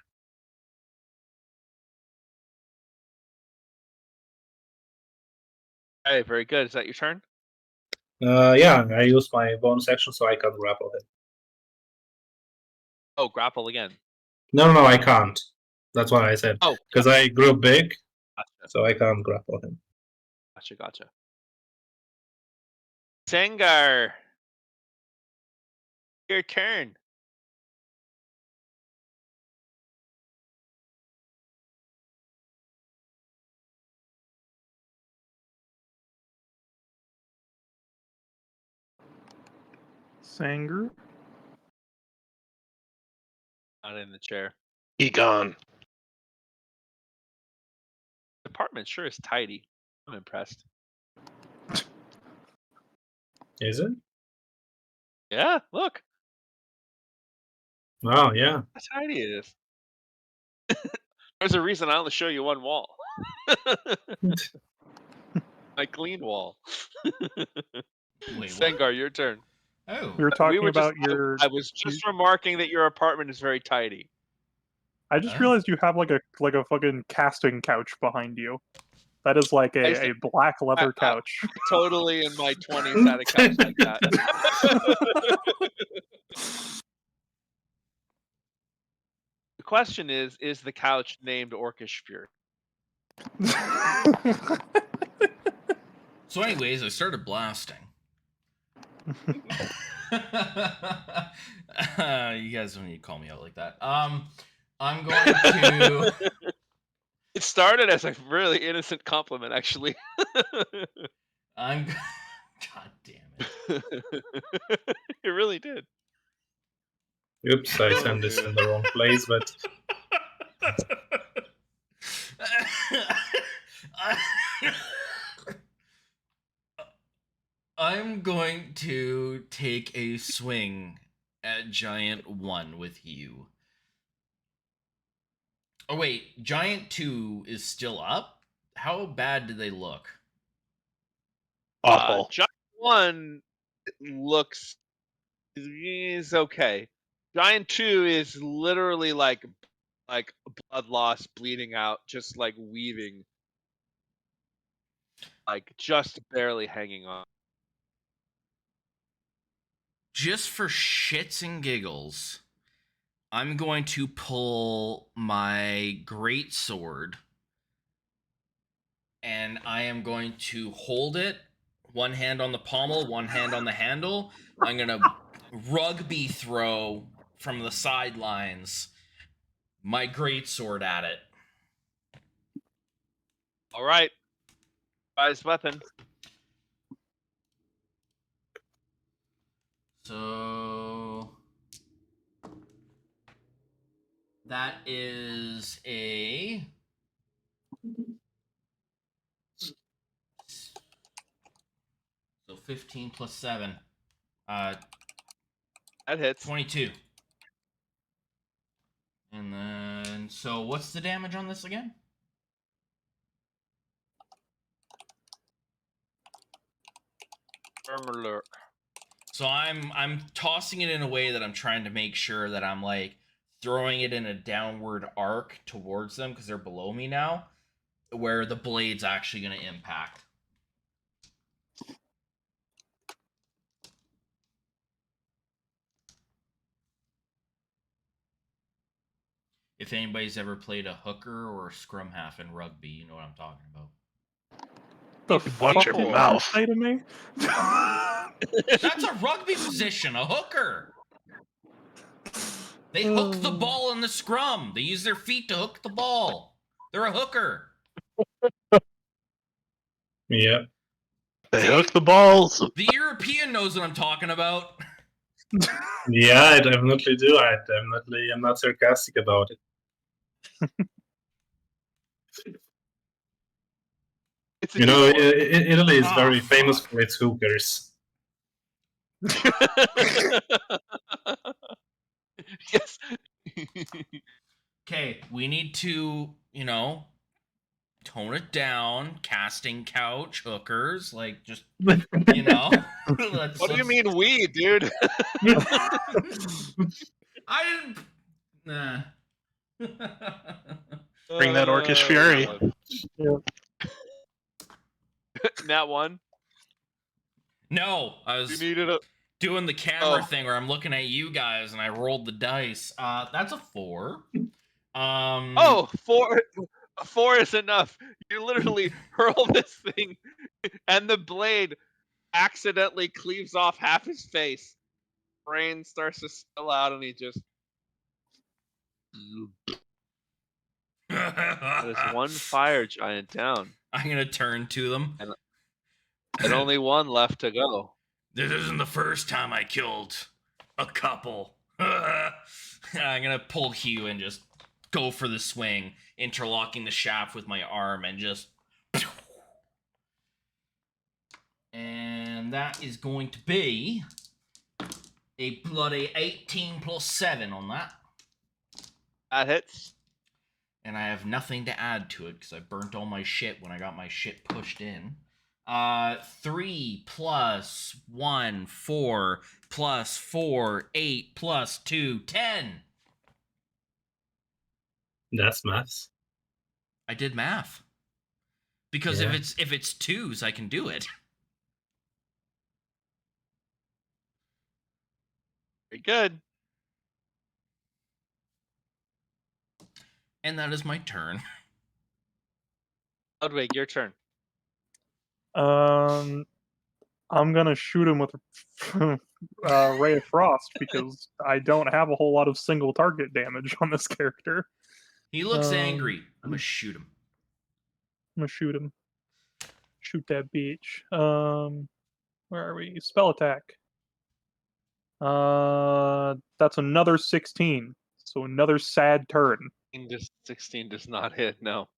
Hey, very good. Is that your turn? Yeah, I use my bonus action so I can grapple him. Oh, grapple again. No, I can't. That's what I said. Oh, Because I grew big, gotcha. so I can't grapple him. Gotcha. Sengar, your turn. Sanger. Not in the chair. He gone. The apartment sure is tidy. I'm impressed. Is it? Yeah, look Oh, yeah. how tidy it is. There's a reason I only show you one wall. My clean wall. Wait, Sengar, what? your turn. Oh. We were talking were about just, your. I was just remarking that your apartment is very tidy. I just Oh. realized you have like a fucking casting couch behind you. That is like I used to- a black leather I- couch. Totally in my 20s had a couch like that. The question is the couch named Orcish Fury? So, anyways, I started blasting. You guys don't need to call me out like that. I'm going to. It started as a really innocent compliment, actually. I'm. God damn it. It really did. Oops, I sent this in the wrong place, but I'm going to take a swing at Giant 1 with you. Oh, wait. Giant 2 is still up? How bad do they look? Awful. Giant 1 looks is okay. Giant 2 is literally like blood loss, bleeding out, just like weaving, like just barely hanging on. Just for shits and giggles, I'm going to pull my great sword and I am going to hold it, one hand on the pommel, one hand on the handle. I'm going to rugby throw from the sidelines my great sword at it. All right, prize weapon. So that is a so 15 plus 7. That hits. 22. And then so what's the damage on this again? Murmur. So I'm tossing it in a way that I'm trying to make sure that I'm like throwing it in a downward arc towards them because they're below me now, where the blade's actually going to impact. If anybody's ever played a hooker or a scrum half in rugby, you know what I'm talking about. The Watch fuck your did you mouth. say to me? That's a rugby position, a hooker. They hook the ball in the scrum. They use their feet to hook the ball. They're a hooker. yeah. They hook the balls. The European knows what I'm talking about. Yeah, I definitely do. I'm not sarcastic about it. It's a You know, D4. Italy is Ah, very famous fuck. for its hookers. Yes. Okay, we need to, tone it down. Casting couch, hookers, like just, let's, What do you mean we, dude? I didn't. Nah. Bring that Orcish Fury. Nat 1. No, I You was needed a. doing the camera Oh. thing where I'm looking at you guys and I rolled the dice. That's a 4. Oh, 4. 4 is enough. You literally hurl this thing, and the blade accidentally cleaves off half his face. Brain starts to spill out, and he just. That is one fire giant down, I'm gonna turn to them. and only one left to go. This isn't the first time I killed a couple. I'm gonna pull Hugh and just go for the swing, interlocking the shaft with my arm and just. And that is going to be a bloody 18 plus 7 on that. That hits. And I have nothing to add to it because I burnt all my shit when I got my shit pushed in. 3 plus 1, 4 plus 4, 8 plus 2, 10. That's maths. I did math. Because Yeah. if it's twos, I can do it. Very good. And that is my turn. Ludwig, your turn. I'm gonna shoot him with Ray of Frost because I don't have a whole lot of single target damage on this character. He looks Um, angry. I'm gonna shoot him. I'm gonna shoot him. Shoot that bitch. Where are we? Spell attack. That's another 16. So another sad turn. 16 does not hit. No.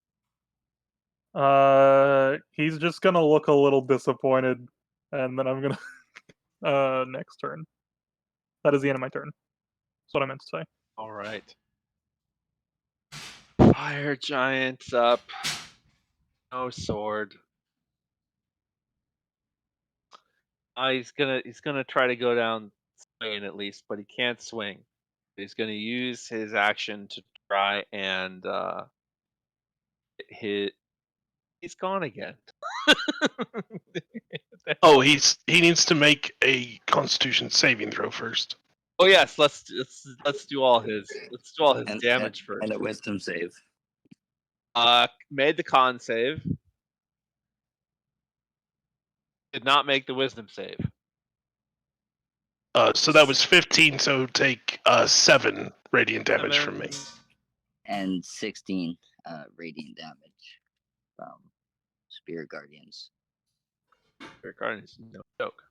He's just gonna look a little disappointed, and then I'm gonna next turn. That is the end of my turn. That's what I meant to say. All right. Fire giant's up. No sword. He's gonna try to go down swinging at least, but he can't swing. He's gonna use his action to try and hit. He's gone again. Oh, he needs to make a Constitution saving throw first. Oh yes, let's do all his And, damage first. and a wisdom save. Made the con save. Did not make the wisdom save. So that was 15. So take 7 radiant damage from me. And 16 radiant damage from Spirit Guardians. Spirit Guardians, no joke.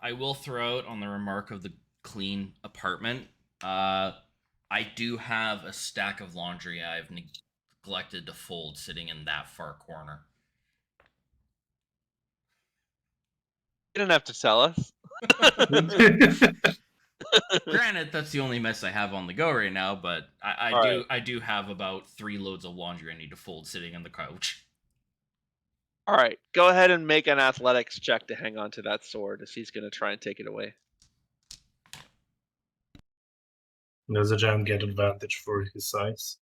I will throw out on the remark of the clean apartment. I do have a stack of laundry I've neglected to fold sitting in that far corner. You don't have to tell us. Granted, that's the only mess I have on the go right now, but I do have about 3 loads of laundry I need to fold sitting on the couch. All right, go ahead and make an athletics check to hang on to that sword, as he's going to try and take it away. Does the giant get advantage for his size?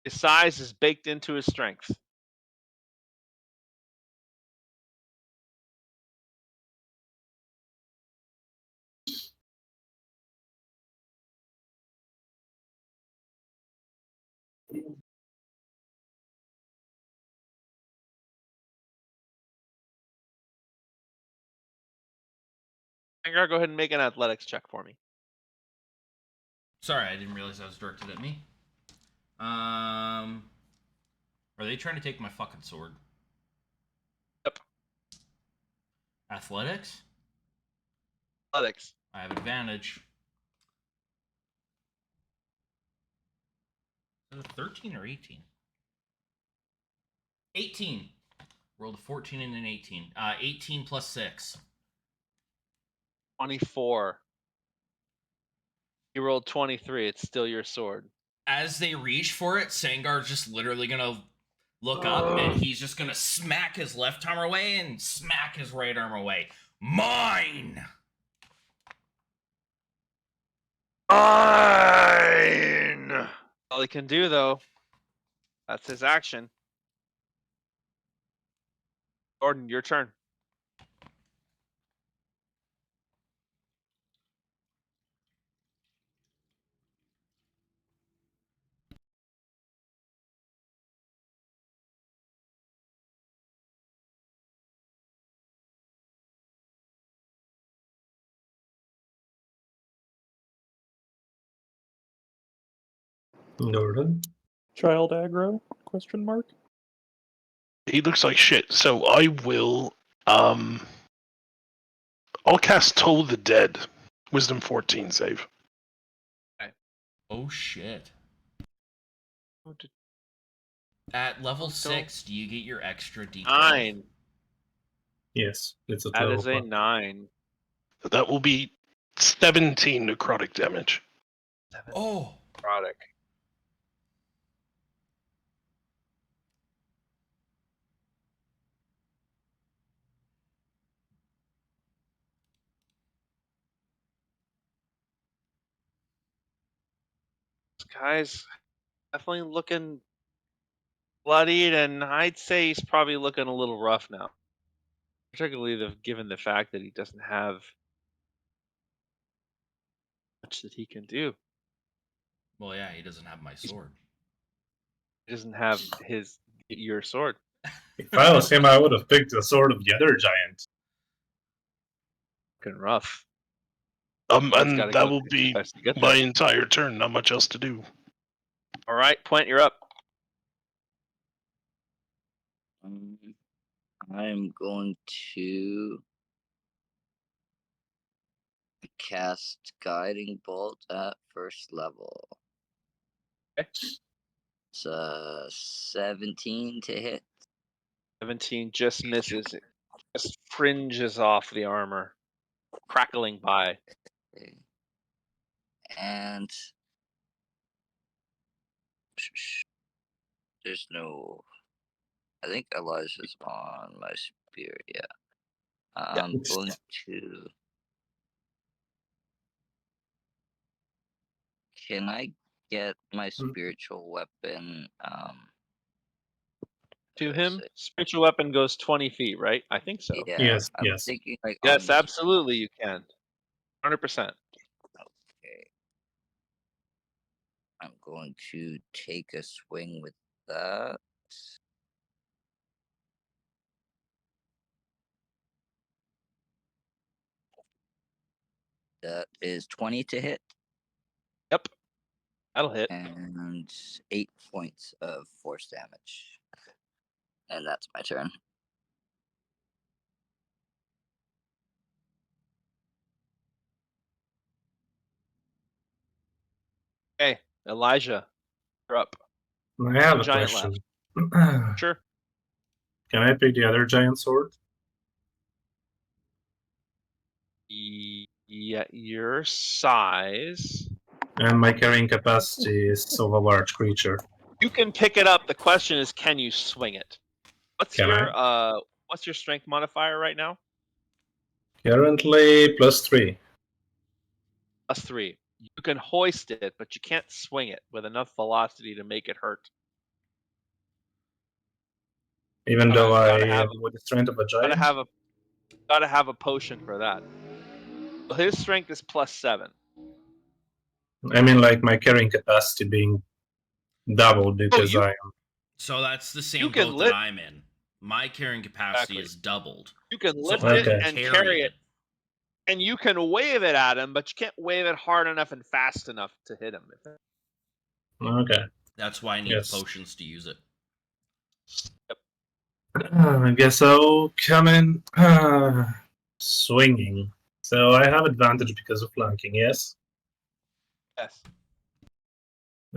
His size is baked into his strength. Angar, go ahead and make an athletics check for me. Sorry, I didn't realize that was directed at me. Are they trying to take my fucking sword? Yep. Athletics? Athletics. I have advantage. Is it 13 or 18? 18. Rolled a 14 and an 18. 18 plus 6. 24. You rolled 23. It's still your sword. As they reach for it, Sangar's just literally gonna look up and he's just gonna smack his left arm away and smack his right arm away. Mine! Mine! All he can do, though. That's his action. Gordon, your turn. Gordon? Child aggro? Question mark. He looks like shit. So I will. I'll cast Toll the Dead. Wisdom 14 save. Oh shit. At level 6, do you get your extra D12? 9. Yes, it's a That 12. is a 9. That will be 17 necrotic damage. Oh, Product. This guy's definitely looking bloodied, and I'd say he's probably looking a little rough now. Particularly given the fact that he doesn't have much that he can do. well, yeah, he doesn't have my sword. He doesn't have your sword. If I was him, I would have picked the sword of the other giant. Looking rough. And gotta that go will get be the best to get my there. entire turn. Not much else to do. All right, Point, you're up. I'm going to cast Guiding Bolt at first level. Okay. It's 17 to hit. 17 just misses. It just fringes off the armor, crackling by. Okay. And there's no. I think Elijah's on my spear. Yeah. I'm going to. Can I get my spiritual weapon? To him, spiritual weapon goes 20 feet, right? I think so. Yeah. Yes, I'm yes. thinking like. Yes, on- absolutely, you can. 100%. Okay. I'm going to take a swing with that. That is 20 to hit Yep, that'll hit. and 8 points of force damage. And that's my turn. Okay, Elijah, you're up. I have a Giant question. Sure. Can I pick the other giant sword? Yeah, your size. And my carrying capacity is of a large creature. You can pick it up. The question is, can you swing it? What's Can your strength modifier right now? Currently +3. +3. You can hoist it, but you can't swing it with enough velocity to make it hurt. Even though I gotta have have- with the strength of a giant. Gotta have a potion for that. Well, his strength is +7. I mean, like my carrying capacity being doubled because you- I am. So that's the same You can boat lift- that I'm in. My carrying capacity Exactly. is doubled. You can So lift I it can and carry it, and you can wave it at him, but you can't wave it hard enough and fast enough to hit him. Okay. That's why I need Yes. the potions to use it. I guess I'll come in swinging. So I have advantage because of flanking, yes? Yes.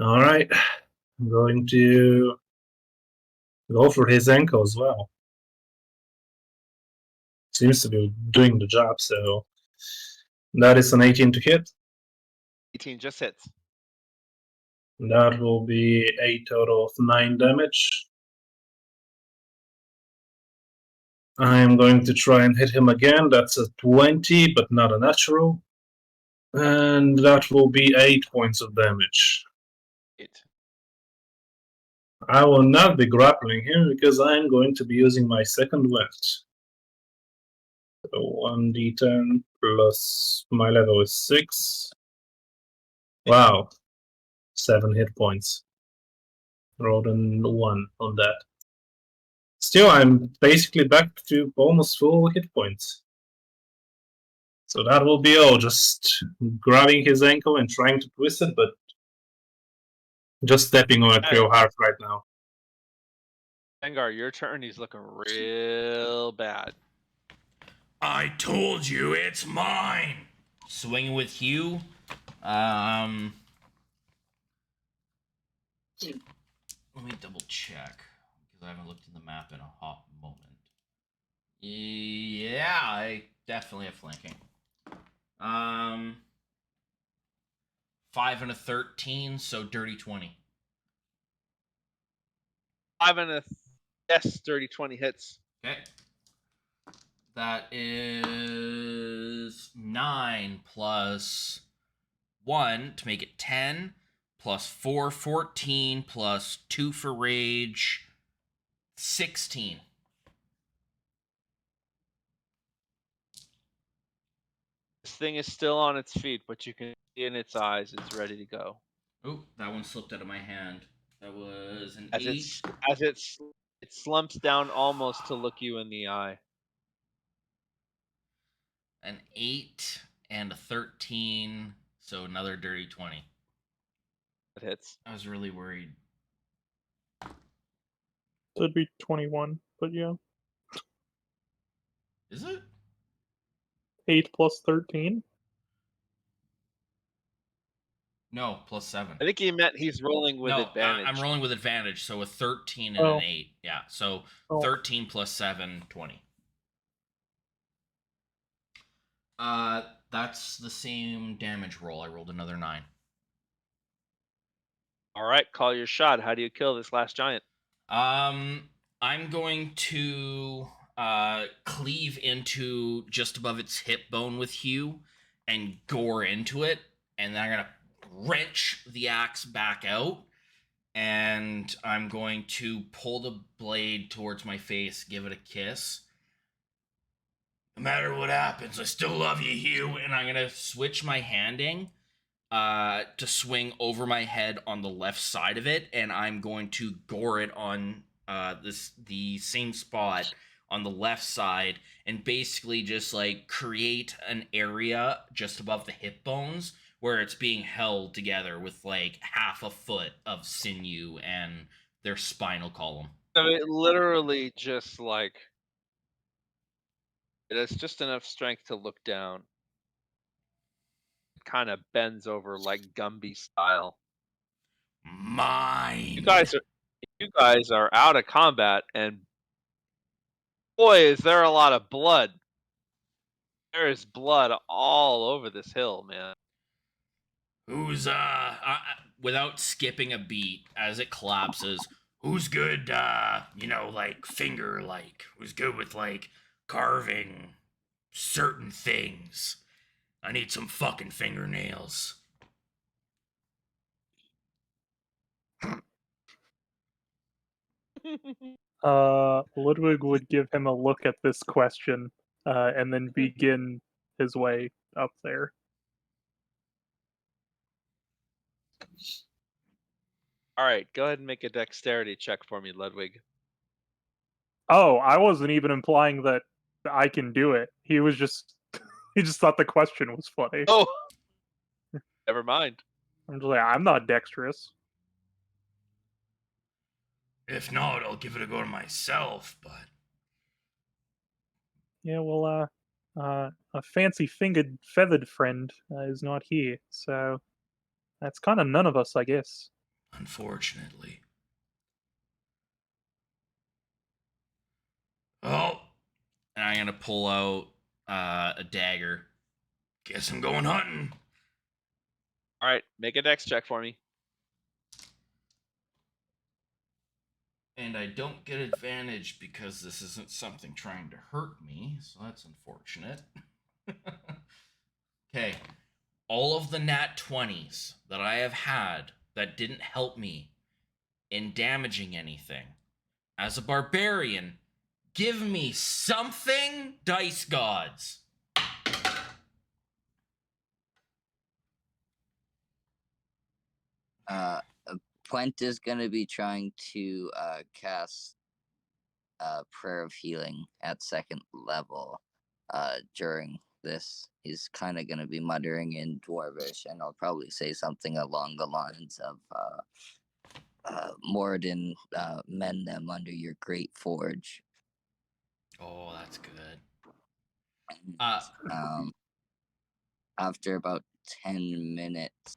Alright. I'm going to go for his ankle as well. Seems to be doing the job, so that is an 18 to hit. 18 just hits. That will be a total of 9 damage. I am going to try and hit him again. That's a 20, but not a natural. And that will be 8 points of damage. I will not be grappling him because I am going to be using my second wet. So 1d10 plus my level is 6. Wow. 7 hit points. Rolled an 1 on that. Still, I'm basically back to almost full hit points. So that will be all. Just grabbing his ankle and trying to twist it, but just stepping on it real hard right now. Sengar, your turn. He's looking real bad. I told you it's mine. Swinging with Hugh. Let me double check because I haven't looked at the map in a hot moment. Yeah, I definitely have flanking. Um, 5 and a 13, so dirty 20. 5 and a yes, dirty 20 hits. Okay. That is 9 plus 1 to make it 10, plus 4, 14, plus 2 for rage, 16. This thing is still on its feet, but you can see in its eyes it's ready to go. Oh, that one slipped out of my hand. That was an As 8. it slumps down almost to look you in the eye. An 8 and a 13, so another dirty 20. It hits. I was really worried. So it'd be 21, but yeah. Is it? 8 plus 13. No, plus 7. I think he meant he's rolling with No, advantage. I'm rolling with advantage, so a 13 and Oh. an 8. Yeah, so Oh. 13 plus 7, 20. That's the same damage roll. I rolled another 9. All right, call your shot. How do you kill this last giant? I'm going to cleave into just above its hip bone with Hugh and gore into it, and then I'm gonna wrench the axe back out, and I'm going to pull the blade towards my face, give it a kiss. No matter what happens, I still love you, Hugh, and I'm gonna switch my handing to swing over my head on the left side of it, and I'm going to gore it on the same spot on the left side, and basically just like create an area just above the hip bones where it's being held together with like half a foot of sinew and their spinal column. So it literally just like it has just enough strength to look down. It kind of bends over like Gumby style. Mine. You guys are out of combat, and boy, is there a lot of blood. There is blood all over this hill, man. Who's without skipping a beat as it collapses, who's good like finger like who's good with like carving certain things? I need some fucking fingernails. Ludwig would give him a look at this question, and then begin his way up there. All right, go ahead and make a dexterity check for me, Ludwig. Oh, I wasn't even implying that I can do it. He was just he just thought the question was funny. Oh, never mind. I'm just like, I'm not dexterous. If not, I'll give it a go to myself, but Yeah, well, a fancy fingered feathered friend is not here, so that's kind of none of us, I guess. unfortunately. Oh, and I'm gonna pull out a dagger. Guess I'm going hunting. All right, make a dex check for me. And I don't get advantage because this isn't something trying to hurt me, so that's unfortunate. Okay. All of the nat 20s that I have had that didn't help me in damaging anything. As a barbarian, give me something, dice gods. Puent is gonna be trying to cast Prayer of Healing at second level during this. He's kind of gonna be muttering in Dwarvish, and I'll probably say something along the lines of Morden, mend them under your great forge. Oh, that's good. After about 10 minutes,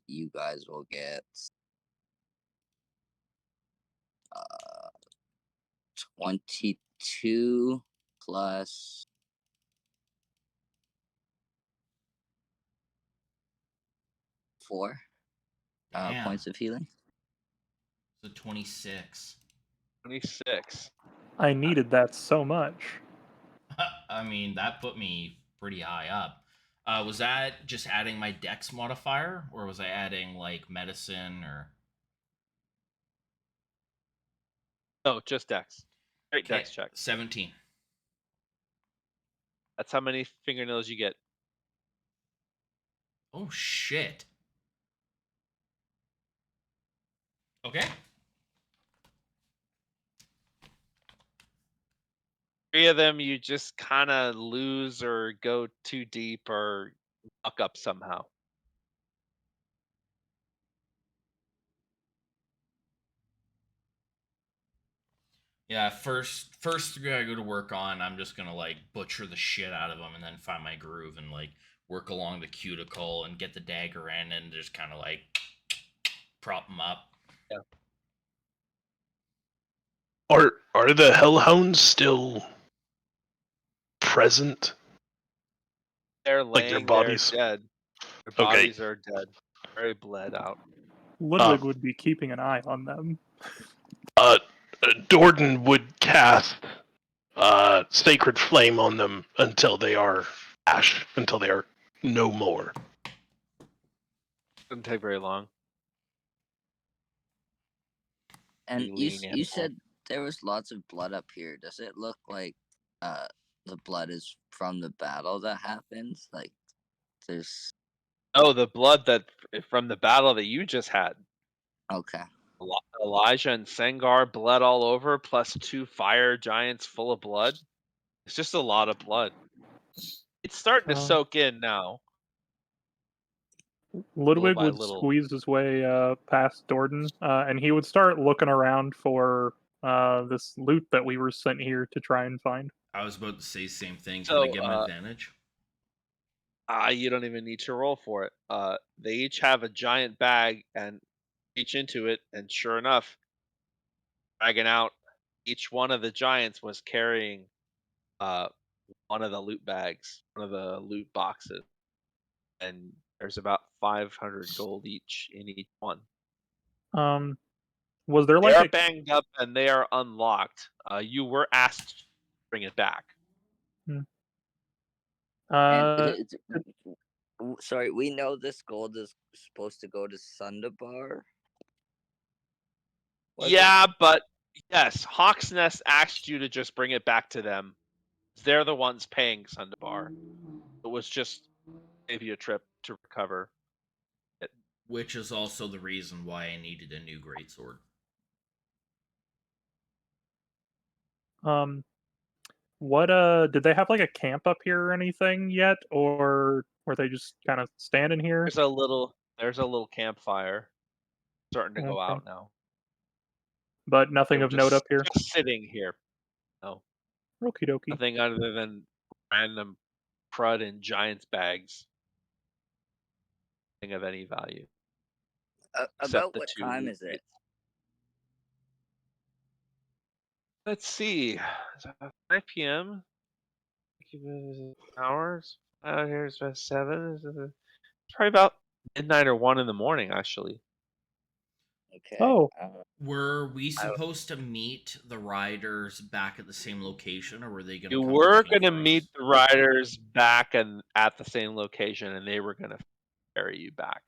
you guys will get 22 plus 4 Damn. points of healing. So 26. 26. I needed that so much. I mean, that put me pretty high up. Was that just adding my dex modifier, or was I adding like medicine or? No, just dex. Straight Okay, dex check. 17. That's how many fingernails you get. Oh shit. Okay. 3 of them you just kind of lose or go too deep or fuck up somehow. Yeah, first 3 I go to work on, I'm just gonna like butcher the shit out of them and then find my groove and like work along the cuticle and get the dagger in and just kind of like prop them up. Yeah. Are the hellhounds still present? They're Like their laying there bodies? dead. Their Okay. bodies are dead. Very bled out. Ludwig would be keeping an eye on them. Dorden would cast Sacred Flame on them until they are ash, until they are no more. Doesn't take very long. And Pretty you lean you animal. said there was lots of blood up here. Does it look like the blood is from the battle that happened? Like there's Oh, the blood that from the battle that you just had. okay. Elijah and Sengar bled all over, plus 2 fire giants full of blood. It's just a lot of blood. It's starting to soak in now. Ludwig by would little. squeeze his way past Dorden, and he would start looking around for this loot that we were sent here to try and find. I was about to say the same thing. Can So, I get an advantage? You don't even need to roll for it. They each have a giant bag and reach into it, and sure enough, dragging out, each one of the giants was carrying one of the loot bags, one of the loot boxes, and there's about 500 gold each in each one. Was there They like are banged up and they are unlocked. You were asked to bring it back. Sorry, we know this gold is supposed to go to Sundabar. Yeah, but yes, Hawk's Nest asked you to just bring it back to them. They're the ones paying Sundabar. It was just maybe a trip to recover it. Which is also the reason why I needed a new greatsword. What did they have like a camp up here or anything yet, or were they just kind of standing here? There's a little campfire starting to go out now. But nothing of note up here. Just sitting here. No. Okie dokie. Nothing other than random crud in giants bags. Nothing of any value. About what time is it? Let's see. It's about 5 p.m. Hours. Out here is about 7. It's probably about midnight or 1 in the morning, actually. Okay. Oh. Were we supposed to meet the riders back at the same location, or were they going to? You were going to meet the riders back and at the same location, and they were going to ferry you back.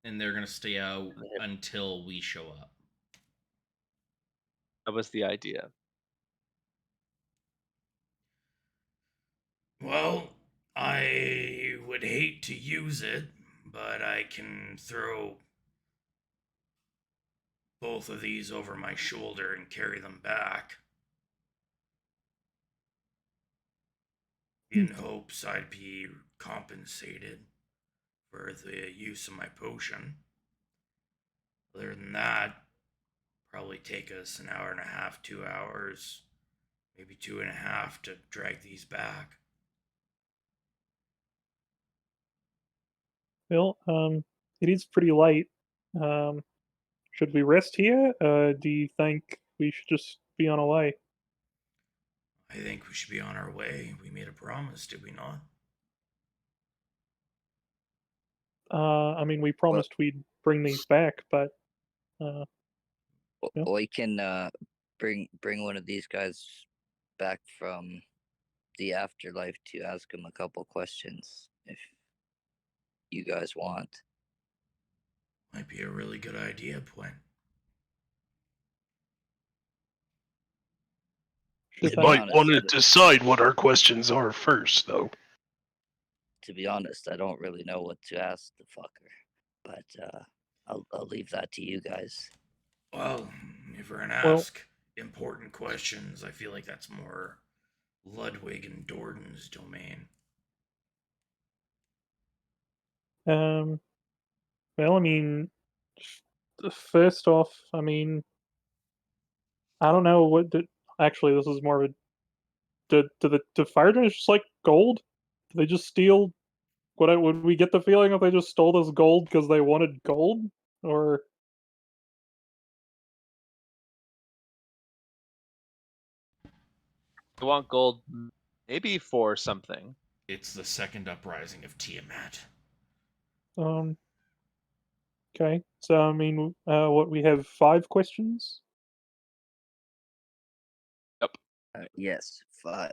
And they're going to stay out until we show up. That was the idea. Well, I would hate to use it, but I can throw both of these over my shoulder and carry them back. In hopes I'd be compensated for the use of my potion. Other than that, probably take us an hour and a half, 2 hours, maybe 2.5 to drag these back. Well, it is pretty light. Should we rest here? Do you think we should just be on our way? I think we should be on our way. We made a promise, did we not? I mean, we promised we'd bring these back, but Yeah. We can bring one of these guys back from the afterlife to ask him a couple questions if you guys want. Might be a really good idea, Point. You To be might honest, want I to d- decide what our questions are first, though. to be honest, I don't really know what to ask the fucker, but I'll leave that to you guys. Well, if we're gonna Well- ask important questions, I feel like that's more Ludwig and Dorden's domain. Well, I mean, first off, I mean, I don't know what did. Actually, this is more of a. Do fire giants just like gold? Do they just steal? Would we get the feeling if they just stole this gold because they wanted gold, or? I want gold, maybe for something. It's the second uprising of Tiamat. Okay, so I mean, what we have 5 questions. Yes, 5.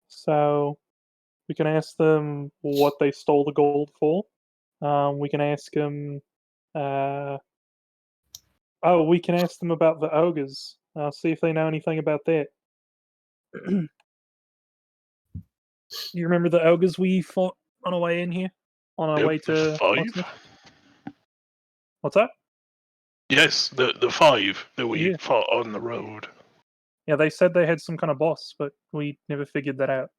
So we can ask them what they stole the gold for. We can ask them. We can ask them about the ogres. See if they know anything about that. You remember the ogres we fought on our way in here? On our Yep, way to 5. Locksmith? What's that? Yes, the 5 that we Yeah. fought on the road. Yeah, they said they had some kind of boss, but we never figured that out.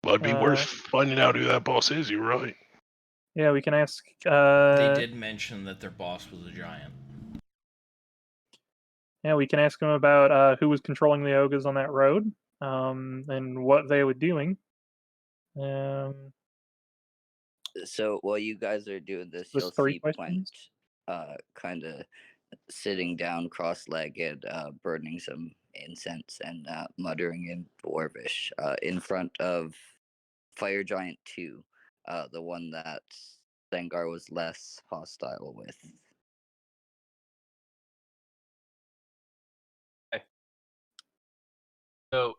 Well, it'd be worth finding out who that boss is. You're right. Yeah, we can ask. They did mention that their boss was a giant. Yeah, we can ask them about who was controlling the ogres on that road, and what they were doing. So while you guys are doing this, There's you'll 3 see questions. Plant kind of sitting down cross-legged, burning some incense and muttering in Dwarvish in front of Fire Giant 2, the one that Sengar was less hostile with. So,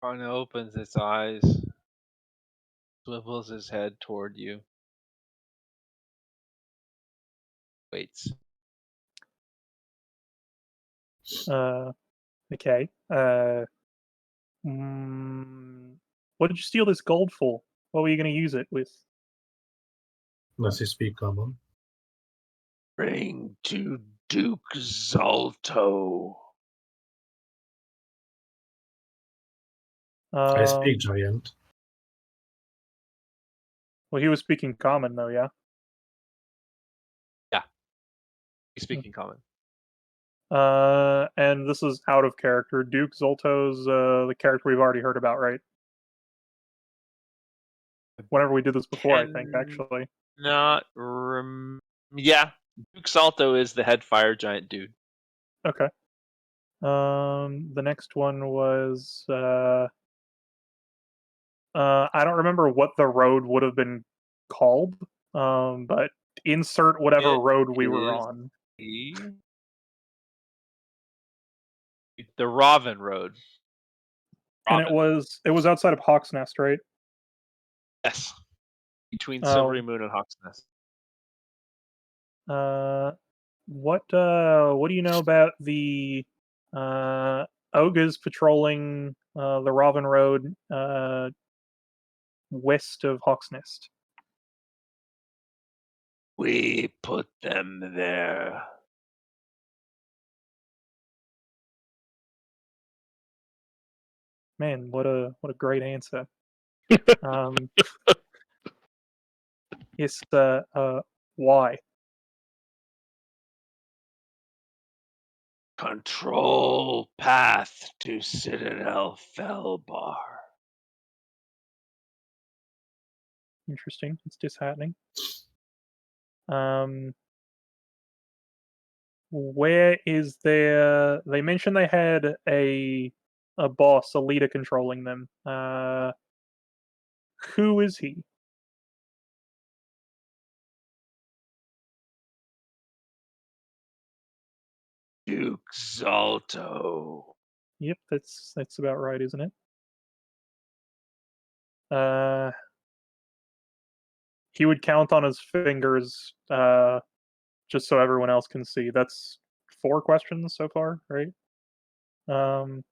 Arna opens its eyes, swivels his head toward you, waits. Okay. What did you steal this gold for? What were you going to use it with? Unless you speak common. Bring to Duke Zalto. I speak Um, giant. well, he was speaking common, though, yeah? He's speaking common. And this is out of character. Duke Zolto's the character we've already heard about, right? Whenever we did this before, I think, Can actually. Not yeah, Duke Salto is the head fire giant dude. Okay. The next one was I don't remember what the road would have been called. But insert whatever It road we were is on. The Raven Road. And it was outside of Hawk's Nest, right? Yes. Between Oh. Silvery Moon and Hawk's Nest. What do you know about the ogres patrolling the Raven Road west of Hawk's Nest? We put them there. Man, what a great answer. Yes, why? Control path to Citadel Felbar. Interesting. It's disheartening. Where is there? They mentioned they had a boss, a leader controlling them. Who is he? Duke Zalto. Yep, that's about right, isn't it? Uh, he would count on his fingers, just so everyone else can see. That's 4 questions so far, right? Um,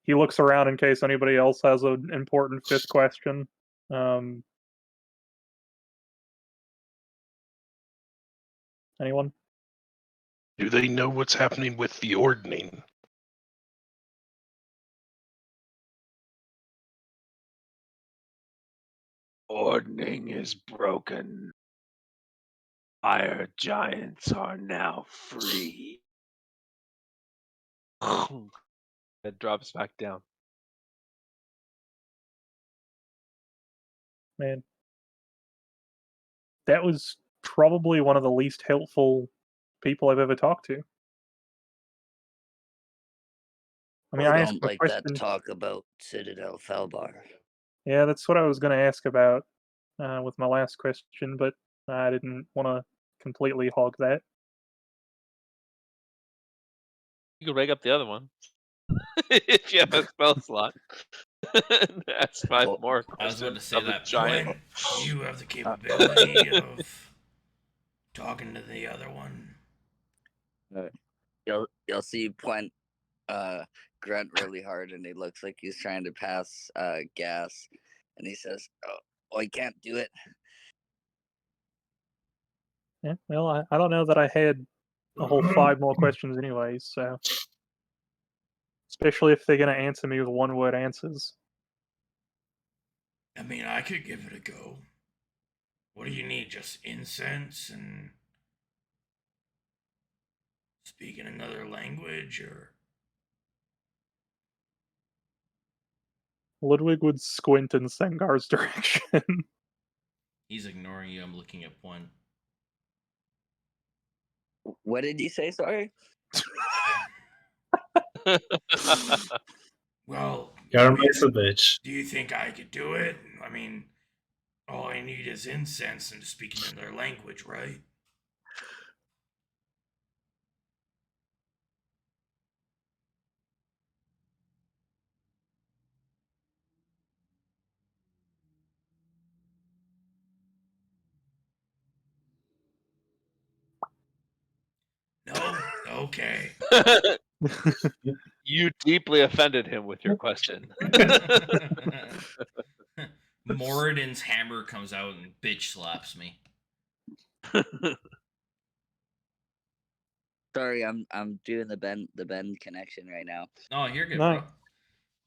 he looks around in case anybody else has an important 5th question. Anyone? Do they know what's happening with the ordning? Ordning is broken. Fire giants are now free. It drops back down. Man. That was probably one of the least helpful people I've ever talked to. I mean, I I asked don't a like that question. talk about Citadel Felbar. Yeah, that's what I was gonna ask about, with my last question, but I didn't wanna completely hog that. You can break up the other one if you have a spell slot. That's 5 Well, more I was about questions to say of a that. giant. Gwen, do you have the capability of talking to the other one? You'll see Puent grunt really hard, and he looks like he's trying to pass gas, and he says, "Oh, I can't do it." Yeah, well, I don't know that I had a whole 5 more questions anyways, so especially if they're gonna answer me with one-word answers. I mean, I could give it a go. What do you need? Just incense and speaking another language, or Ludwig would squint in Sengar's direction. he's ignoring you? I'm looking at one. What did you say? Sorry. Well, Yarmai's a bitch. do you think I could do it? I mean, all I need is incense and speaking in their language, right? No? Okay. You deeply offended him with your question. Moradin's hammer comes out and bitch slaps me. Sorry, I'm doing the bend connection right now. Oh, you're good, Nice.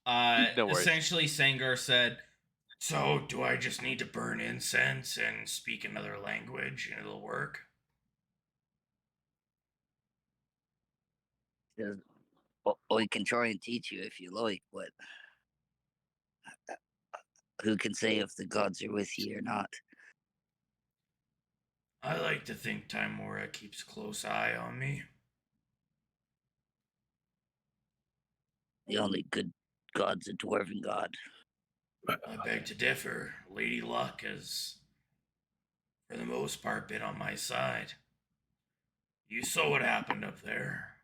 bro. No worries. Essentially, Sangar said, "So, do I just need to burn incense and speak another language, and it'll work?" He says, "We can try and teach you if you like, but who can say if the gods are with you or not?" I like to think Timora keeps a close eye on me. The only good god's a dwarven god. I beg to differ. Lady Luck has, for the most part, been on my side. You saw what happened up there.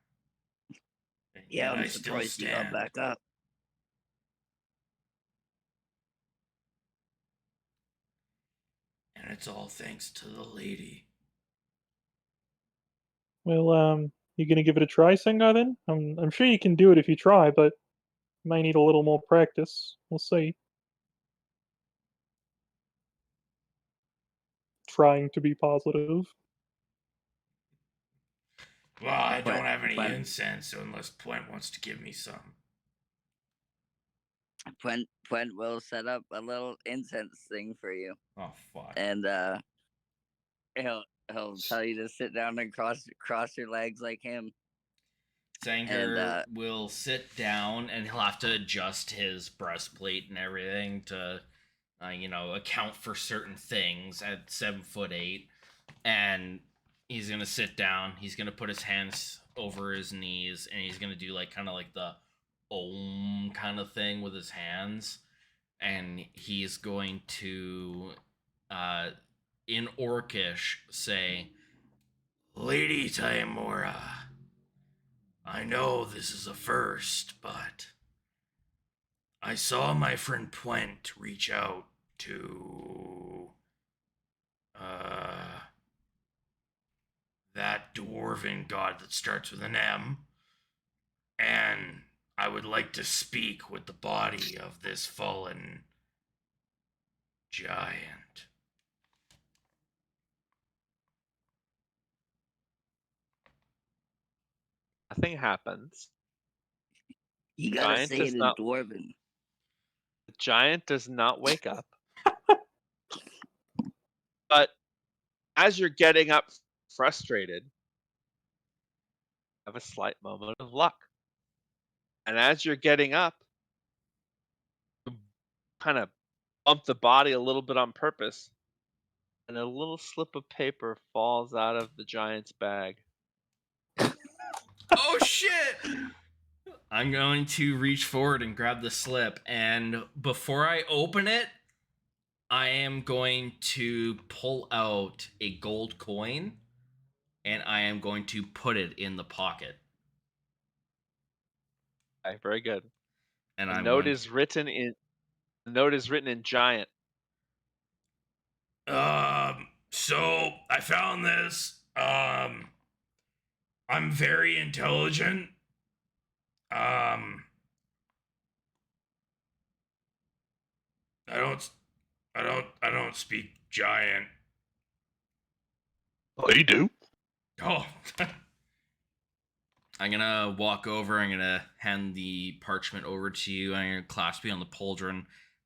And Yeah, yet I'm I still surprised you got stand. back up. And it's all thanks to the lady. Well, you gonna give it a try, Sengar, then? I'm sure you can do it if you try, but you might need a little more practice. We'll see. Trying to be positive. Well, I But- don't have any but- incense, so unless Puent wants to give me some. Puent will set up a little incense thing for you, Oh, fuck. and he'll tell you to sit down and cross your legs like him. Sangar will sit down and he'll have to adjust his breastplate and everything to, account for certain things at 7'8", and he's gonna sit down. He's gonna put his hands over his knees and he's gonna do kind of like the Om kind of thing with his hands, and he's going to, in Orcish, say, Lady Taimura, I know this is a first, but I saw my friend Puent reach out to that dwarven god that starts with an M, and I would like to speak with the body of this fallen giant. Nothing happens. You gotta Giant say does it in not- Dwarven. The giant does not wake up. But as you're getting up frustrated, you have a slight moment of luck. And as you're getting up, you kind of bump the body a little bit on purpose, and a little slip of paper falls out of the giant's bag. Oh shit! I'm going to reach forward and grab the slip, and before I open it, I am going to pull out a gold coin, and I am going to put it in the pocket. Okay, very good. And The I'm note going, is written in giant. So I found this. I'm very intelligent. I don't speak giant. Oh, you do? Oh. I'm gonna walk over. I'm gonna hand the parchment over to you. I'm gonna clasp you on the pauldron,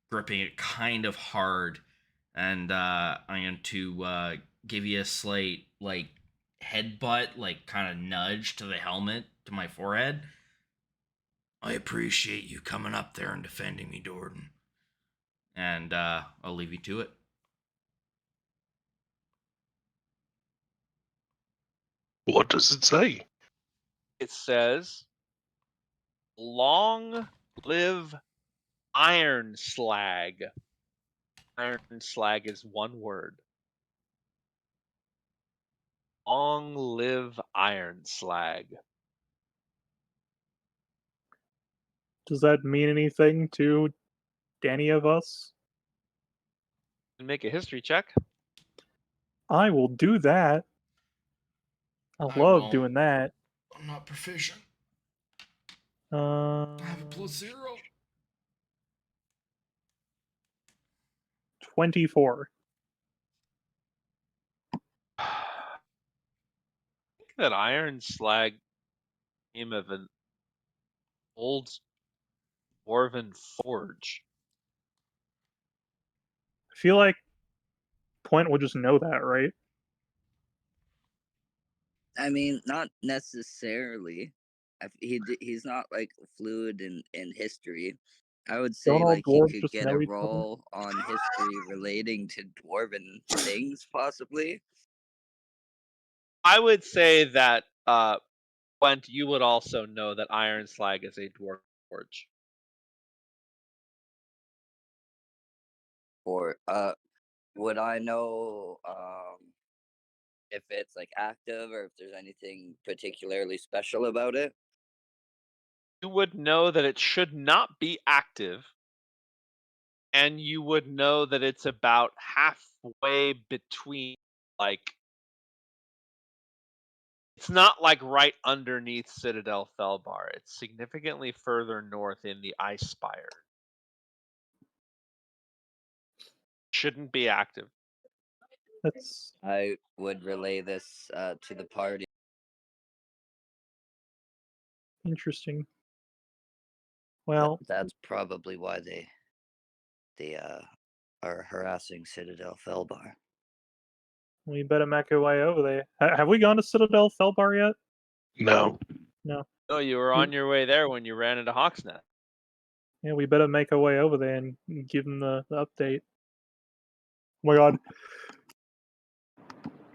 gripping it kind of hard, and I'm going to give you a slight like headbutt, like kind of nudge to the helmet to my forehead. I appreciate you coming up there and defending me, Dorden. And I'll leave you to it. What does it say? It says, "Long live Iron Slag." Iron Slag is one word. Long live Iron Slag. Does that mean anything to any of us? Make a history check. I will do that. I I love won't. doing that. I'm not proficient. Uh, I have a +0. 24. I think that Iron Slag came of an old dwarven forge. I feel like Point would just know that, right? I mean, not necessarily. He's not like fluid in history. I would say Don't all like he dwarves could just get know a each other? roll on history relating to dwarven things, possibly. I would say that Gwent, you would also know that Iron Slag is a dwarf forge. Or would I know if it's like active or if there's anything particularly special about it? You would know that it should not be active, and you would know that it's about halfway between, like, it's not like right underneath Citadel Felbar. It's significantly further north in the Ice Spire. Shouldn't be active. That's I would relay this to the party. interesting. Well, That's probably why they are harassing Citadel Felbar. we better make our way over there. Have we gone to Citadel Felbar yet? No. Oh, you were on your way there when you ran into Hawksnet. Yeah, we better make our way over there and give them the update. Oh my god.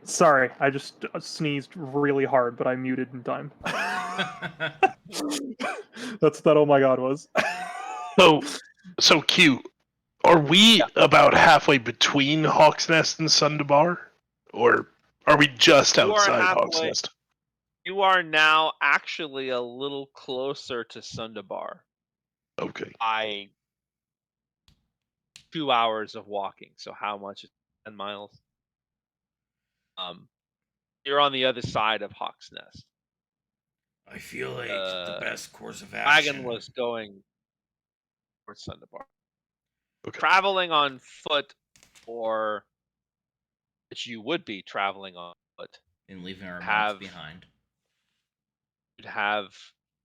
Sorry, I just sneezed really hard, but I muted in time. That's what oh my god was. So Q, are we about halfway between Hawk's Nest and Sundabar? Or Are we just You are outside Hawk's halfway. Nest? You are now actually a little closer to Sundabar Okay. by 2 hours of walking. So how much is 10 miles? You're on the other side of Hawk's Nest. I feel like the best course of Wagon action. was going towards Sundabar. Okay. Traveling on foot, or which you would be traveling on foot, And leaving our have- mounts behind. you'd have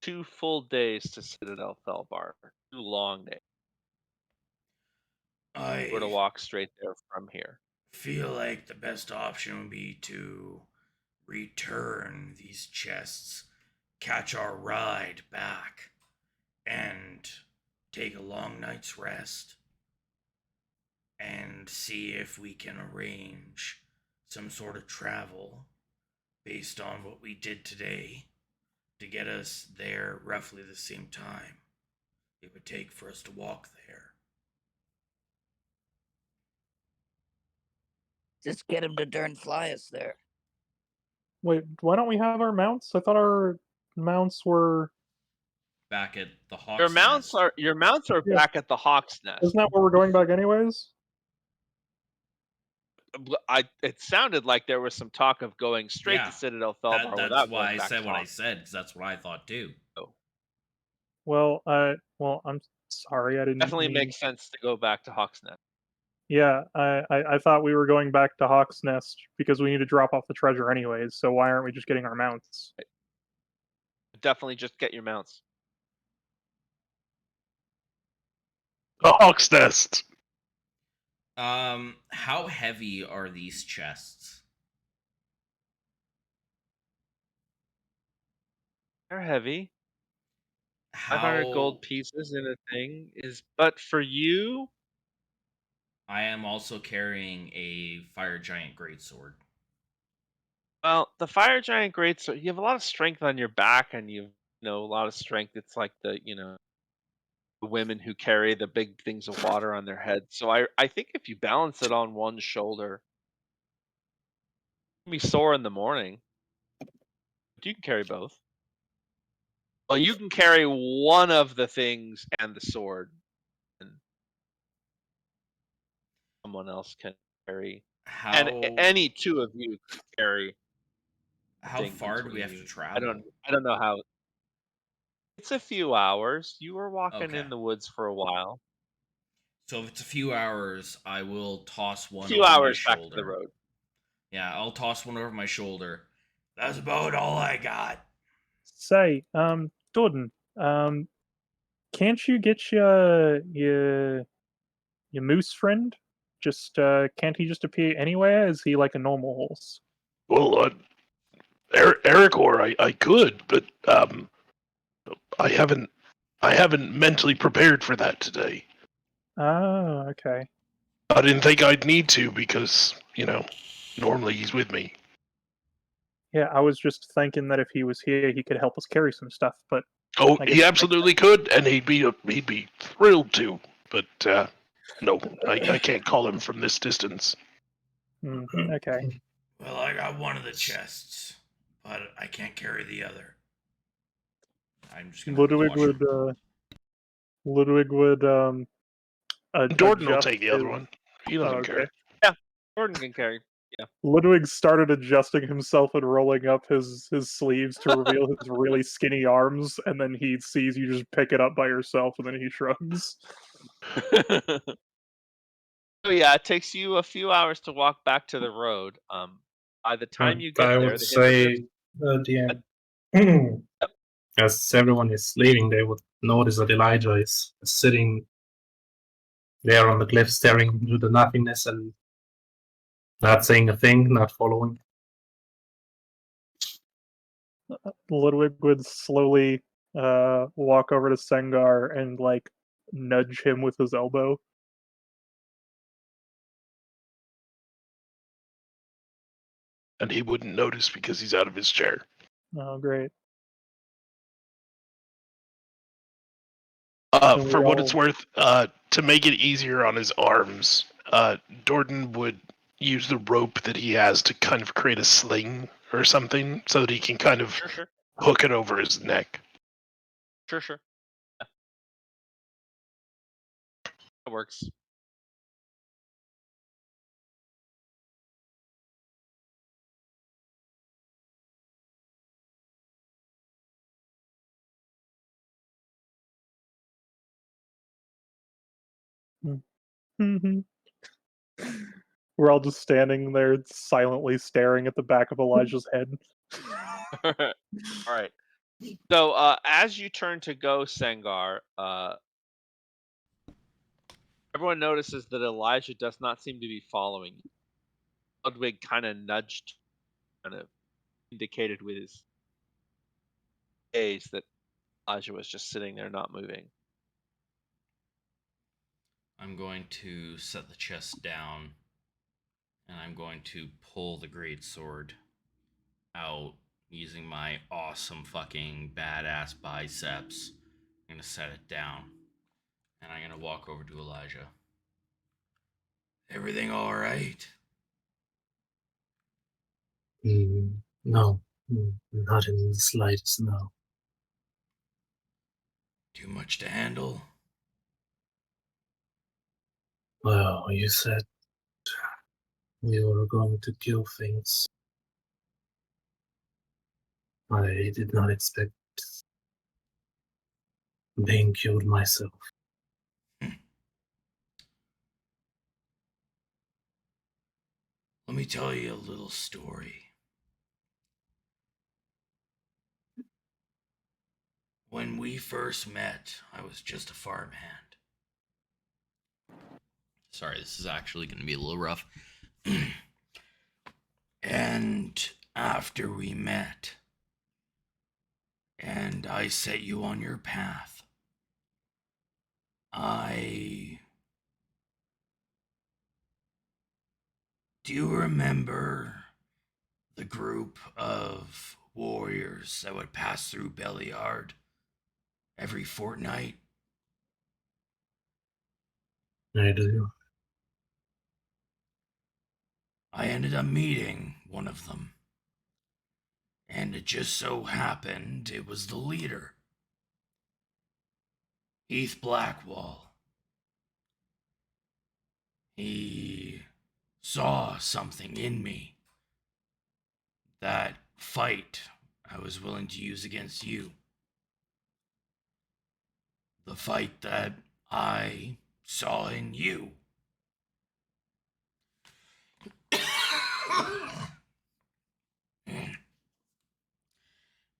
2 full days to Citadel Felbar. 2 long days. We're to I walk straight there from here. feel like the best option would be to return these chests, catch our ride back, and take a long night's rest, and see if we can arrange some sort of travel based on what we did today to get us there roughly the same time it would take for us to walk there. Just get him to darn fly us there. Wait, why don't we have our mounts? I thought our mounts were. Back at the Hawk's Your mounts Nest. are Yeah. back at the Hawk's Nest. Isn't that where we're going back anyways? It sounded like there was some talk of going straight Yeah, to Citadel Felbar That's without why going I back said to what I Hawk's. said, because that's what I thought too. Well, I'm sorry, I didn't. Definitely mean- makes sense to go back to Hawk's Nest. Yeah, I thought we were going back to Hawk's Nest because we need to drop off the treasure anyways. So why aren't we just getting our mounts? Definitely just get your mounts. The Hawk's Nest. How heavy are these chests? They're heavy. How 500 gold pieces in a thing is, but for you, I am also carrying a fire giant greatsword. well, the fire giant greatsword, you have a lot of strength on your back, and you know a lot of strength. It's like the the women who carry the big things of water on their head. So I think if you balance it on one shoulder, you'll be sore in the morning. But you can carry both. Well, you can carry one of the things and the sword, and someone else can carry. How And any two of you can carry. how thing far do we between have to you. travel? I don't know how. It's a few hours. You were walking Okay. in the woods for a while. So if it's a few hours, I will toss A one few over hours my back shoulder. to the road. Yeah, I'll toss one over my shoulder. That's about all I got. Say, Jordan, can't you get your moose friend? Just can't he just appear anywhere? Is he like a normal horse? Well, Eric, or I could, but I haven't mentally prepared for that today. Oh, okay. I didn't think I'd need to because normally he's with me. Yeah, I was just thinking that if he was here, he could help us carry some stuff. But Oh, I guess he that makes absolutely could, and he'd be thrilled to. But no, I can't call him from this distance. okay. Well, I got one of the chests, but I can't carry the other. I'm just gonna have to Ludwig watch him. would Jordan will adjust take the other his- one. He doesn't okay. care. Jordan can carry. Ludwig started adjusting himself and rolling up his sleeves to reveal his really skinny arms, and then he sees you just pick it up by yourself, and then he shrugs. So yeah, it takes you a few hours to walk back to the road. By the time you get I there, would the say the end. As everyone is leaving, they would notice that Elijah is sitting there on the cliff, staring into the nothingness and not saying a thing, not following. Ludwig would slowly walk over to Sengar and like nudge him with his elbow. And he wouldn't notice because he's out of his chair. Oh, great. For what all- it's worth, to make it easier on his arms, Jordan would use the rope that he has to kind of create a sling or something so that he can kind of Sure. hook it over his neck. Sure. Yeah. That works. Mhm. We're all just standing there silently staring at the back of Elijah's head. All right. So as you turn to go, Sangar, everyone notices that Elijah does not seem to be following you. Ludwig kind of nudged, kind of indicated with his gaze that Elijah was just sitting there not moving. I'm going to set the chest down, and I'm going to pull the great sword out using my awesome fucking badass biceps. I'm gonna set it down, and I'm gonna walk over to Elijah. Everything all right? No, not in the slightest, no. Too much to handle? Well, you said we were going to kill things. I did not expect being killed myself. Let me tell you a little story. When we first met, I was just a farmhand. Sorry, this is actually going to be a little rough. And after we met, and I set you on your path, Do you remember the group of warriors that would pass through Beliard every fortnight? I do. I ended up meeting one of them. And it just so happened it was the leader, Heath Blackwall. He saw something in me. That fight I was willing to use against you. The fight that I saw in you.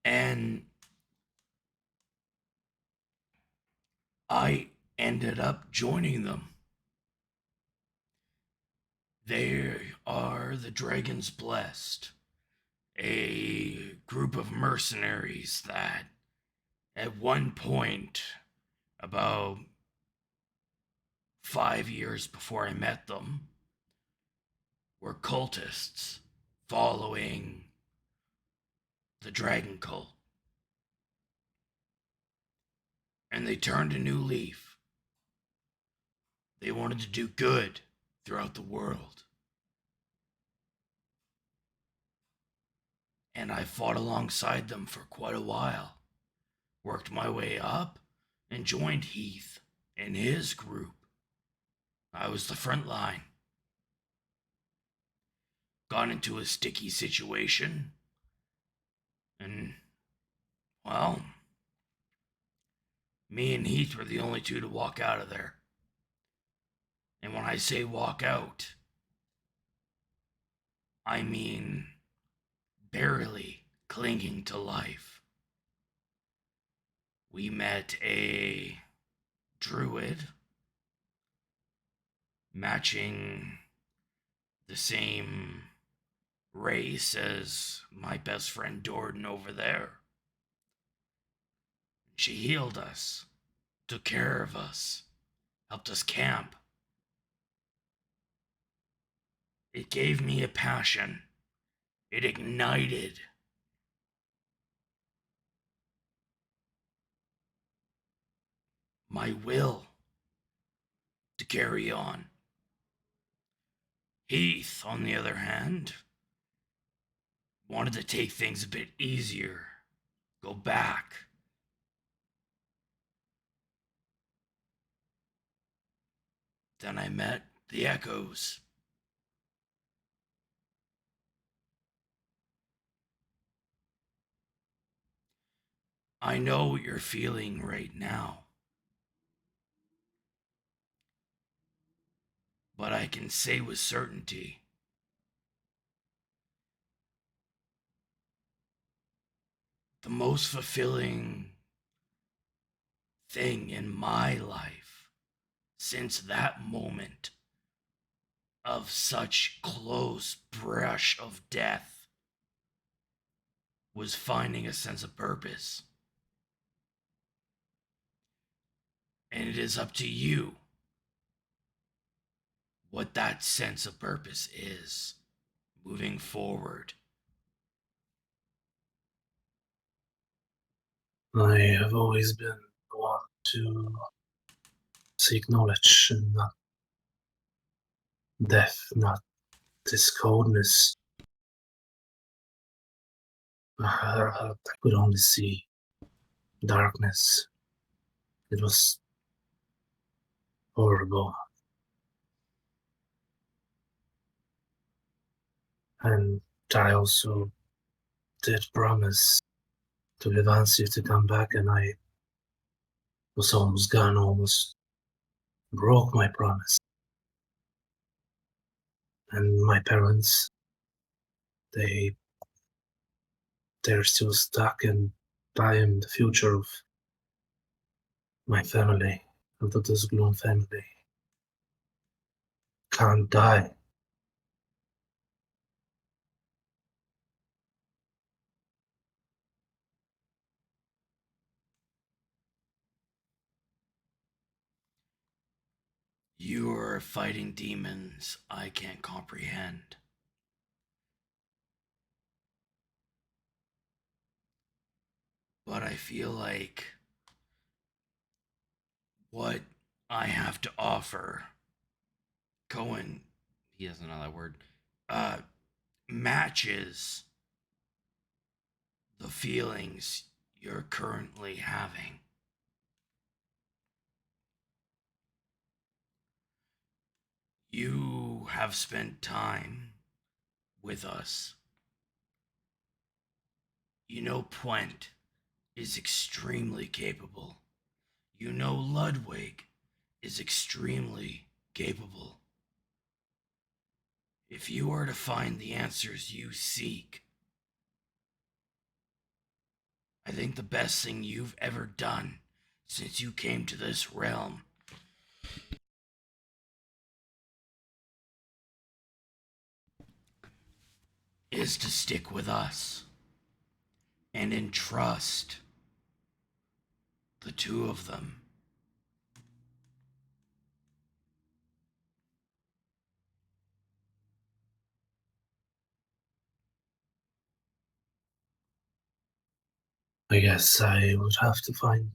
And I ended up joining them. They are the Dragon's Blessed, a group of mercenaries that, at one point, about 5 years before I met them, were cultists following the Dragon Cult. And they turned a new leaf. They wanted to do good throughout the world. And I fought alongside them for quite a while. Worked my way up and joined Heath and his group. I was the front line. Got into a sticky situation. And, well, me and Heath were the only two to walk out of there. And when I say walk out, I mean barely clinging to life. We met a druid matching the same race as my best friend Jordan over there. She healed us, took care of us, helped us camp. It gave me a passion. It ignited my will to carry on. Heath, on the other hand, wanted to take things a bit easier. Go back. Then I met the Echoes. I know what you're feeling right now. But I can say with certainty, the most fulfilling thing in my life since that moment of such close brush of death was finding a sense of purpose. And it is up to you what that sense of purpose is moving forward. I have always been the one to seek knowledge and not death, not this coldness. I could only see darkness. It was horrible. And I also did promise to Levancia to come back, and I was almost gone, almost broke my promise. And my parents, they're still stuck, and I am the future of my family, of the Dusgloom family. Can't die. You are fighting demons I can't comprehend. But I feel like what I have to offer, Cohen, he doesn't know that word, matches the feelings you're currently having. You have spent time with us. You know Puent is extremely capable. You know Ludwig is extremely capable. If you are to find the answers you seek, I think the best thing you've ever done since you came to this realm is to stick with us and entrust the two of them. I guess I would have to find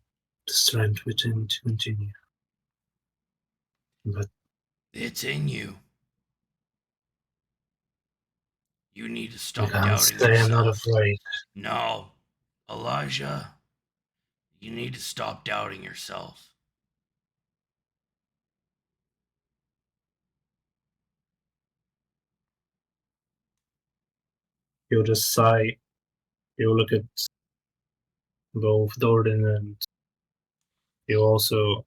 the strength within to continue. But It's in you. You need to I stop can't doubting stay, I'm not yourself. afraid. No, Elijah, you need to stop doubting yourself. He'll just sigh. He'll look at both Dordan, and he'll also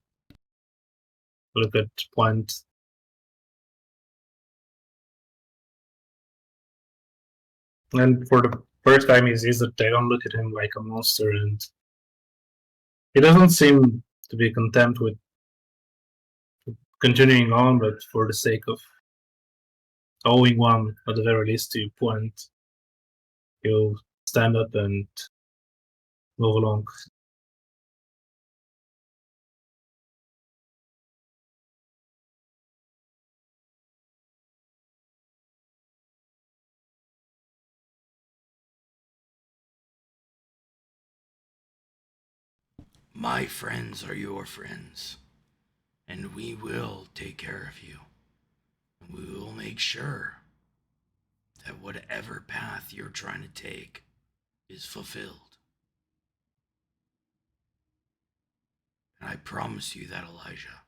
look at Puent. And for the first time, he sees that they don't look at him like a monster, and he doesn't seem to be content with continuing on, but for the sake of owing one, at the very least, to Puent, he'll stand up and move along. My friends are your friends, and we will take care of you. And we will make sure that whatever path you're trying to take is fulfilled. And I promise you that, Elijah.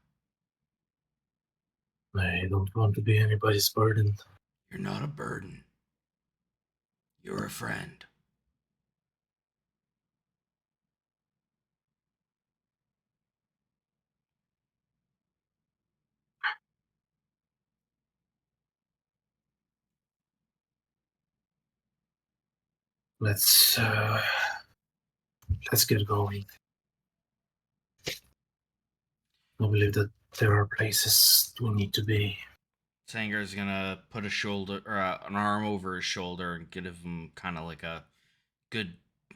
I don't want to be anybody's burden. You're not a burden. You're a friend. Let's get going. I believe that there are places we need to be. Sangar's gonna put a shoulder or an arm over his shoulder and give him kind of like a good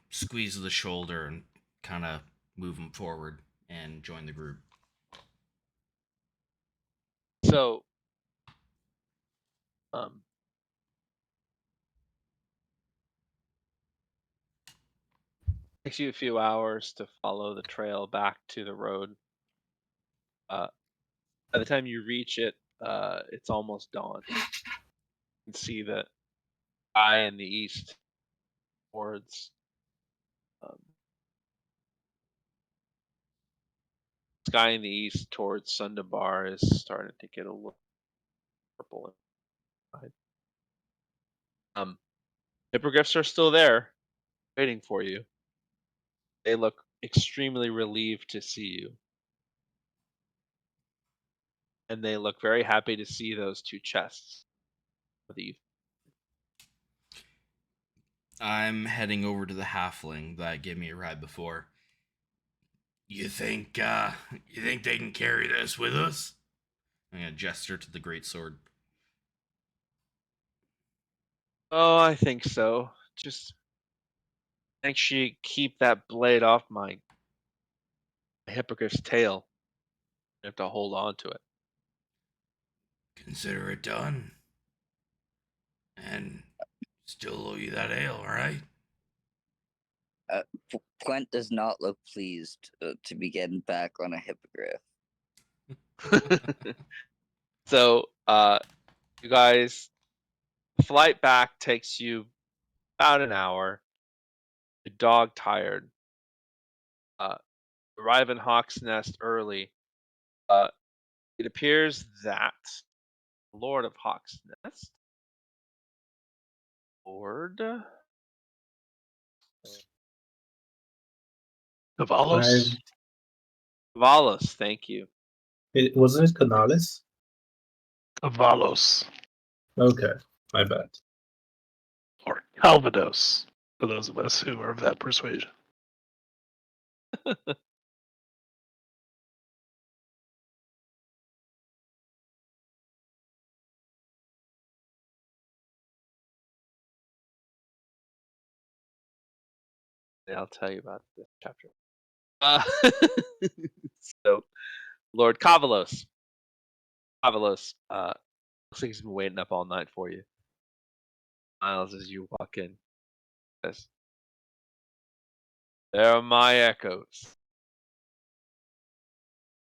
squeeze of the shoulder and kind of move him forward and join the group. So, takes you a few hours to follow the trail back to the road. By the time you reach it, it's almost dawn. You can see the sky in the east towards sky in the east towards Sundabar is starting to get a little purple inside. Hippogriffs are still there, waiting for you. They look extremely relieved to see you. And they look very happy to see those two chests. I'm heading over to the halfling that gave me a ride before. You think they can carry this with us? I'm gonna gesture to the great sword. Oh, I think so. Just make sure you keep that blade off my hippogriff's tail. You have to hold on to it. Consider it done. And still owe you that ale, alright? Quent does not look pleased to be getting back on a hippogriff. So, you guys, the flight back takes you about an hour. The dog tired. Arrive in Hawk's Nest early. It appears that Lord of Hawk's Nest, Lord Cavalos? Valos, thank you. Wasn't it Canales? Cavalos. Okay, my bad. Or Calvados, for those of us who are of that persuasion. I'll tell you about this chapter. So, Lord Cavalos. Cavalos, looks like he's been waiting up all night for you. Miles, as you walk in, says, "There are my echoes.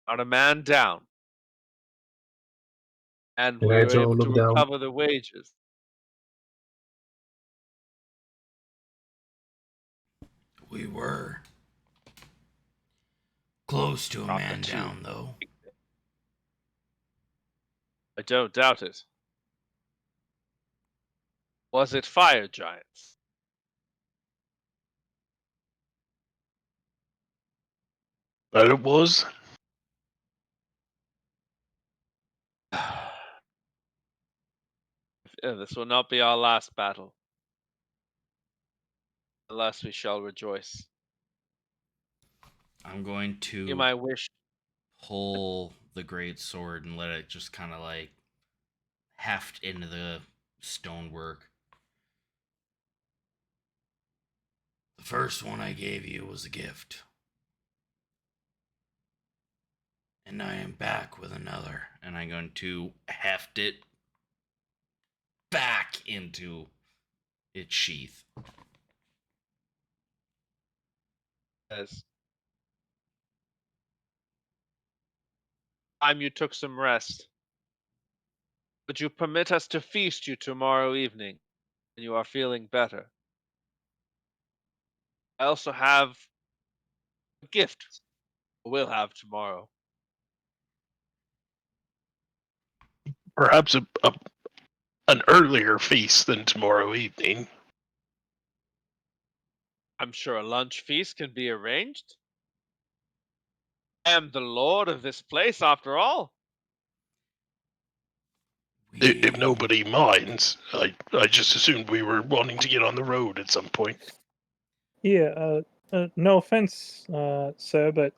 Not a man down. And Can we I were throw a able to look down? recover the wages." We were close to a Drop man the two. down, though. I don't doubt it. Was it fire giants? But it was. This will not be our last battle. Alas, we shall rejoice. I'm going You to my wish. pull the great sword and let it just kind of like heft into the stonework. The first one I gave you was a gift. And I am back with another. And I'm going to heft it back into its sheath. As time you took some rest. Would you permit us to feast you tomorrow evening when you are feeling better? I also have a gift we'll have tomorrow. Perhaps an earlier feast than tomorrow evening. I'm sure a lunch feast can be arranged. I am the lord of this place, after all. If nobody minds, I just assumed we were wanting to get on the road at some point. Yeah, no offense, sir, but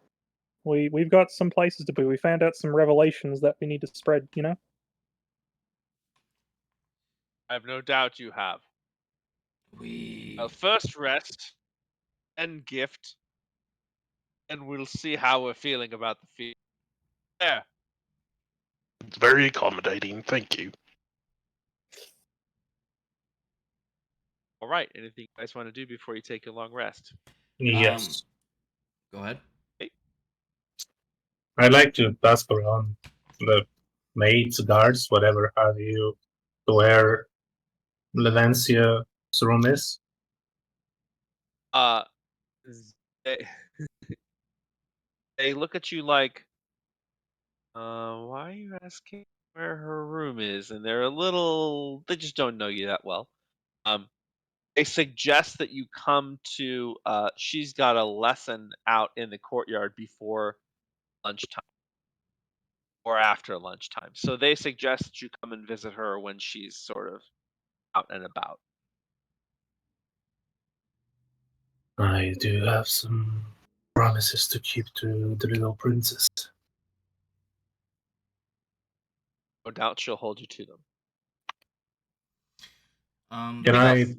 we've got some places to be. We found out some revelations that we need to spread, you know? I have no doubt you have. I'll first rest, then gift, and we'll see how we're feeling about the feast. There. It's very accommodating, thank you. All right. Anything you guys want to do before you take a long rest? Yes. Go ahead. I'd like to ask around the maids, guards, whatever have you, to where Levencia's room is. They, they look at you like, why are you asking where her room is? And they're a little, they just don't know you that well. They suggest that you come to, she's got a lesson out in the courtyard before lunchtime or after lunchtime. So they suggest that you come and visit her when she's sort of out and about. I do have some promises to keep to the little princess. No doubt she'll hold you to them. Can Anything I else?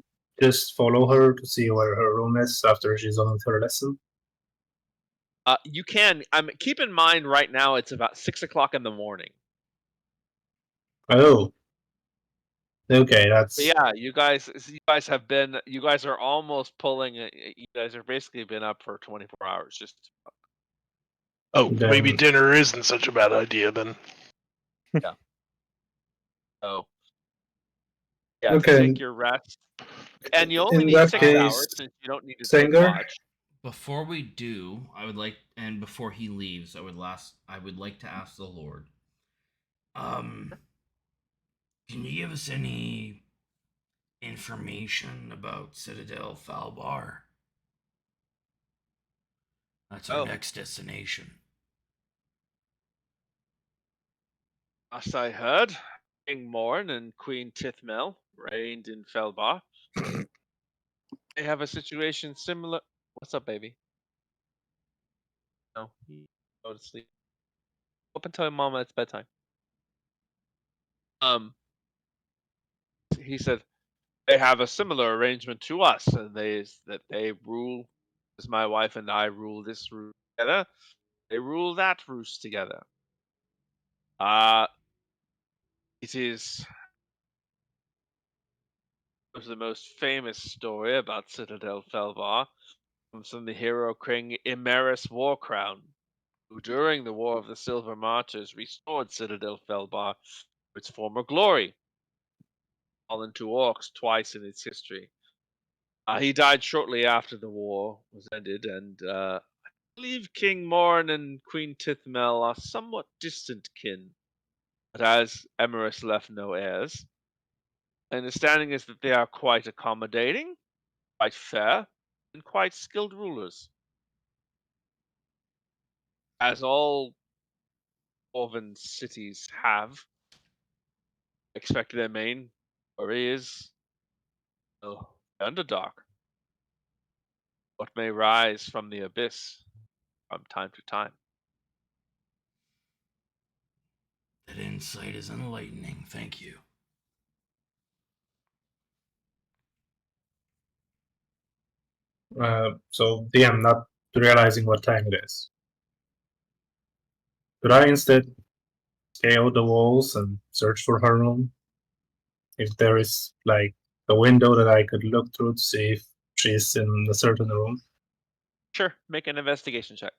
just follow her to see where her room is after she's done with her lesson? You can. Keep in mind right now it's about 6 o'clock in the morning. Oh. Okay, that's But yeah, you guys have been. You guys are almost pulling. You guys have basically been up for 24 hours. Just Oh, Then- maybe dinner isn't such a bad idea then. so. Yeah, Okay. take your rest. And you only In need that 6 case, hours since you don't need to take Sengar? watch. Before we do, I would like, and before he leaves, I would like to ask the Lord. Can you give us any information about Citadel Falbar? That's our Oh. next destination. As I heard, King Morn and Queen Tithmel reigned in Felbar. They have a situation similar. What's up, baby? No, go to sleep. Up and tell Mama it's bedtime. He said they have a similar arrangement to us, and they rule as my wife and I rule this roost together. They rule that roost together. It is the most famous story about Citadel Felvar comes from the hero King Imerus Warcrown, who during the War of the Silver Martyrs restored Citadel Felbar to its former glory, fallen to orcs twice in its history. He died shortly after the war was ended, and I believe King Morn and Queen Tithmel are somewhat distant kin. But as Emerus left no heirs, my understanding is that they are quite accommodating, quite fair, and quite skilled rulers. As all Dwarven cities have, I expect their main worry is the Underdark. What may rise from the abyss from time to time. That insight is enlightening. Thank you. So DM not realizing what time it is. Could I instead scale the walls and search for her room? If there is like a window that I could look through to see if she's in a certain room. Sure, make an investigation check.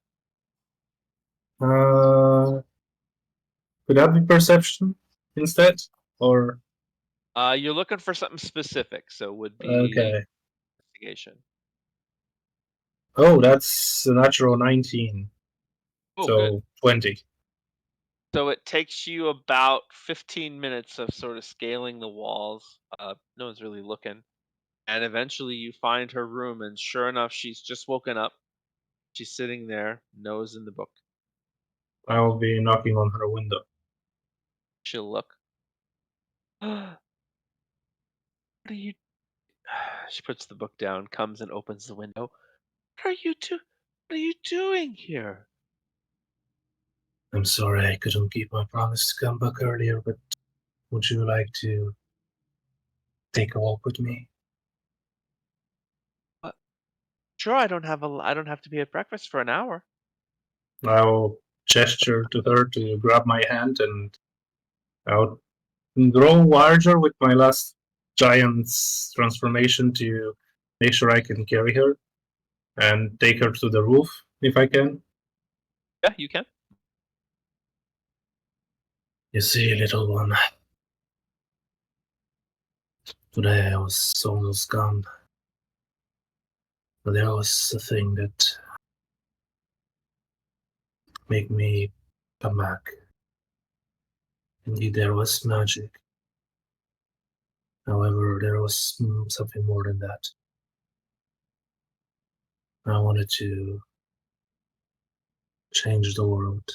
Could that be perception instead? or You're looking for something specific, so it would be okay? investigation. Oh, that's a natural 19, Oh, so good. 20. So it takes you about 15 minutes of sort of scaling the walls. No one's really looking. And eventually you find her room, and sure enough, she's just woken up. She's sitting there, nose in the book. I will be knocking on her window. She'll look. What are you? She puts the book down, comes and opens the window. What are you doing here? I'm sorry I couldn't keep my promise to come back earlier, but would you like to take a walk with me? Sure, I don't have to be at breakfast for an hour. I'll gesture to her to grab my hand, and I'll grow larger with my last giant's transformation to make sure I can carry her and take her to the roof if I can. Yeah, you can. You see, little one, today I was almost gone. But there was a thing that made me come back. Indeed, there was magic. However, there was something more than that. I wanted to change the world.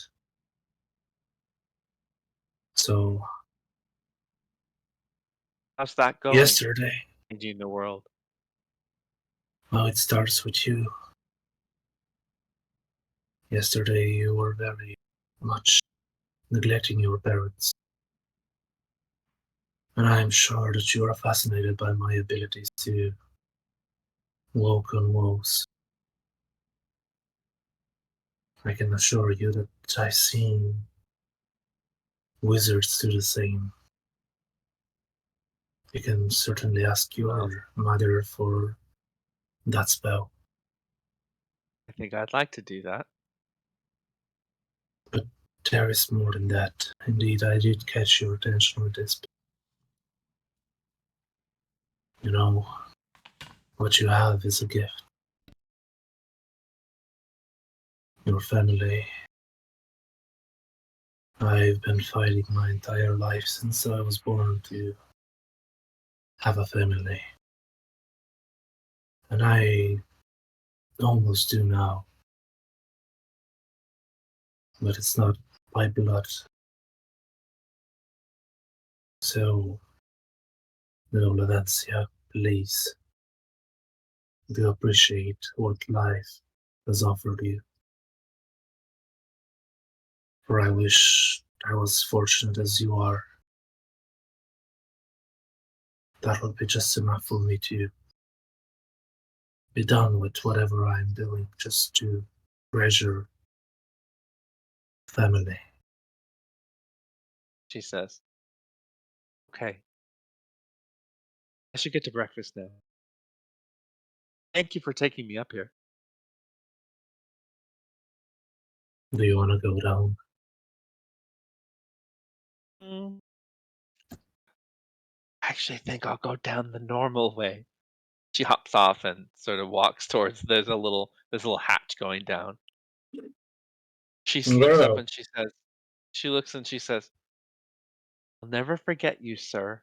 So, How's that going? yesterday, Changing the world. well, it starts with you. Yesterday, you were very much neglecting your parents. And I am sure that you are fascinated by my abilities to walk on walls. I can assure you that I've seen wizards do the same. You can certainly ask your mother for that spell. I think I'd like to do that. But there is more than that. Indeed, I did catch your attention with this. You know, what you have is a gift. Your family. I've been fighting my entire life since I was born to have a family. And I almost do now. But it's not by blood. So, little Lavencia, please, do appreciate what life has offered you. For I wish I was fortunate as you are. That would be just enough for me to be done with whatever I'm doing, just to treasure family. She says. Okay. I should get to breakfast now. Thank you for taking me up here. Do you want to go down? I actually think I'll go down the normal way. She hops off and sort of walks towards there's a little hatch going down. She looks up Girl, and she looks and she says, "I'll never forget you, sir."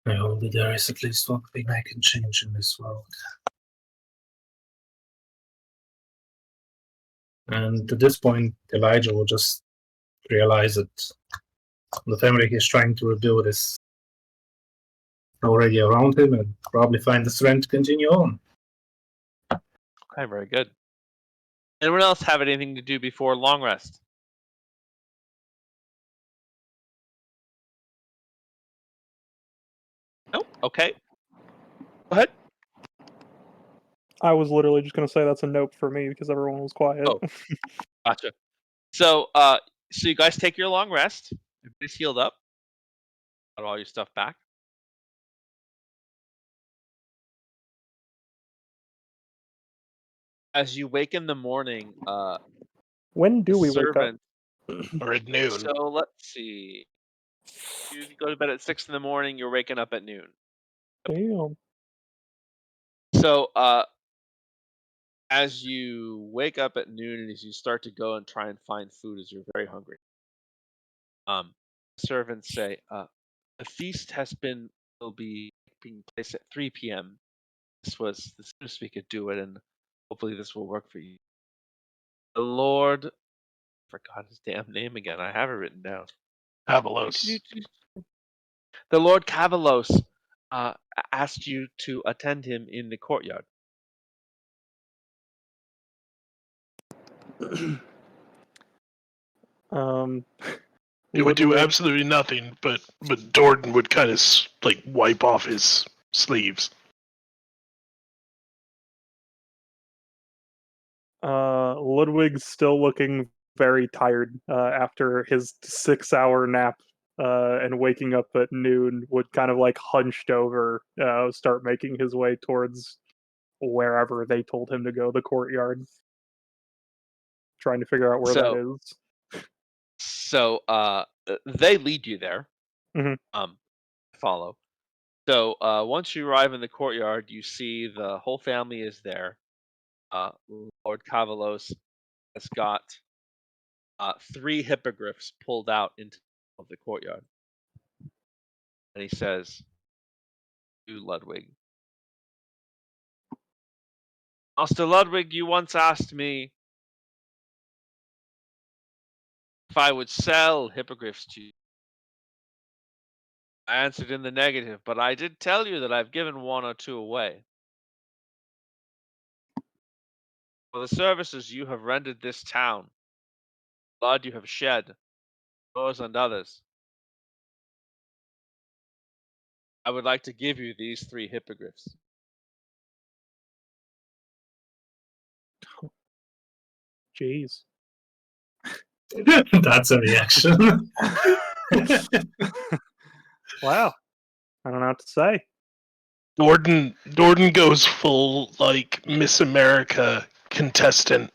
I hope that there is at least one thing I can change in this world. And at this point, Elijah will just realize that the family he's trying to rebuild is already around him and probably find the strength to continue on. Okay, very good. Anyone else have anything to do before long rest? Nope. Okay. Go ahead. I was literally just gonna say that's a nope for me because everyone was quiet. Oh. Gotcha. So, so you guys take your long rest. Everybody's healed up. Got all your stuff back. As you wake in the morning, When do the we wake up? servant or at noon. So let's see. You go to bed at 6 in the morning. You're waking up at noon. Damn. So, as you wake up at noon and as you start to go and try and find food, as you're very hungry, servants say, "The feast will be taking place at 3 p.m. This was the soonest we could do it, and hopefully this will work for you." The Lord, forgot his damn name again. I have it written down. Avalos. The Lord Cavalos asked you to attend him in the courtyard. Um, It would do Ludwig- absolutely nothing, but Dordan would kind of like wipe off his sleeves. Ludwig's still looking very tired after his 6-hour nap and waking up at noon, would kind of like hunched over, start making his way towards wherever they told him to go, the courtyard, trying to figure out where that is. So they lead you there. Mhm. Follow. So once you arrive in the courtyard, you see the whole family is there. Lord Cavalos has got 3 hippogriffs pulled out into the courtyard, and he says, "You, Ludwig, Master Ludwig, you once asked me if I would sell hippogriffs to you. I answered in the negative, but I did tell you that I've given 1 or 2 away. For the services you have rendered this town, blood you have shed, yours and others, I would like to give you these 3 hippogriffs." Jeez. That's a reaction. Wow. I don't know what to say. Dordan goes full like Miss America contestant,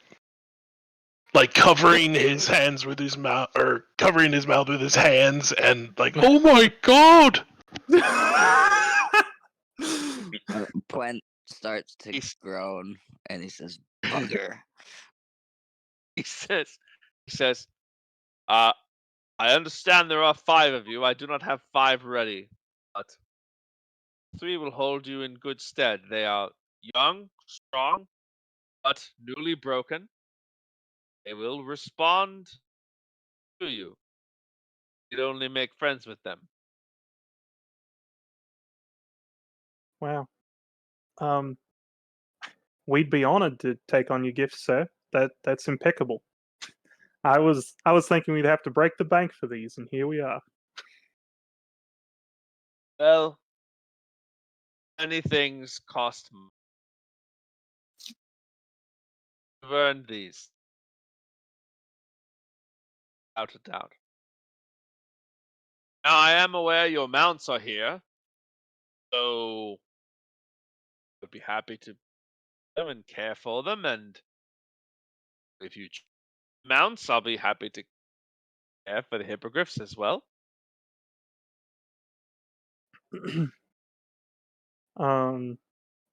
like covering his hands with his mouth, or covering his mouth with his hands, and like, oh my god! Quent starts to He's- groan, and he says, "Bugger." He says, I understand there are 5 of you. I do not have 5 ready, but 3 will hold you in good stead. They are young, strong, but newly broken. They will respond to you. You'd only make friends with them. Wow. We'd be honored to take on your gifts, sir. That's impeccable. I was thinking we'd have to break the bank for these, and here we are. Well, many things cost money. You've earned these, without a doubt. Now, I am aware your mounts are here, so I'd be happy to them and care for them, and if you mounts, I'll be happy to care for the hippogriffs as well.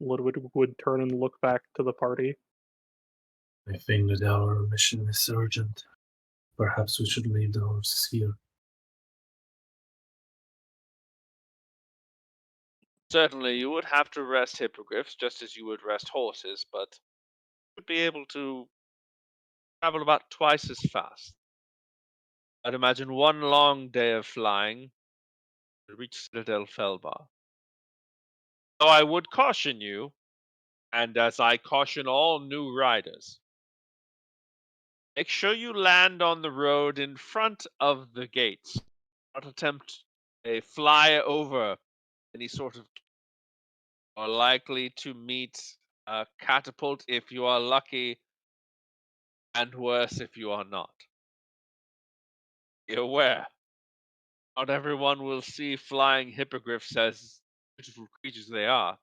Ludwig would turn and look back to the party. I think that our mission is urgent. Perhaps we should leave the horses here. Certainly, you would have to rest hippogriffs just as you would rest horses, but you would be able to travel about twice as fast. I'd imagine 1 long day of flying to reach Citadel Felbar. So I would caution you, and as I caution all new riders, make sure you land on the road in front of the gates. Do not attempt a fly over any sort of, or likely to meet a catapult if you are lucky, and worse if you are not. Be aware, not everyone will see flying hippogriffs as beautiful creatures they are.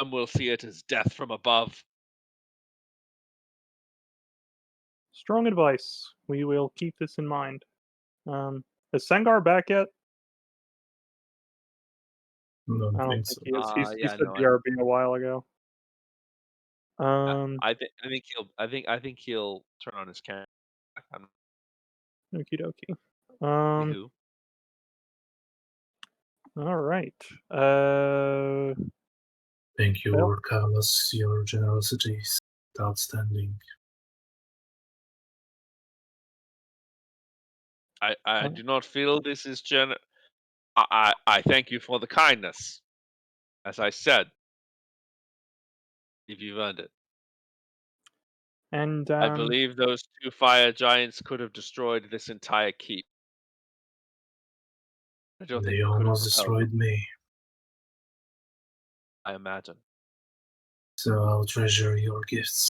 Some will see it as death from above. Strong advice. We will keep this in mind. Is Sengar back yet? I don't I don't think think so. he is. He Yeah, said no, BRB a while ago. I think he'll turn on his camera. Okie dokie. Anywho, All right. Thank you, Well- Lord Carlos. Your generosity is outstanding. I do not feel this is I thank you for the kindness. As I said, if you've earned it. And I believe those 2 fire giants could have destroyed this entire keep. I don't think They we could have almost repelled them, destroyed me. I imagine. So I'll treasure your gifts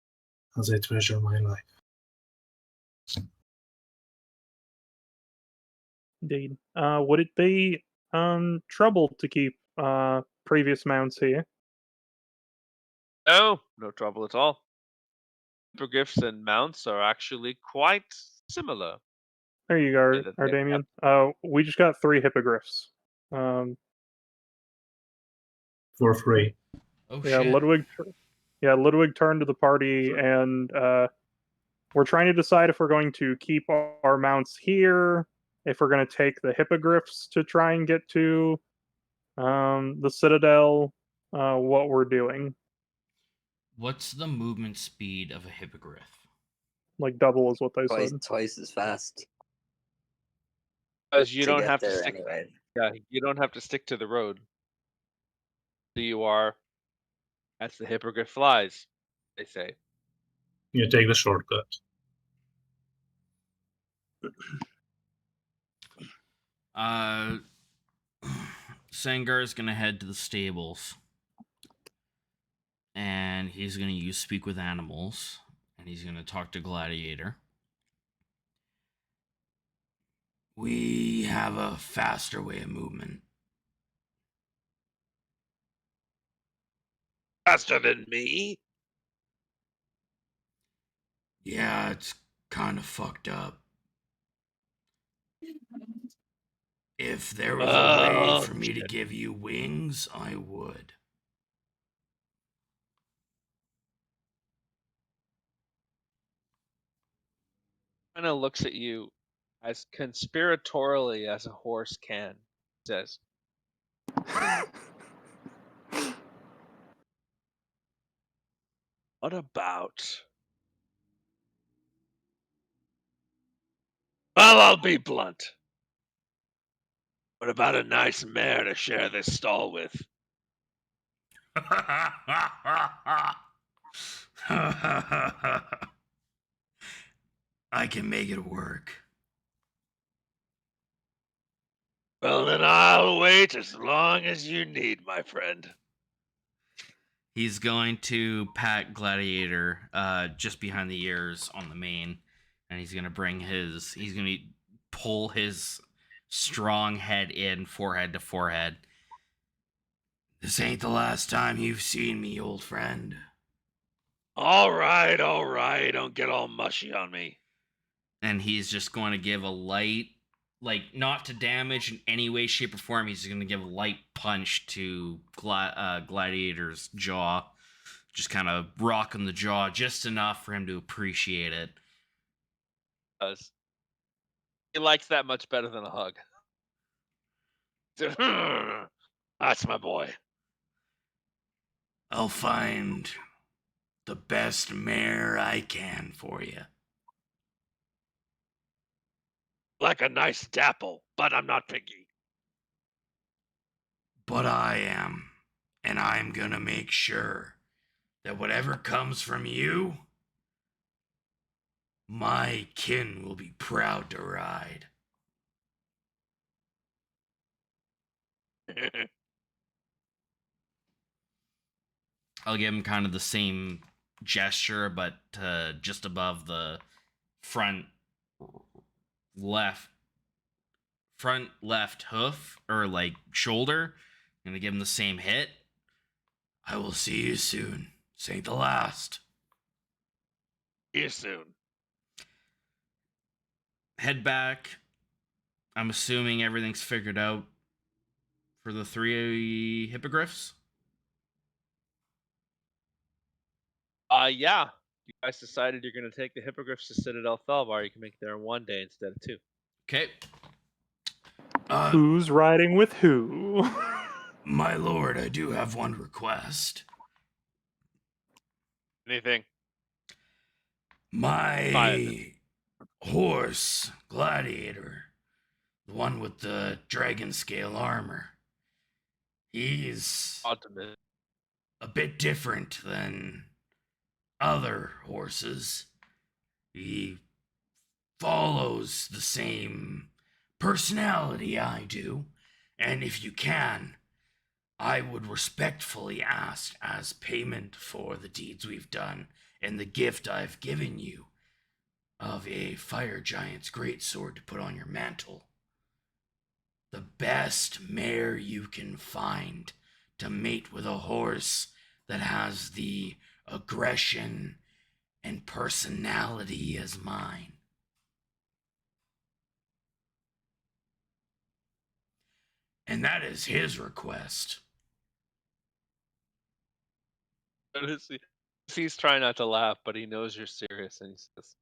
as I treasure my life. indeed. Would it be trouble to keep previous mounts here? No, no trouble at all. Hippogriffs and mounts are actually quite similar. There you go, that they have- Ardamian. We just got 3 hippogriffs. For free. Oh Yeah, shit. Ludwig turned to the party, and we're trying to decide if we're going to keep our mounts here, if we're going to take the hippogriffs to try and get to the citadel, what we're doing. What's the movement speed of a hippogriff? Like double is what they said. Twice as fast. Because you to don't get have to there stick. anyway. Yeah, you don't have to stick to the road. So you are, as the hippogriff flies, they say. You take the shortcut. Sangar is gonna head to the stables, and he's gonna use speak with animals, and he's gonna talk to Gladiator. We have a faster way of movement. Faster than me? Yeah, it's kind of fucked up. If there was a way for me to give you wings, I would. Kind of looks at you as conspiratorially as a horse can. Says, "What about?" Well, I'll be blunt. What about a nice mare to share this stall with? I can make it work. Well, then I'll wait as long as you need, my friend. He's going to pat Gladiator just behind the ears on the mane, and he's going to pull his strong head in, forehead to forehead. This ain't the last time you've seen me, old friend. All right. Don't get all mushy on me. And he's just going to give a light, like, not to damage in any way, shape, or form. He's going to give a light punch to Gladiator's jaw. Just kind of rocking the jaw just enough for him to appreciate it. He likes that much better than a hug. That's my boy. I'll find the best mare I can for you. Like a nice dapple, but I'm not picky. But I am. And I'm gonna make sure that whatever comes from you, my kin will be proud to ride. I'll give him kind of the same gesture, but just above the front left hoof, or like shoulder. I'm gonna give him the same hit. I will see you soon. This ain't the last. See you soon. head back. I'm assuming everything's figured out for the 3 hippogriffs. Yeah. You guys decided you're going to take the hippogriffs to Citadel Felvar. You can make it there in 1 day instead of 2. Okay. Who's riding with who? My lord, I do have one request. Anything? My horse, Gladiator, the one with the dragon scale armor, he's Ultimate. a bit different than other horses. He follows the same personality I do, and if you can, I would respectfully ask, as payment for the deeds we've done and the gift I've given you, of a fire giant's greatsword to put on your mantle. The best mare you can find to mate with a horse that has the aggression and personality as mine. And that is his request. He's trying not to laugh, but he knows you're serious, and he says,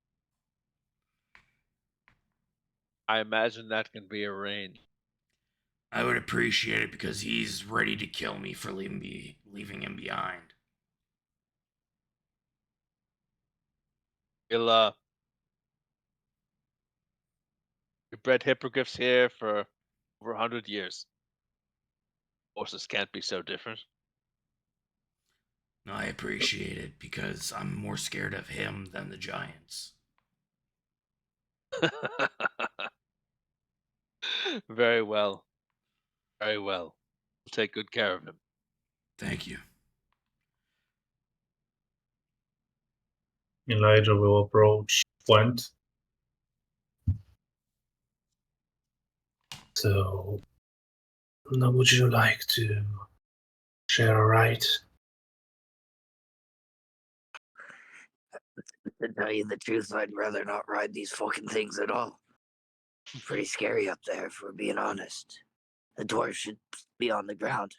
I imagine that can be arranged. I would appreciate it because he's ready to kill me for leaving him behind. We bred hippogriffs here for over 100 years. Horses can't be so different. No, I appreciate it because I'm more scared of him than the giants. Very well. Very well. We'll take good care of him. Thank you. Elijah will approach Flint. So, now would you like to share a ride? To tell you the truth, I'd rather not ride these fucking things at all. Pretty scary up there, if we're being honest. The dwarves should be on the ground.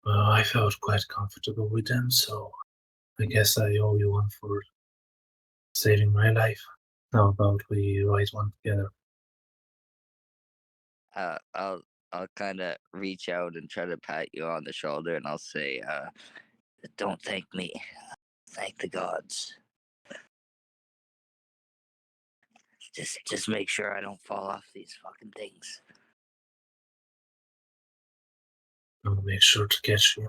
Well, I felt quite comfortable with them, so I guess I owe you one for saving my life. How about we ride one together? I'll kind of reach out and try to pat you on the shoulder, and I'll say, "Don't thank me, thank the gods. Just make sure I don't fall off these fucking things." I'll make sure to catch you.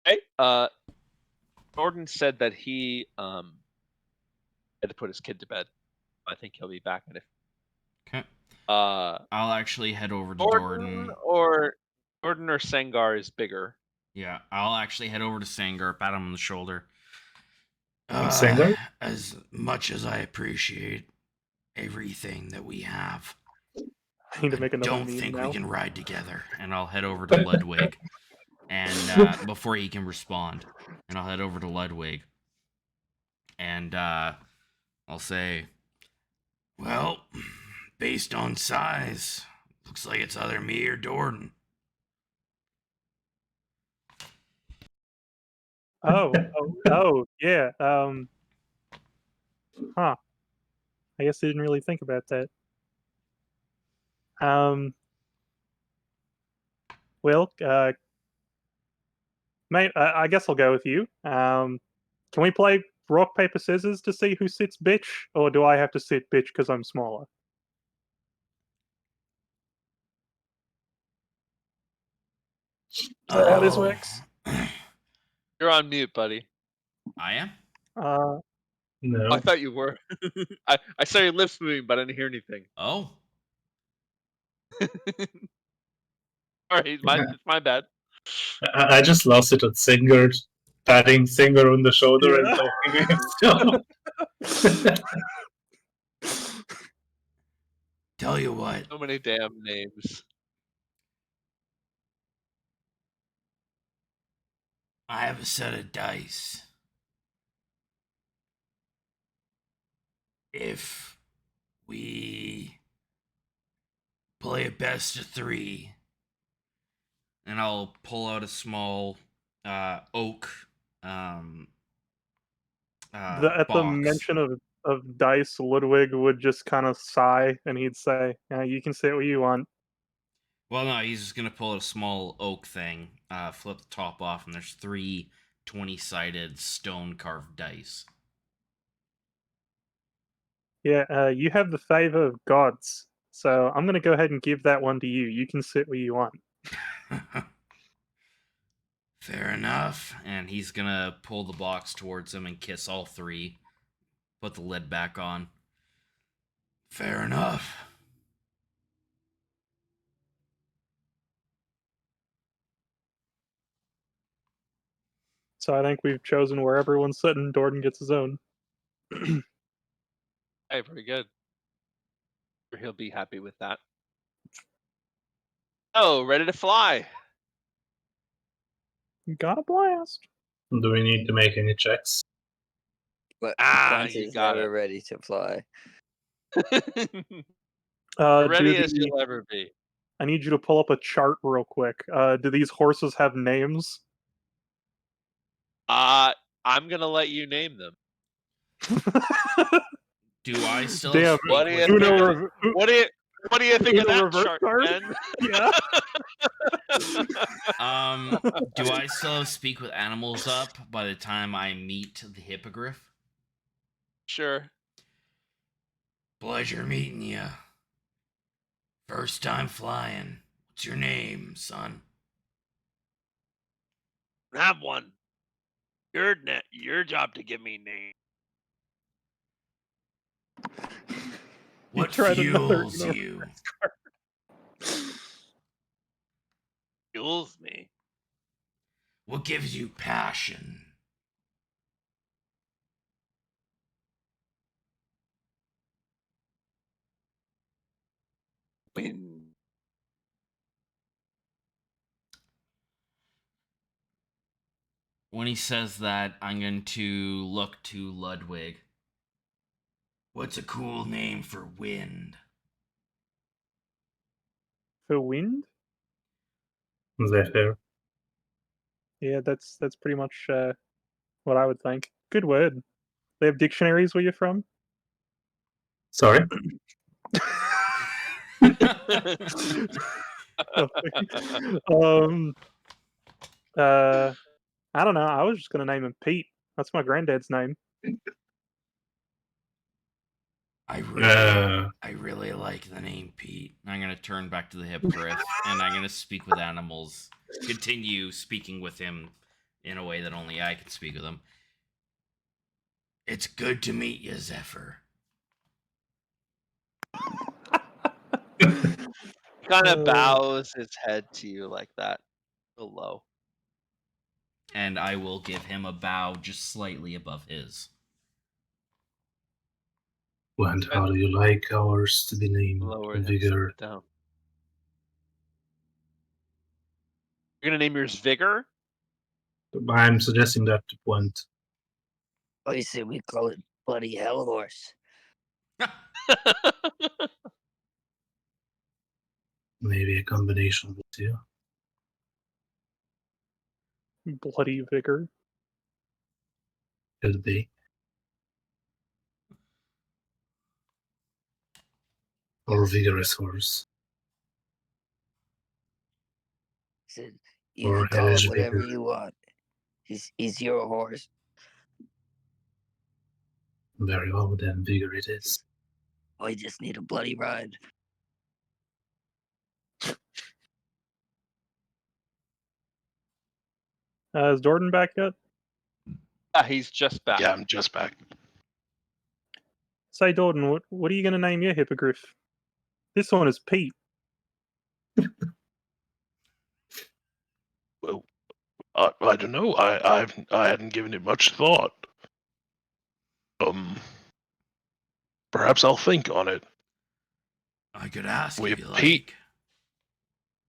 Hey, Jordan said that he had to put his kid to bed. I think he'll be back in a. Okay. I'll actually head over to Jordan or Sengar is bigger. Yeah, I'll actually head over to Sangar, pat him on the shoulder. Sangar? As much as I appreciate everything that we have, I need to make I another don't meme think now. we can ride together. And I'll head over to Ludwig, and before he can respond, and I'll head over to Ludwig, and I'll say, well, based on size, looks like it's either me or Jordan. Oh, yeah. Huh. I guess I didn't really think about that. Well, mate, I guess I'll go with you. Can we play rock, paper, scissors to see who sits bitch? Or do I have to sit bitch because I'm smaller? Is that how this works? You're on mute, buddy. I am? No. I thought you were. I saw your lips moving, but I didn't hear anything. Oh. Sorry, it's my bad. I just lost it at Singer, patting Singer on the shoulder and talking to himself. Tell you what, So many damn names. I have a set of dice. If we play a best of 3, and I'll pull out a small oak At the box. mention of dice, Ludwig would just kind of sigh, and he'd say, "Yeah, you can say what you want." Well, no, he's just gonna pull out a small oak thing, flip the top off, and there's 3 20-sided stone carved dice. Yeah, you have the favor of gods, so I'm gonna go ahead and give that one to you. You can sit where you want. Fair enough. And he's gonna pull the box towards him and kiss all 3. Put the lid back on. Fair enough. So I think we've chosen where everyone's sitting. Dordan gets his own. Hey, very good. Sure he'll be happy with that. Oh, ready to fly. Got a blast. Do we need to make any checks? But Ah, Francis you is got never it. ready to fly. Ready Do as you'll ever be. I need you to pull up a chart real quick. Do these horses have names? I'm gonna let you name them. Do I still Damn. speak What do you with think Uno of rev- What do you think of Uno that reverse chart, card? Ben? Yeah. Do I still speak with animals up by the time I meet the hippogriff? Sure. Pleasure meeting you. First time flying. What's your name, son? Have one. Your job to give me name. What tried another fuels Uno you? Fuels me. What gives you passion? Wind. When he says that, I'm going to look to Ludwig. What's a cool name for wind? The wind? Is that fair? Yeah, that's pretty much what I would think. Good word. They have dictionaries where you're from? Sorry? um, I don't know. I was just gonna name him Pete. That's my granddad's name. I really like the name Pete. I'm gonna turn back to the hippogriff and I'm gonna speak with animals. Continue speaking with him in a way that only I can speak with him. It's good to meet you, Zephyr. Kind of bows his head to you like that. A low. And I will give him a bow just slightly above his. And how do you like ours to be named Lower him. Vigor? Sit down. You're gonna name yours Vigor? I'm suggesting that to Puent. Oh, you say we call it Bloody Hell Horse. Maybe a combination of the two. Bloody vigor. Could be. Or vigorous horse. Said you Or can call hellish it whatever vigor. you want. He's your horse. Very well, then vigor it is. Oh, you just need a bloody ride. Is Dordan back yet? He's just back. Yeah, I'm just back. Say, Dordan, what are you gonna name your hippogriff? This one is Pete. Well, I don't know. I hadn't given it much thought. Perhaps I'll think on it. I could ask With if you Pete.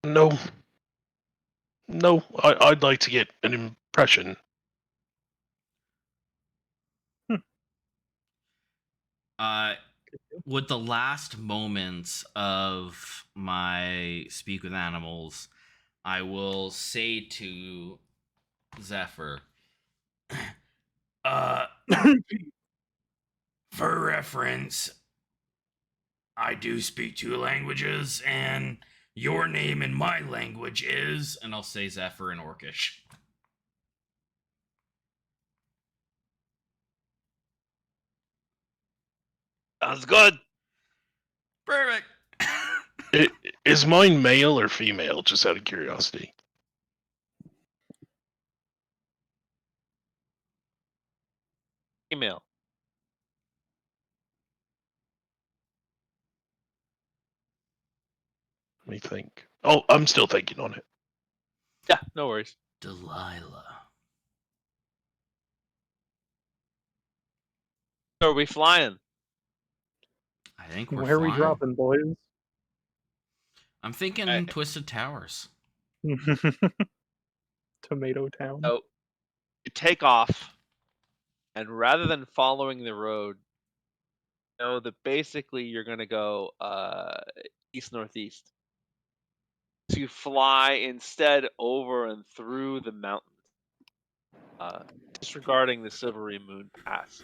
like. No, I'd like to get an impression. With the last moments of my speak with animals, I will say to Zephyr, for reference, I do speak 2 languages, and your name in my language is, and I'll say Zephyr in Orcish. Sounds good. Perfect. Is mine male or female? Just out of curiosity. Email. Let me think. Oh, I'm still thinking on it. Yeah, no worries. Delilah. So are we flying? I think we're Where are we flying. dropping, boys? I'm thinking I- Twisted Towers. Tomato Town. So you take off, and rather than following the road, you know that basically you're gonna go east northeast. So you fly instead over and through the mountains, disregarding the Silvery Moon Pass.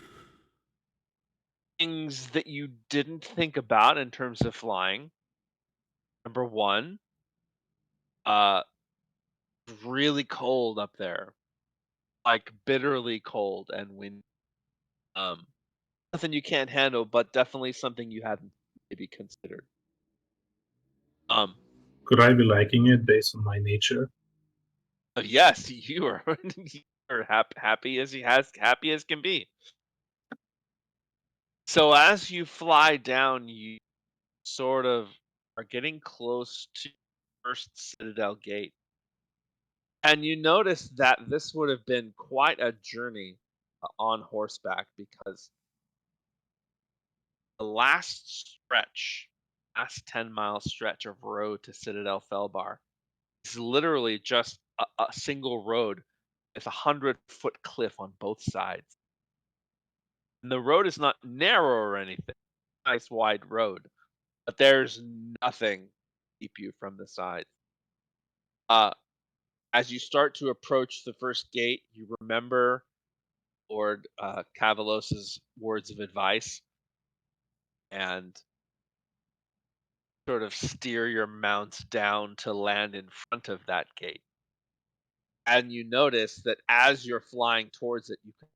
Things that you didn't think about in terms of flying. Number one, really cold up there, like bitterly cold and wind. Nothing you can't handle, but definitely something you hadn't maybe considered. Could I be liking it based on my nature? Yes, you are. You are happy as can be. So as you fly down, you sort of are getting close to first Citadel Gate, and you notice that this would have been quite a journey on horseback because the last 10-mile stretch of road to Citadel Felbar is literally just a single road with 100-foot cliff on both sides. And the road is not narrow or anything; nice wide road, but there's nothing to keep you from the side. As you start to approach the first gate, you remember Lord Cavalos's words of advice and sort of steer your mounts down to land in front of that gate. And you notice that as you're flying towards it, you can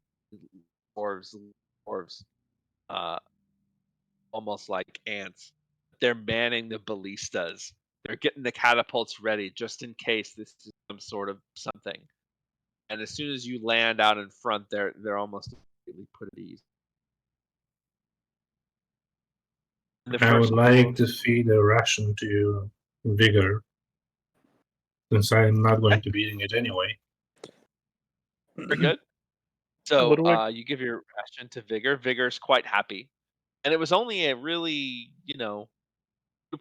dwarves, almost like ants. They're manning the ballistas. They're getting the catapults ready just in case this is some sort of something. And as soon as you land out in front, they're almost immediately put at ease. I would like to feed a ration to Vigor, since I'm not going to be eating it anyway. Very good. So Ludwig? you give your ration to Vigor. Vigor's quite happy. And it was only a really, you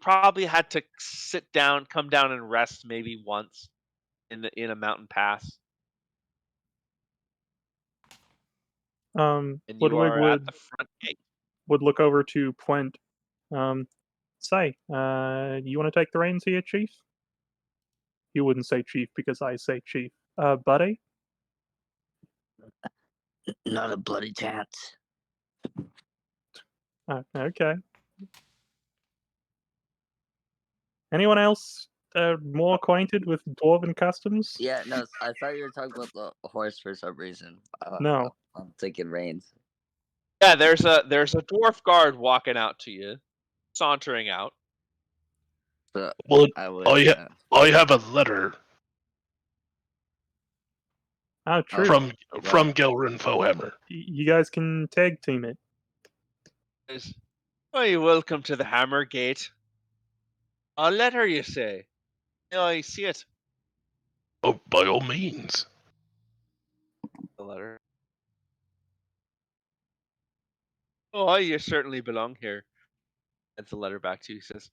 probably had to sit down, come down and rest maybe once in a mountain pass. And you Ludwig are at the front gate. would look over to Plent. Say, you want to take the reins here, Chief? You wouldn't say Chief because I say Chief. Buddy? Not a bloody chance. Okay. Anyone else more acquainted with dwarven customs? Yeah, no, I thought you were talking about the horse for some reason. No. I'm thinking reins. Yeah, there's a dwarf guard walking out to you, sauntering out. So Well, I would. I have a letter Oh, true. from Gelrin Fohammer. You guys can tag team it. Oh, you're welcome to the Hammer Gate. A letter, you say? Yeah, I see it. Oh, by all means. The letter. Oh, you certainly belong here. Hands the letter back to you. He says,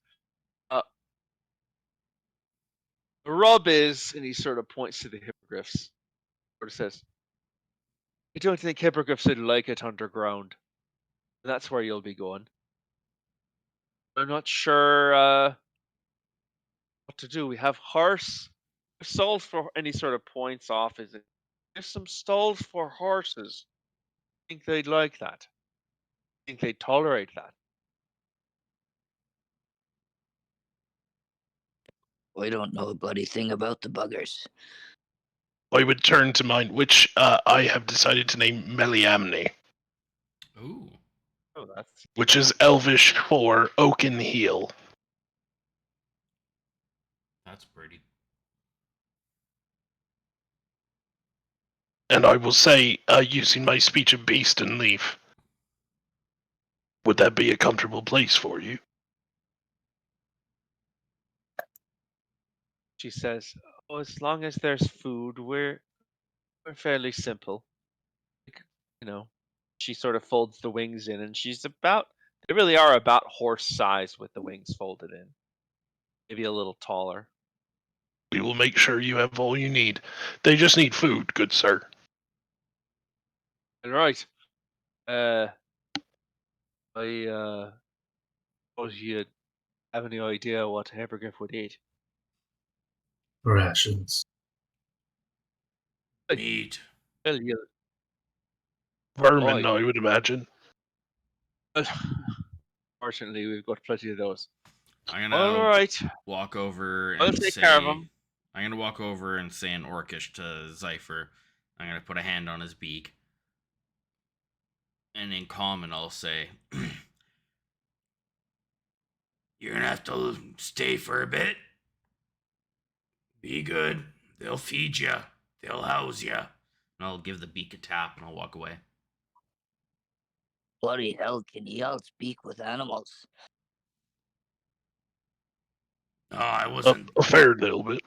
the rub is, and he sort of points to the hippogriffs. Sort of says, I don't think hippogriffs would like it underground. That's where you'll be going. I'm not sure what to do. We have horse stalls for any sort of points off. Is it? There's some stalls for horses. Think they'd like that? Think they'd tolerate that? We don't know a bloody thing about the buggers. I would turn to mine, which I have decided to name Meliamne, Ooh. Oh, that's which is Elvish for oaken heel. That's pretty. And I will say, using my speech of beast and leaf, would that be a comfortable place for you? she says. Oh, as long as there's food, we're fairly simple. You know, she sort of folds the wings in, and she's about. They really are about horse size with the wings folded in. Maybe a little taller. We will make sure you have all you need. They just need food, good sir. All right. I suppose you have any idea what a hippogriff would eat? Rations. Meat. Well, you. Vermin, Oh, I would imagine. Fortunately, we've got plenty of those. I'm gonna All right. walk over I'll and take say. care of 'em. I'm gonna walk over and say in Orcish to Zypher. I'm gonna put a hand on his beak, and in common I'll say, "You're gonna have to stay for a bit. Be good. They'll feed you. They'll house you." And I'll give the beak a tap, and I'll walk away. Bloody hell, can you all speak with animals? No, I wasn't. A fair little bit.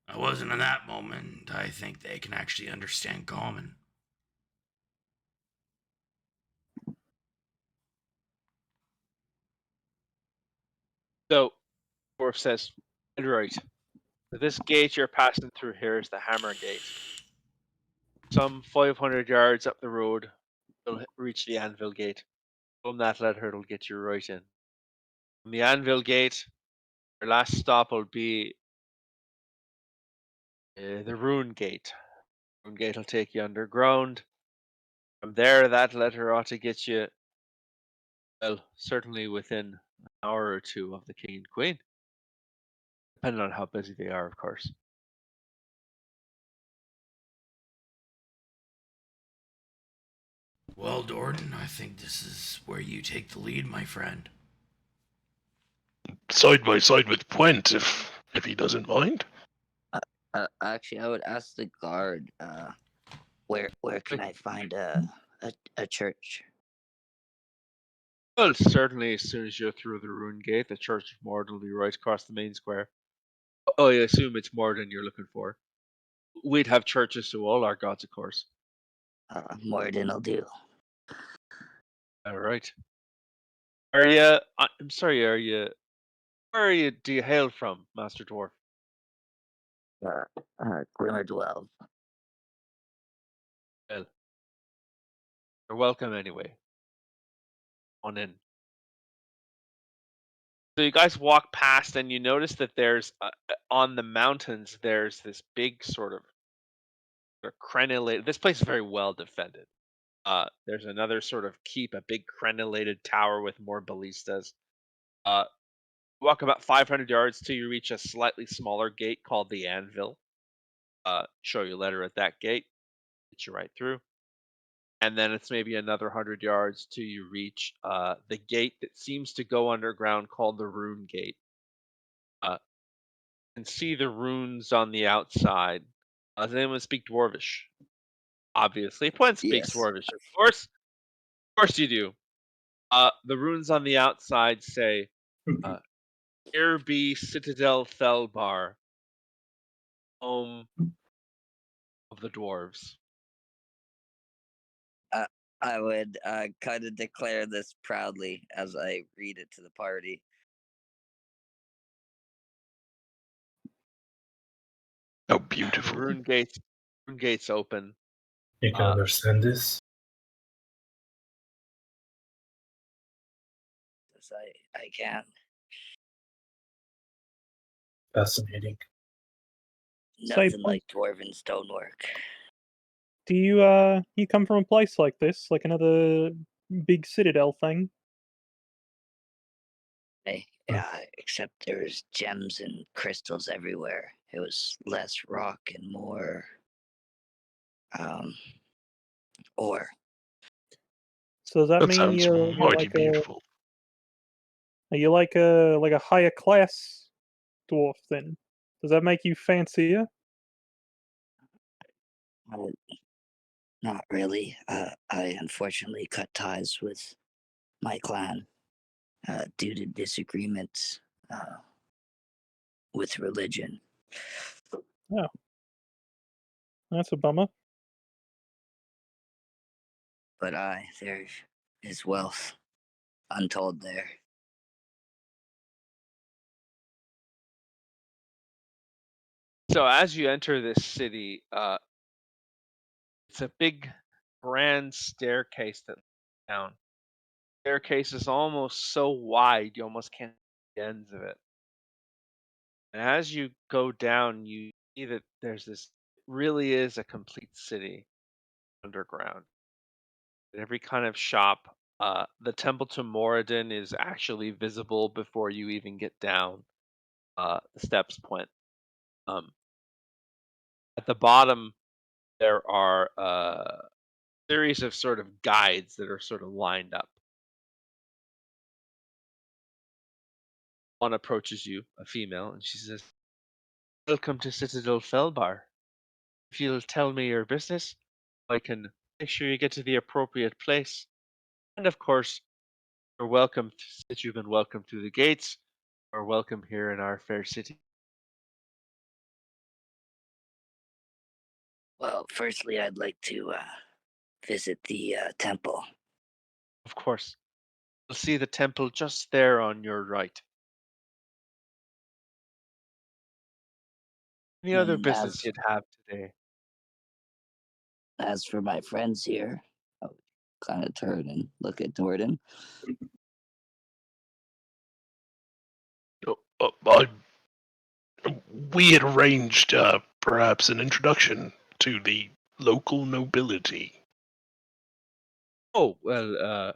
I wasn't in that moment. I think they can actually understand common. So, Dwarf says, right. This gate you're passing through here is the Hammer Gate. Some 500 yards up the road, you'll reach the Anvil Gate. From that letter, it'll get you right in. From the Anvil Gate, your last stop will be the Rune Gate. Rune Gate will take you underground. From there, that letter ought to get you, well, certainly within an hour or two of the King and Queen. Depending on how busy they are, of course. Well, Dorden, I think this is where you take the lead, my friend. Side by side with Gwent, if he doesn't mind. Actually, I would ask the guard, where can I find a church? Well, certainly as soon as you're through the Rune Gate, the Church of Morden will be right across the main square. Oh, I assume it's Morden you're looking for. We'd have churches to all our gods, of course. Morden will do. All right. Are you? I'm sorry. Are you? Where are you? Do you hail from, Master Dwarf? Glimmer12. Well, you're welcome anyway. On in. So you guys walk past, and you notice that there's on the mountains. There's this big sort of crenellated. This place is very well defended. There's another sort of keep, a big crenellated tower with more ballistas. Walk about 500 yards till you reach a slightly smaller gate called the Anvil. Show you a letter at that gate, get you right through. And then it's maybe another 100 yards till you reach the gate that seems to go underground called the Rune Gate. And see the runes on the outside. Does anyone speak Dwarvish? Obviously, Pwen speaks Yes. Dwarvish. Of course you do. The runes on the outside say, "Here be Citadel Thelbar, home of the dwarves." I would kind of declare this proudly as I read it to the party. How The beautiful. Rune Gate gates open. You can understand this? Yes, I can. Fascinating. Say, Nothing like dwarven stonework. do you come from a place like this, like another big citadel thing? Yeah, except there's gems and crystals everywhere. It was less rock and more ore. So does that That mean sounds you're mighty like beautiful. are you like a higher class dwarf then? Does that make you fancier? Uh, Not really. I unfortunately cut ties with my clan due to disagreements with religion. Oh, that's a bummer. But there is wealth untold there. So as you enter this city, it's a big, grand staircase that leads down. Staircase is almost so wide you almost can't see the ends of it. And as you go down, you see that there's this really is a complete city underground. Every kind of shop. The temple to Moradin is actually visible before you even get down the steps point. At the bottom, there are a series of sort of guides that are sort of lined up. One approaches you, a female, and she says, "Welcome to Citadel Felbar. If you'll tell me your business, I can make sure you get to the appropriate place. And of course, you're welcome, since you've been welcomed through the gates, or welcome here in our fair city." Well, firstly, I'd like to visit the temple. Of course, you'll see the temple just there on your right. Any other And business you'd have today? as for my friends here, I'll kind of turn and look at Jordan. We had arranged perhaps an introduction to the local nobility. Oh, well,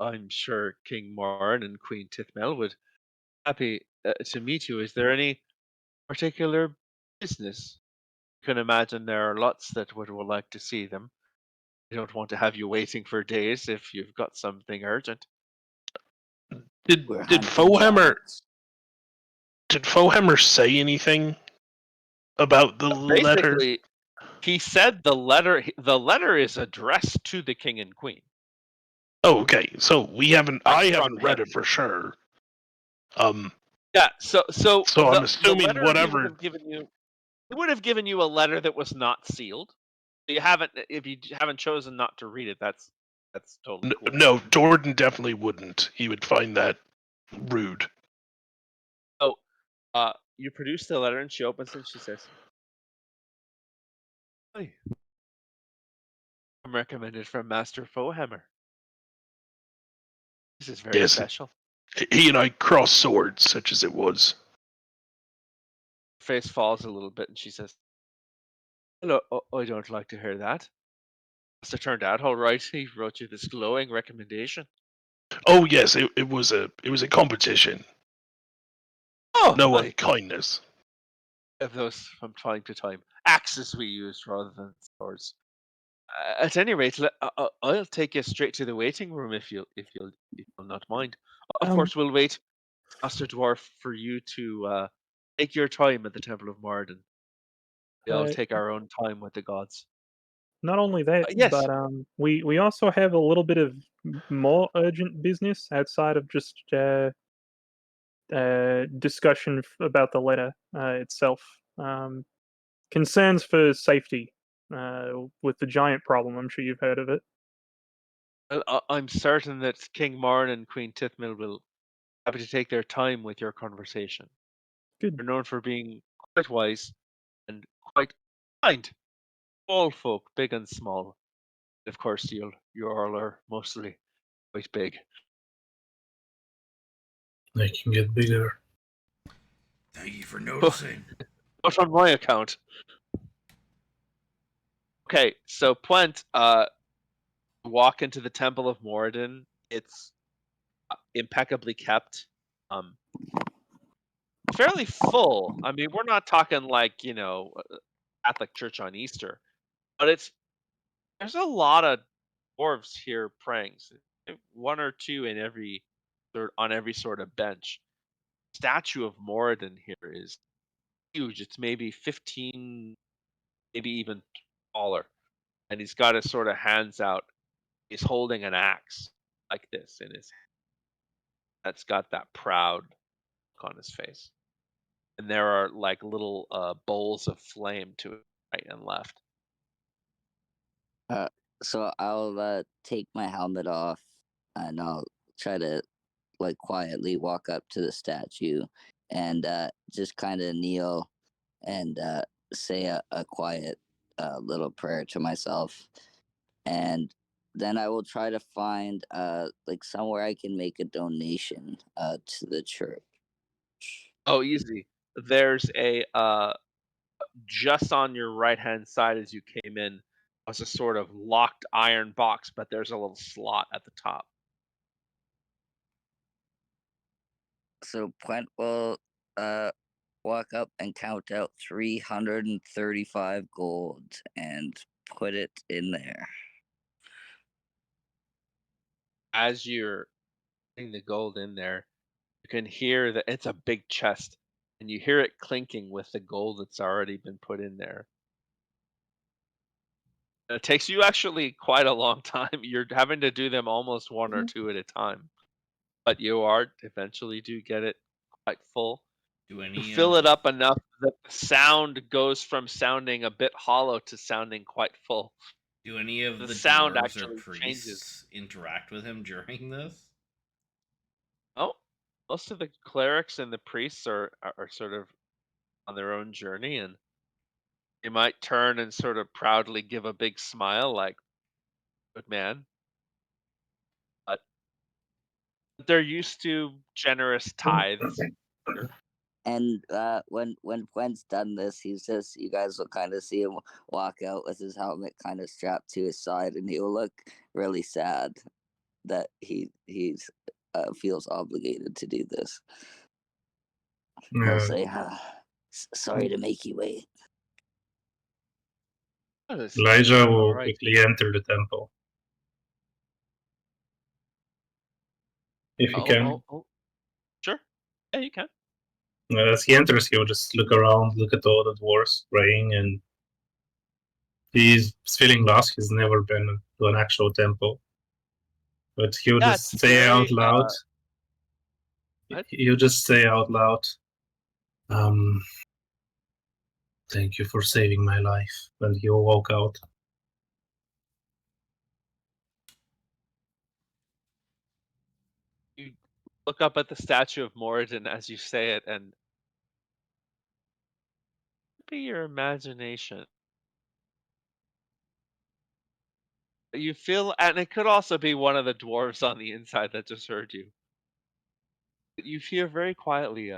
I'm sure King Morin and Queen Tithmel would happy to meet you. Is there any particular business? You can imagine there are lots that would like to see them. I don't want to have you waiting for days if you've got something urgent. Did We're did hunting Fohammer giants. did Fohammer say anything about the letter? Basically, he said the letter is addressed to the king and queen. Oh, okay. So we haven't. I From haven't read him. it for sure. Yeah, so I'm the assuming letter he would whatever. have given you, he would have given you a letter that was not sealed. You haven't, if you haven't chosen not to read it, that's totally cool. No, Jordan definitely wouldn't. He would find that rude. So, you produce the letter and she opens it and she says, "Hi, I'm recommended from Master Fohammer. This is very Yes, special." he and I crossed swords, such as it was. Her face falls a little bit and she says, "Hello, I don't like to hear that. Must have turned out all right. He wrote you this glowing recommendation." Oh yes, it was a competition. Oh, No I unkindness. have those from time to time. Axes we use rather than swords. At any rate, I'll take you straight to the waiting room if you'll not mind. Of Um, course, we'll wait, Master Dwarf, for you to take your time at the Temple of Moradin. We'll uh, take our own time with the gods. not only that, Yes. but we also have a little bit of more urgent business outside of just discussion about the letter itself. Concerns for safety with the giant problem. I'm sure you've heard of it. Well, I'm certain that King Morin and Queen Tithmil will happy to take their time with your conversation. Good. They're known for being quite wise and quite kind. All folk, big and small. Of course, you all are mostly quite big. They can get bigger. Thank you for noticing. Not on my account. Okay, so Puent, walk into the Temple of Moradin. It's impeccably kept. Fairly full. I mean, we're not talking like, Catholic Church on Easter, but there's a lot of dwarves here praying. One or two on every sort of bench. Statue of Moradin here is huge. It's maybe 15, maybe even taller. And he's got his sort of hands out. He's holding an axe like this in his hand. That's got that proud look on his face. And there are like little bowls of flame to it, right and left. So I'll take my helmet off and I'll try to like quietly walk up to the statue and just kind of kneel and say a quiet little prayer to myself, and then I will try to find like somewhere I can make a donation to the church. Oh, easy. There's a just on your right hand side as you came in was a sort of locked iron box, but there's a little slot at the top. So Puent will walk up and count out 335 gold and put it in there. As you're putting the gold in there, you can hear that it's a big chest, and you hear it clinking with the gold that's already been put in there. It takes you actually quite a long time. You're having to do them almost one or two at a time, but you eventually do get it quite full. Do You any fill it up enough that the sound goes from sounding a bit hollow to sounding quite full. do any of The the sound dwarves or actually priests changes. interact with him during this? Oh, most of the clerics and the priests are sort of on their own journey, and they might turn and sort of proudly give a big smile, like, "Good man." But they're used to generous tithes. And when Puent's done this, you guys will kind of see him walk out with his helmet kind of strapped to his side, and he'll look really sad that he feels obligated to do this. He'll say, "Sorry to make you wait." Elijah will All right. quickly enter the temple. If he can. Oh. Sure. Yeah, you can. As he enters, he'll just look around, look at all the dwarves praying, and he's feeling lost. He's never been to an actual temple. But he'll Yeah, just it's say very, out loud. He'll just say out loud, "Thank you for saving my life." And he'll walk out. You look up at the statue of Moradin as you say it, and be your imagination. You feel, and it could also be one of the dwarves on the inside that just heard you. You hear very quietly,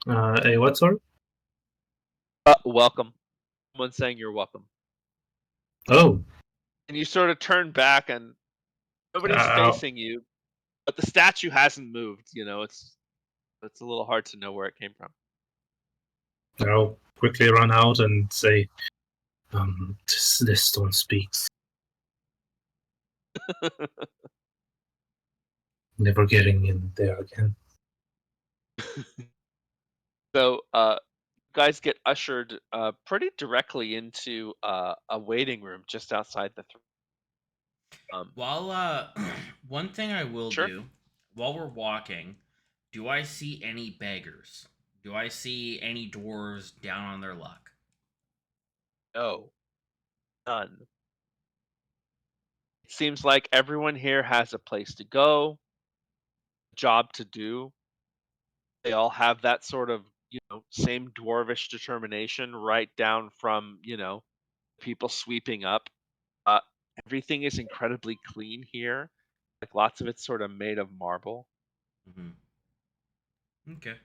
Hey, what sort? welcome. Someone saying you're welcome. Oh, And you sort of turn back, and nobody's facing you, but the statue hasn't moved. It's a little hard to know where it came from. I'll quickly run out and say, this stone speaks. Never getting in there again. So, guys get ushered pretty directly into a waiting room just outside the While one thing I will Sure. do while we're walking, do I see any beggars? Do I see any dwarves down on their luck? No, none. It seems like everyone here has a place to go, job to do. They all have that sort of same dwarvish determination, right down from people sweeping up. Uh, Everything is incredibly clean here. Like lots of it's sort of made of marble. Okay.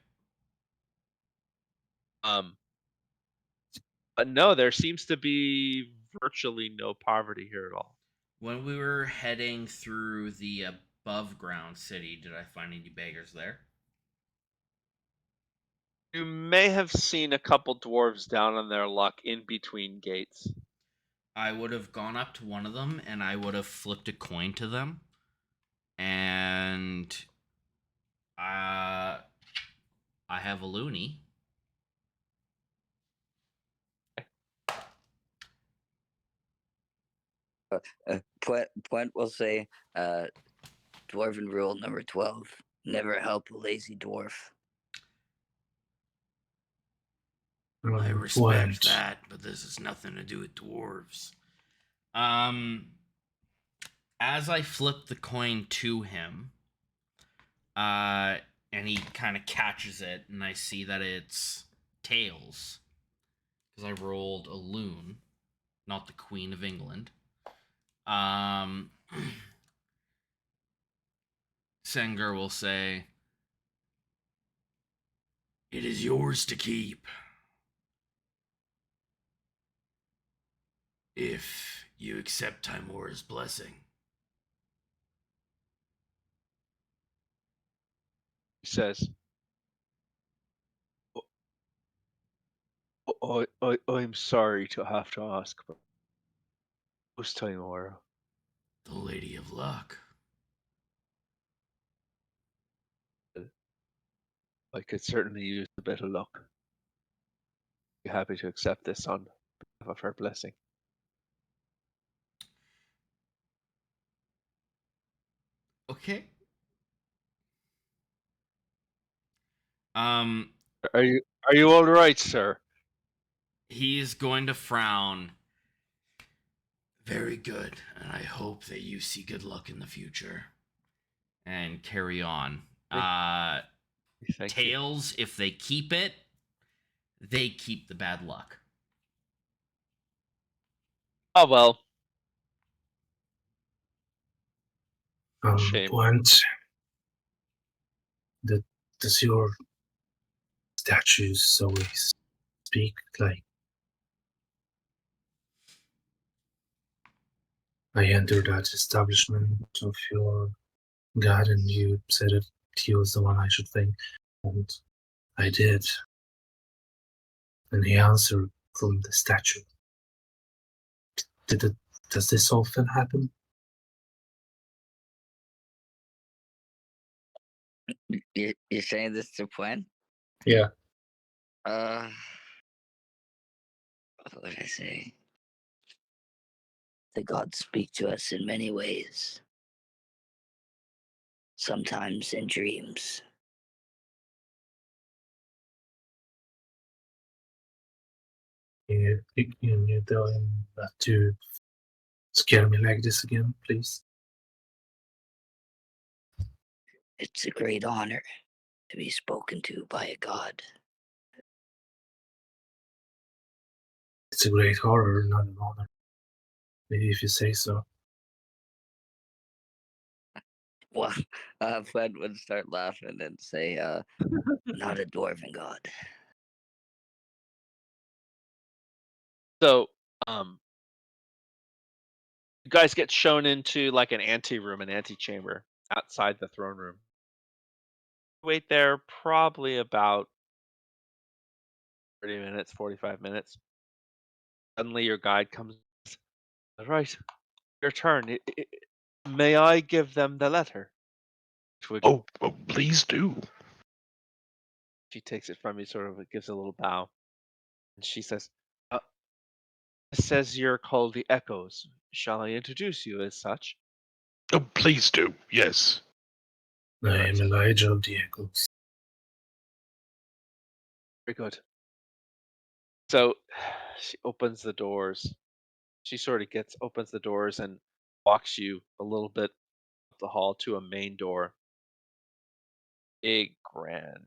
But no, there seems to be virtually no poverty here at all. When we were heading through the above ground city, did I find any beggars there? You may have seen a couple dwarves down on their luck in between gates. I would have gone up to one of them and I would have flipped a coin to them. And I have a loony. Puent will say, Dwarven rule number 12: never help a lazy dwarf. I respect that, but this has nothing to do with dwarves. As I flip the coin to him, and he kind of catches it, and I see that it's tails, because I rolled a loon, not the Queen of England. Sengar will say, "It is yours to keep. If you accept Timora's blessing." He says, I'm sorry to have to ask, but who's Timora? The Lady of Luck. I could certainly use a bit of luck. Be happy to accept this on behalf of her blessing. Okay. Are you all right, sir? He's going to frown. Very good, and I hope that you see good luck in the future. And carry on. Thank Tails, if they keep it, they keep the bad luck. Oh well. Shame. Puent, does your statues always speak like? I entered that establishment of your god, and you said that he was the one I should thank, and I did. And he answered from the statue. Does this often happen? You're saying this to Puent? Yeah. What would I say? The gods speak to us in many ways. Sometimes in dreams. Can you tell him not to scare me like this again, please? It's a great honor to be spoken to by a god. It's a great horror, not an honor. Maybe if you say so. Well, Puent would start laughing and say, Not a dwarven god. So, you guys get shown into like an anteroom, an antechamber outside the throne room. Wait there probably about 30 minutes, 45 minutes. Suddenly your guide comes. All right, your turn. May I give them the letter? Oh, please do. She takes it from you, sort of gives a little bow. And she says, it says you're called the Echoes. Shall I introduce you as such? Oh, please do. Yes. I am Elijah of the Echoes. Very good. So she opens the doors. She sort of opens the doors and walks you a little bit up the hall to a main door. Big, grand.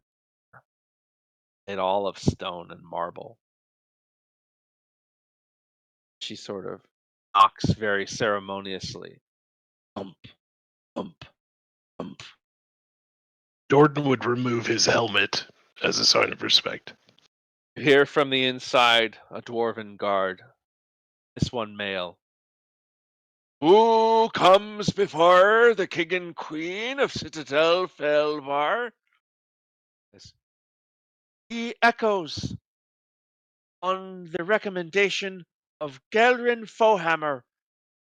made all of stone and marble. She sort of knocks very ceremoniously. Thump, thump, thump. Jordan would remove his helmet as a sign of respect. You hear from the inside a dwarven guard, this one male. Who comes before the king and queen of Citadel Felvar? Yes. He echoes on the recommendation of Gelrin Fohammer,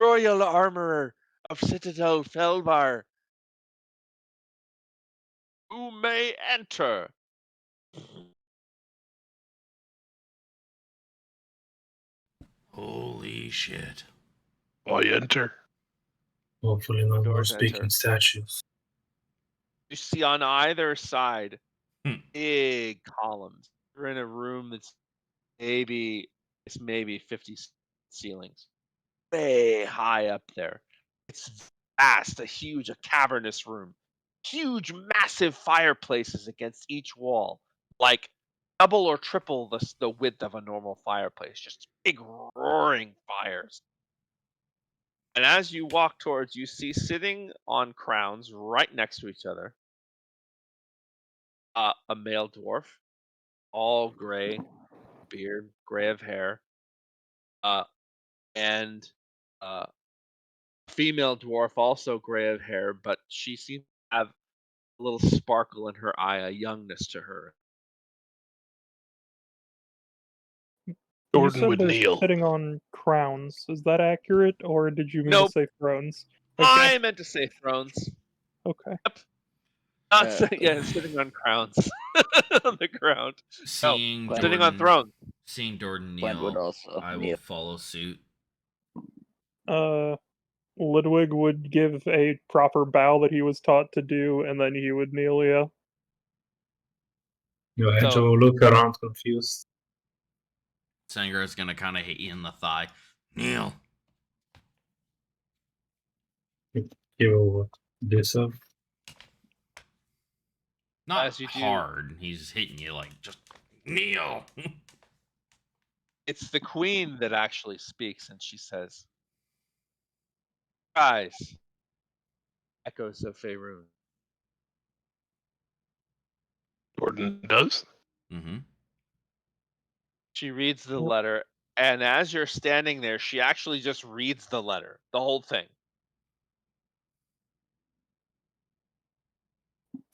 Royal Armorer of Citadel Felvar. Who may enter? Holy shit. I enter. Hopefully, no more Doors speaking enter. statues. You see on either side Hmm. big columns. You're in a room that's maybe 50 ceilings, way high up there. It's vast, a cavernous room. Huge, massive fireplaces against each wall, like double or triple the width of a normal fireplace. Just big roaring fires. And as you walk towards, you see sitting on crowns right next to each other, a male dwarf, all gray beard, gray of hair, and a female dwarf, also gray of hair, but she seems to have a little sparkle in her eye, a youngness to her. You Jordan said would they're kneel. sitting on crowns. Is that accurate, or did you mean Nope. to say thrones? Okay. I meant to say thrones. Okay. Not sitting on crowns on the ground. Seeing Gwen- Sitting on Jordan, thrones. seeing Jordan Gwen would kneel, also I will kneel. follow suit. Ludwig would give a proper bow that he was taught to do, and then he would kneel. Yeah. You had So- to look around confused. Sangar is gonna kind of hit you in the thigh. Kneel. You this up. Not As you do- hard. He's hitting you like just kneel. It's the queen that actually speaks, and she says, "Guys," echoes of Faerun. Jordan does. Mm-hmm. She reads the letter, and as you're standing there, she actually just reads the letter, the whole thing.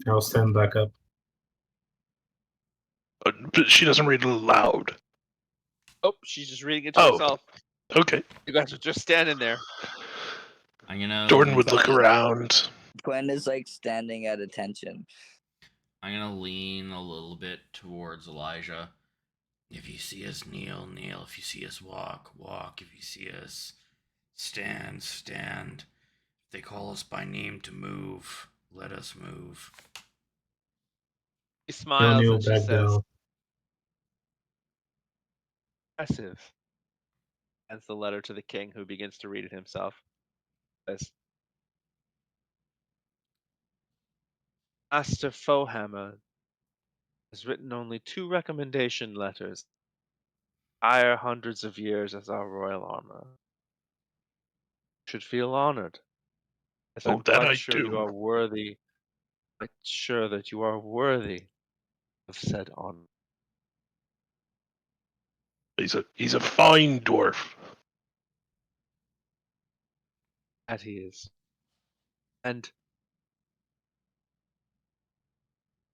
I'll stand back up. But she doesn't read it aloud. Oh, she's just reading it to Oh. herself. Okay. You guys are just standing there. I'm gonna. Jordan would look around. Gwen is like standing at attention. I'm gonna lean a little bit towards Elijah. If you see us kneel, kneel. If you see us walk, walk. If you see us stand, stand. If they call us by name to move, let us move. She Don't smiles kneel and she back says, down. "Impressive." Hands the letter to the king, who begins to read it himself. Says, Master Fohammer has written only 2 recommendation letters. Hire hundreds of years as our royal armor. Should feel honored, as Oh, I'm that quite I sure do. you are worthy. Quite sure that you are worthy of said honor. He's a fine dwarf. That he is. And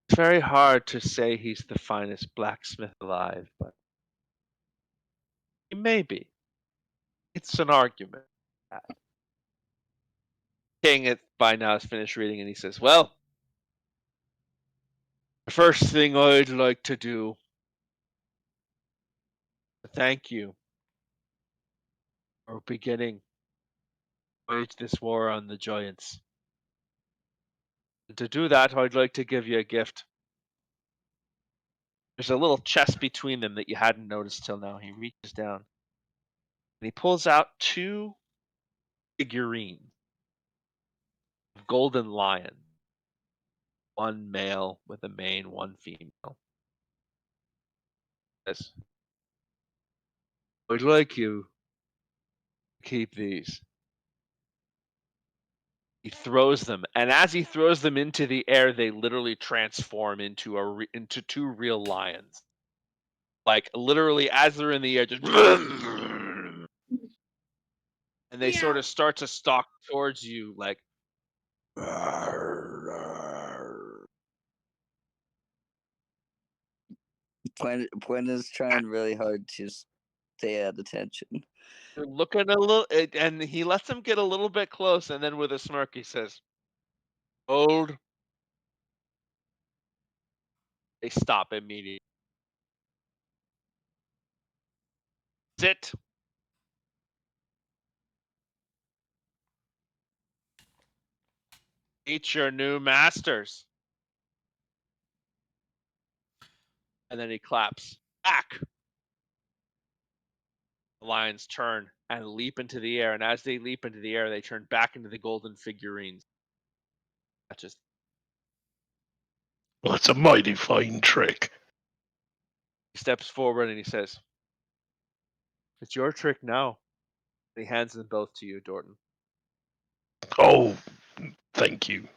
it's very hard to say he's the finest blacksmith alive, but he may be. It's an argument. King by now has finished reading, and he says, "Well, the first thing I'd like to do is thank you for beginning to wage this war on the giants. And to do that, I'd like to give you a gift." There's a little chest between them that you hadn't noticed till now. He reaches down and he pulls out 2 figurines of golden lion. One male with a mane, one female. Yes. I'd like you to keep these. He throws them, and as he throws them into the air, they literally transform into into two real lions. Like literally, as they're in the air, just and they sort of start to stalk towards you, like. Gwen is trying really hard to stay at attention. They're looking a little, and he lets them get a little bit close, and then with a smirk, he says, "Hold." They stop immediately. Sit. Meet your new masters. And then he claps. Back. The lions turn and leap into the air, and as they leap into the air, they turn back into the golden figurines. That just Well, it's a mighty fine trick. he steps forward and he says, "It's your trick now." And he hands them both to you, Dorton. Oh, thank you.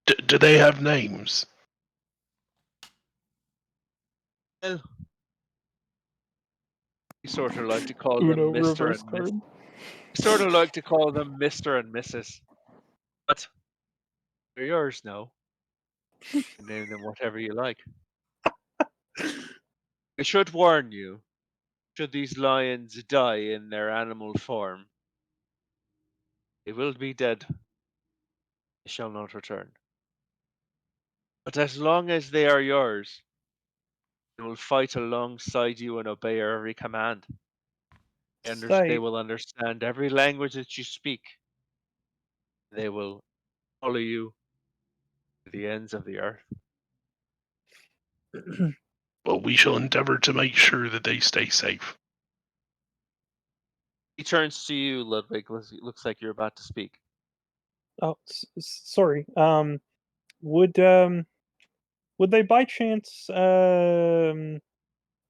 Do they have names? Well, we sort of like to call Uno them Mr. reverse and card. Miss. We sort of like to call them Mr. and Mrs. But they're yours now. You can name them whatever you like. I should warn you, should these lions die in their animal form, they will be dead. They shall not return. But as long as they are yours, they will fight alongside you and obey your every command. They will understand every language that you speak. They will follow you to the ends of the earth. Well, we shall endeavor to make sure that they stay safe. He turns to you, Ludwig. Looks like you're about to speak. Oh, sorry. Would they by chance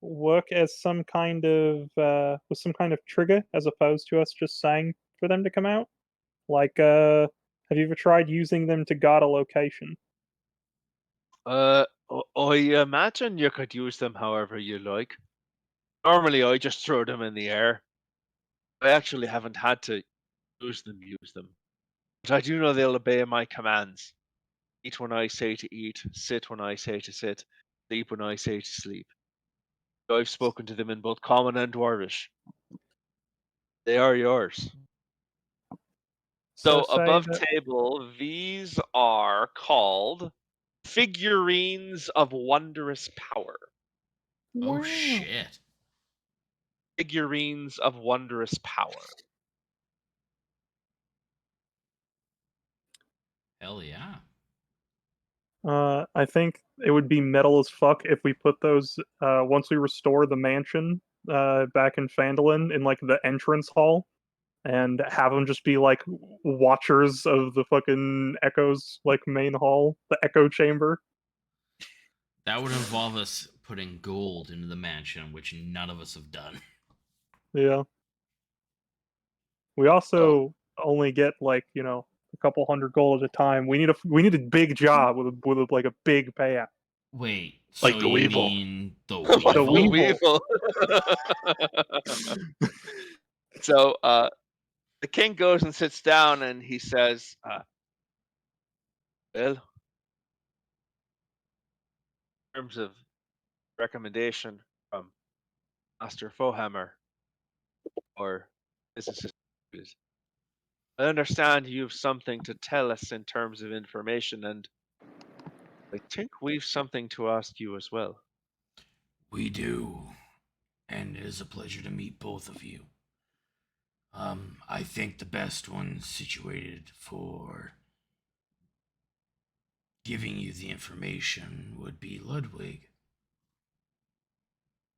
work as some kind of with some kind of trigger as opposed to us just saying for them to come out? Like, have you ever tried using them to guard a location? I imagine you could use them however you like. Normally, I just throw them in the air. I actually haven't had to use them. But I do know they'll obey my commands. Eat when I say to eat, sit when I say to sit, sleep when I say to sleep. I've spoken to them in both Common and Dwarvish. They are yours. So say above that table, these are called figurines of wondrous power. Oh Wow. shit. Figurines of wondrous power. Hell yeah. I think it would be metal as fuck if we put those once we restore the mansion back in Phandalin in like the entrance hall and have them just be like watchers of the fucking Echo's like main hall, the Echo Chamber. That would involve us putting gold into the mansion, which none of us have done. Yeah. We also only get like, you know, a couple hundred gold at a time. We need a big job with like a big payout. Wait, Like so the you Weevil. mean the Like The Weevil? Weevil. So the king goes and sits down and he says, well, in terms of recommendation from Master Fohammer or business associates, I understand you've something to tell us in terms of information, and I think we've something to ask you as well. We do. And it is a pleasure to meet both of you. I think the best one situated for giving you the information would be Ludwig.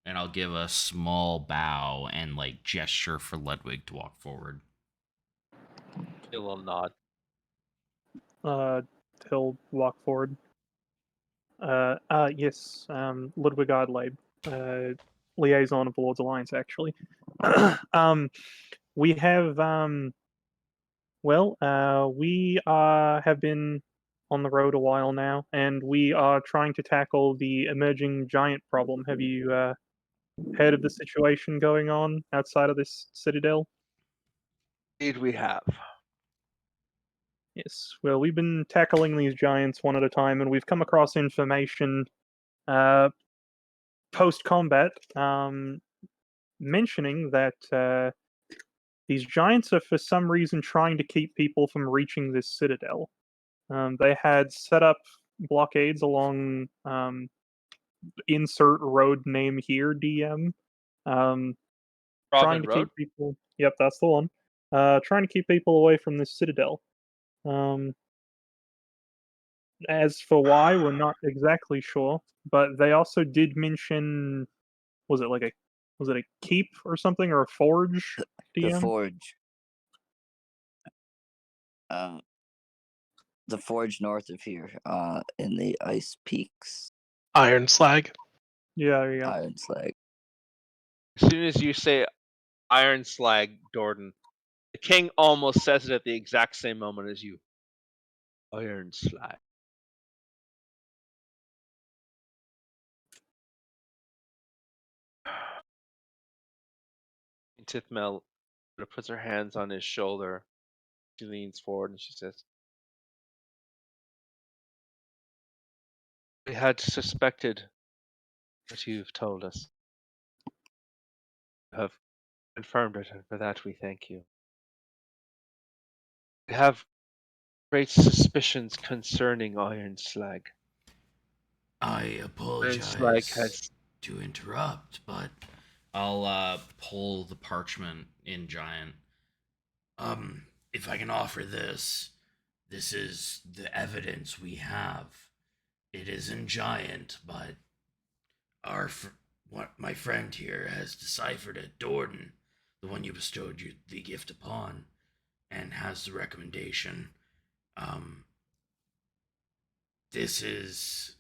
And I'll give a small bow and like gesture for Ludwig to walk forward. A little nod. He'll walk forward. Yes, Ludwig Adlaib. liaison of the Lord's Alliance, actually. We have we have been on the road a while now, and we are trying to tackle the emerging giant problem. Have you heard of the situation going on outside of this citadel? Indeed, we have. Yes. Well, we've been tackling these giants one at a time, and we've come across information post-combat mentioning that these giants are for some reason trying to keep people from reaching this citadel. They had set up blockades along insert road name here, DM. Trying Robin to Road. keep people. Yep, that's the one. Trying to keep people away from this citadel. As for why, we're not exactly sure, but they also did mention, was it a keep or something, or a forge? The DM? forge. The forge north of here, in the Ice Peaks, Iron Slag. Yeah, there you go. Iron Slag. As soon as you say Iron Slag, Dordan, the king almost says it at the exact same moment as you. Iron Slag. Tithmel puts her hands on his shoulder. She leans forward and she says, "We had suspected what you've told us. You have confirmed it, and for that we thank you. We have great suspicions concerning Iron Slag. I Iron Slag apologize has to interrupt, but I'll pull the parchment in Giant. If I can offer this, this is the evidence we have. It is in Giant, but what my friend here has deciphered it, Dordan, the one you bestowed the gift upon, and has the recommendation. This is,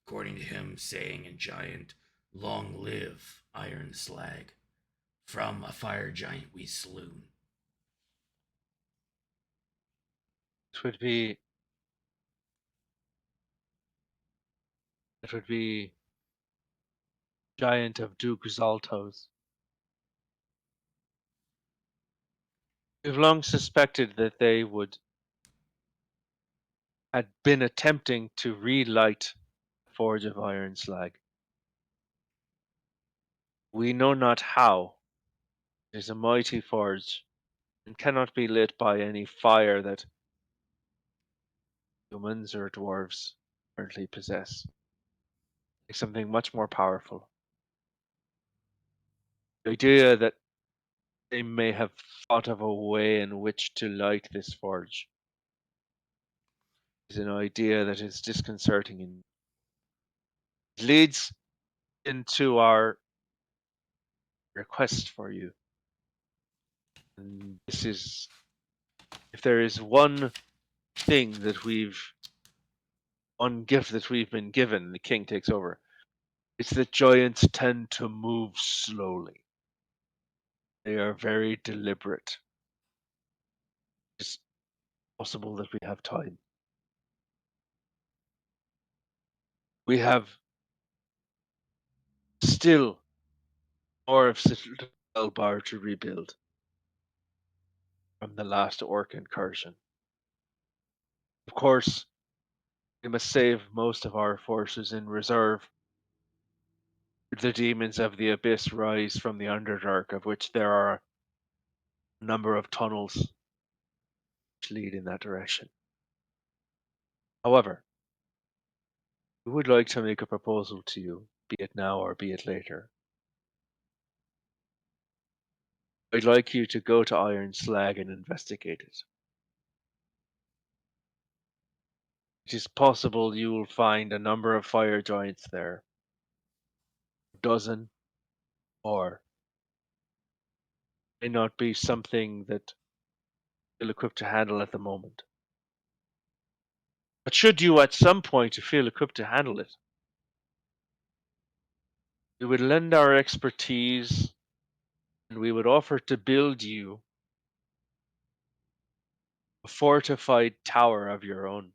according to him, saying in Giant, long live Iron Slag, from a fire giant we slew. it would be Giant of Duke Zaltos. We've long suspected that they had been attempting to relight the Forge of Iron Slag. We know not how. It is a mighty forge, and cannot be lit by any fire that humans or dwarves currently possess. It's something much more powerful. The idea that they may have thought of a way in which to light this forge is an idea that is disconcerting and leads into our request for you. And this is, if there is one thing that one gift that we've been given, the king takes over, it's that giants tend to move slowly. They are very deliberate. It's possible that we have time. We have still more of Citadel Bar to rebuild from the last orc incursion. Of course, we must save most of our forces in reserve. The demons of the abyss rise from the Underdark, of which there are a number of tunnels which lead in that direction. However, we would like to make a proposal to you, be it now or be it later. I'd like you to go to Iron Slag and investigate it. It is possible you will find a number of fire giants there. A dozen or may not be something that you're equipped to handle at the moment. But should you at some point feel equipped to handle it, We would lend our expertise, and we would offer to build you a fortified tower of your own.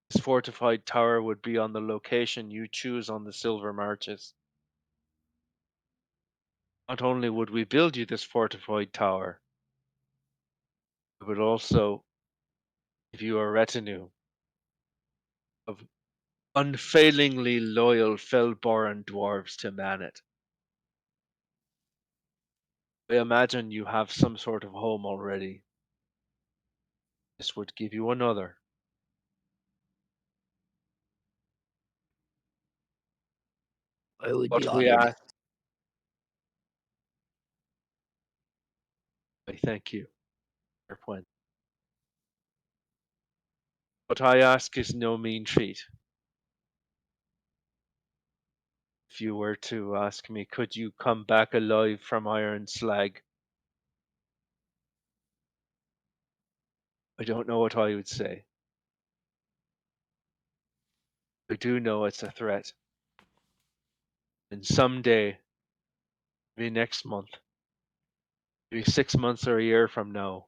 This fortified tower would be on the location you choose on the Silver Marches. Not only would we build you this fortified tower, we would also give you a retinue of unfailingly loyal Felboran dwarves to man it. I imagine you have some sort of home already. This would give you another. I would But be we honored. ask. I thank you, Erpwen. What I ask is no mean treat. If you were to ask me, could you come back alive from Iron Slag? I don't know what I would say. I do know it's a threat. And someday, maybe next month, maybe 6 months or a year from now,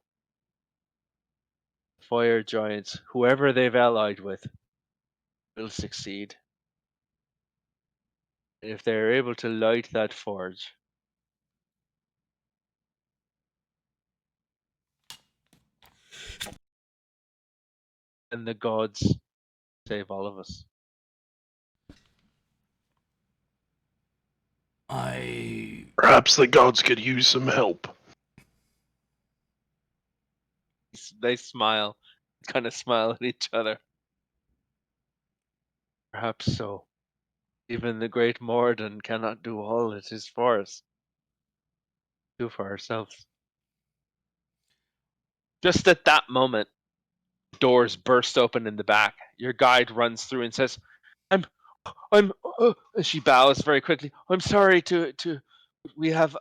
fire giants, whoever they've allied with, will succeed. And if they're able to light that forge, then the gods save all of us. Perhaps the gods could use some help. They smile, kind of smile at each other. Perhaps so. Even the great Morden cannot do all it is for us. Do for ourselves. Just at that moment, doors burst open in the back. Your guide runs through and says, I'm, she bows very quickly. I'm sorry we have,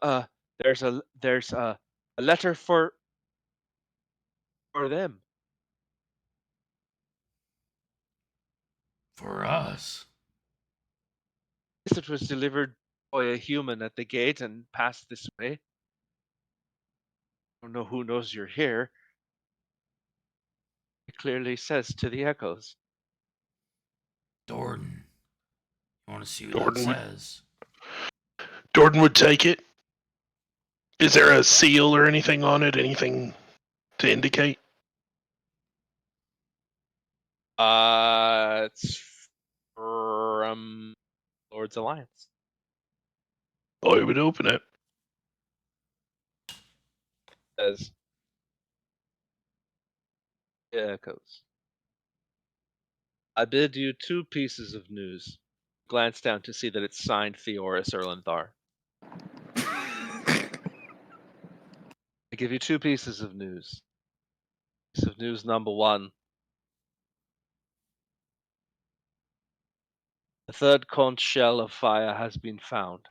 there's a letter for them. For us. It was delivered by a human at the gate and passed this way. I don't know who knows you're here. It clearly says to the echoes. Dorden. You want to see what Dorden that would- says? Dorden would take it. Is there a seal or anything on it? Anything to indicate? It's from Lord's Alliance. I would open it. Says the echoes. I bid you 2 pieces of news. Glance down to see that it's signed Theoris Erlenthar. I give you 2 pieces of news. Piece of news number 1. The 3rd conch shell of fire has been found.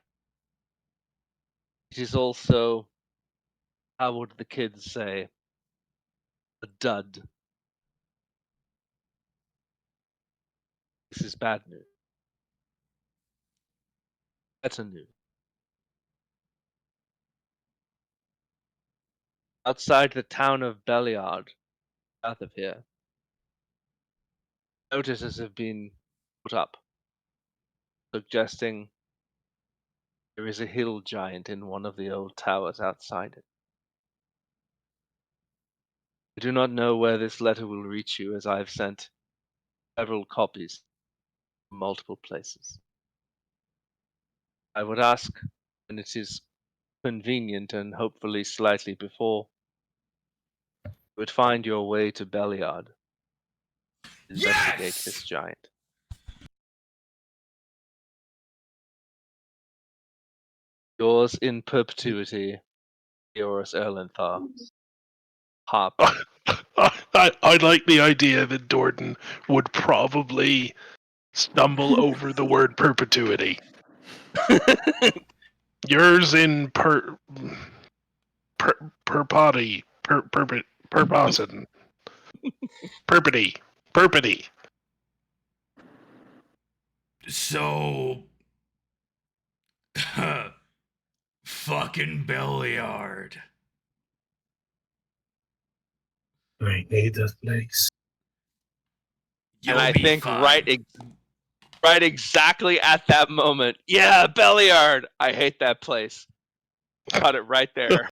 It is also, how would the kids say, a dud. This is bad news. Better news. Outside the town of Beliard, south of here, notices have been put up, suggesting there is a hill giant in one of the old towers outside it. I do not know where this letter will reach you, as I have sent several copies from multiple places. I would ask, when it is convenient and hopefully slightly before, you would find your way to Beliard. Investigate this giant. Yours in perpetuity, Theoris Erlenthar. Hop. I like the idea that Dorden would probably stumble over the word perpetuity. Yours in perpody, perposin, perpety. So, fucking Belliard. I hate that place. You'll and I be think fine. right exactly at that moment. Yeah, Belliard. I hate that place. Cut it right there.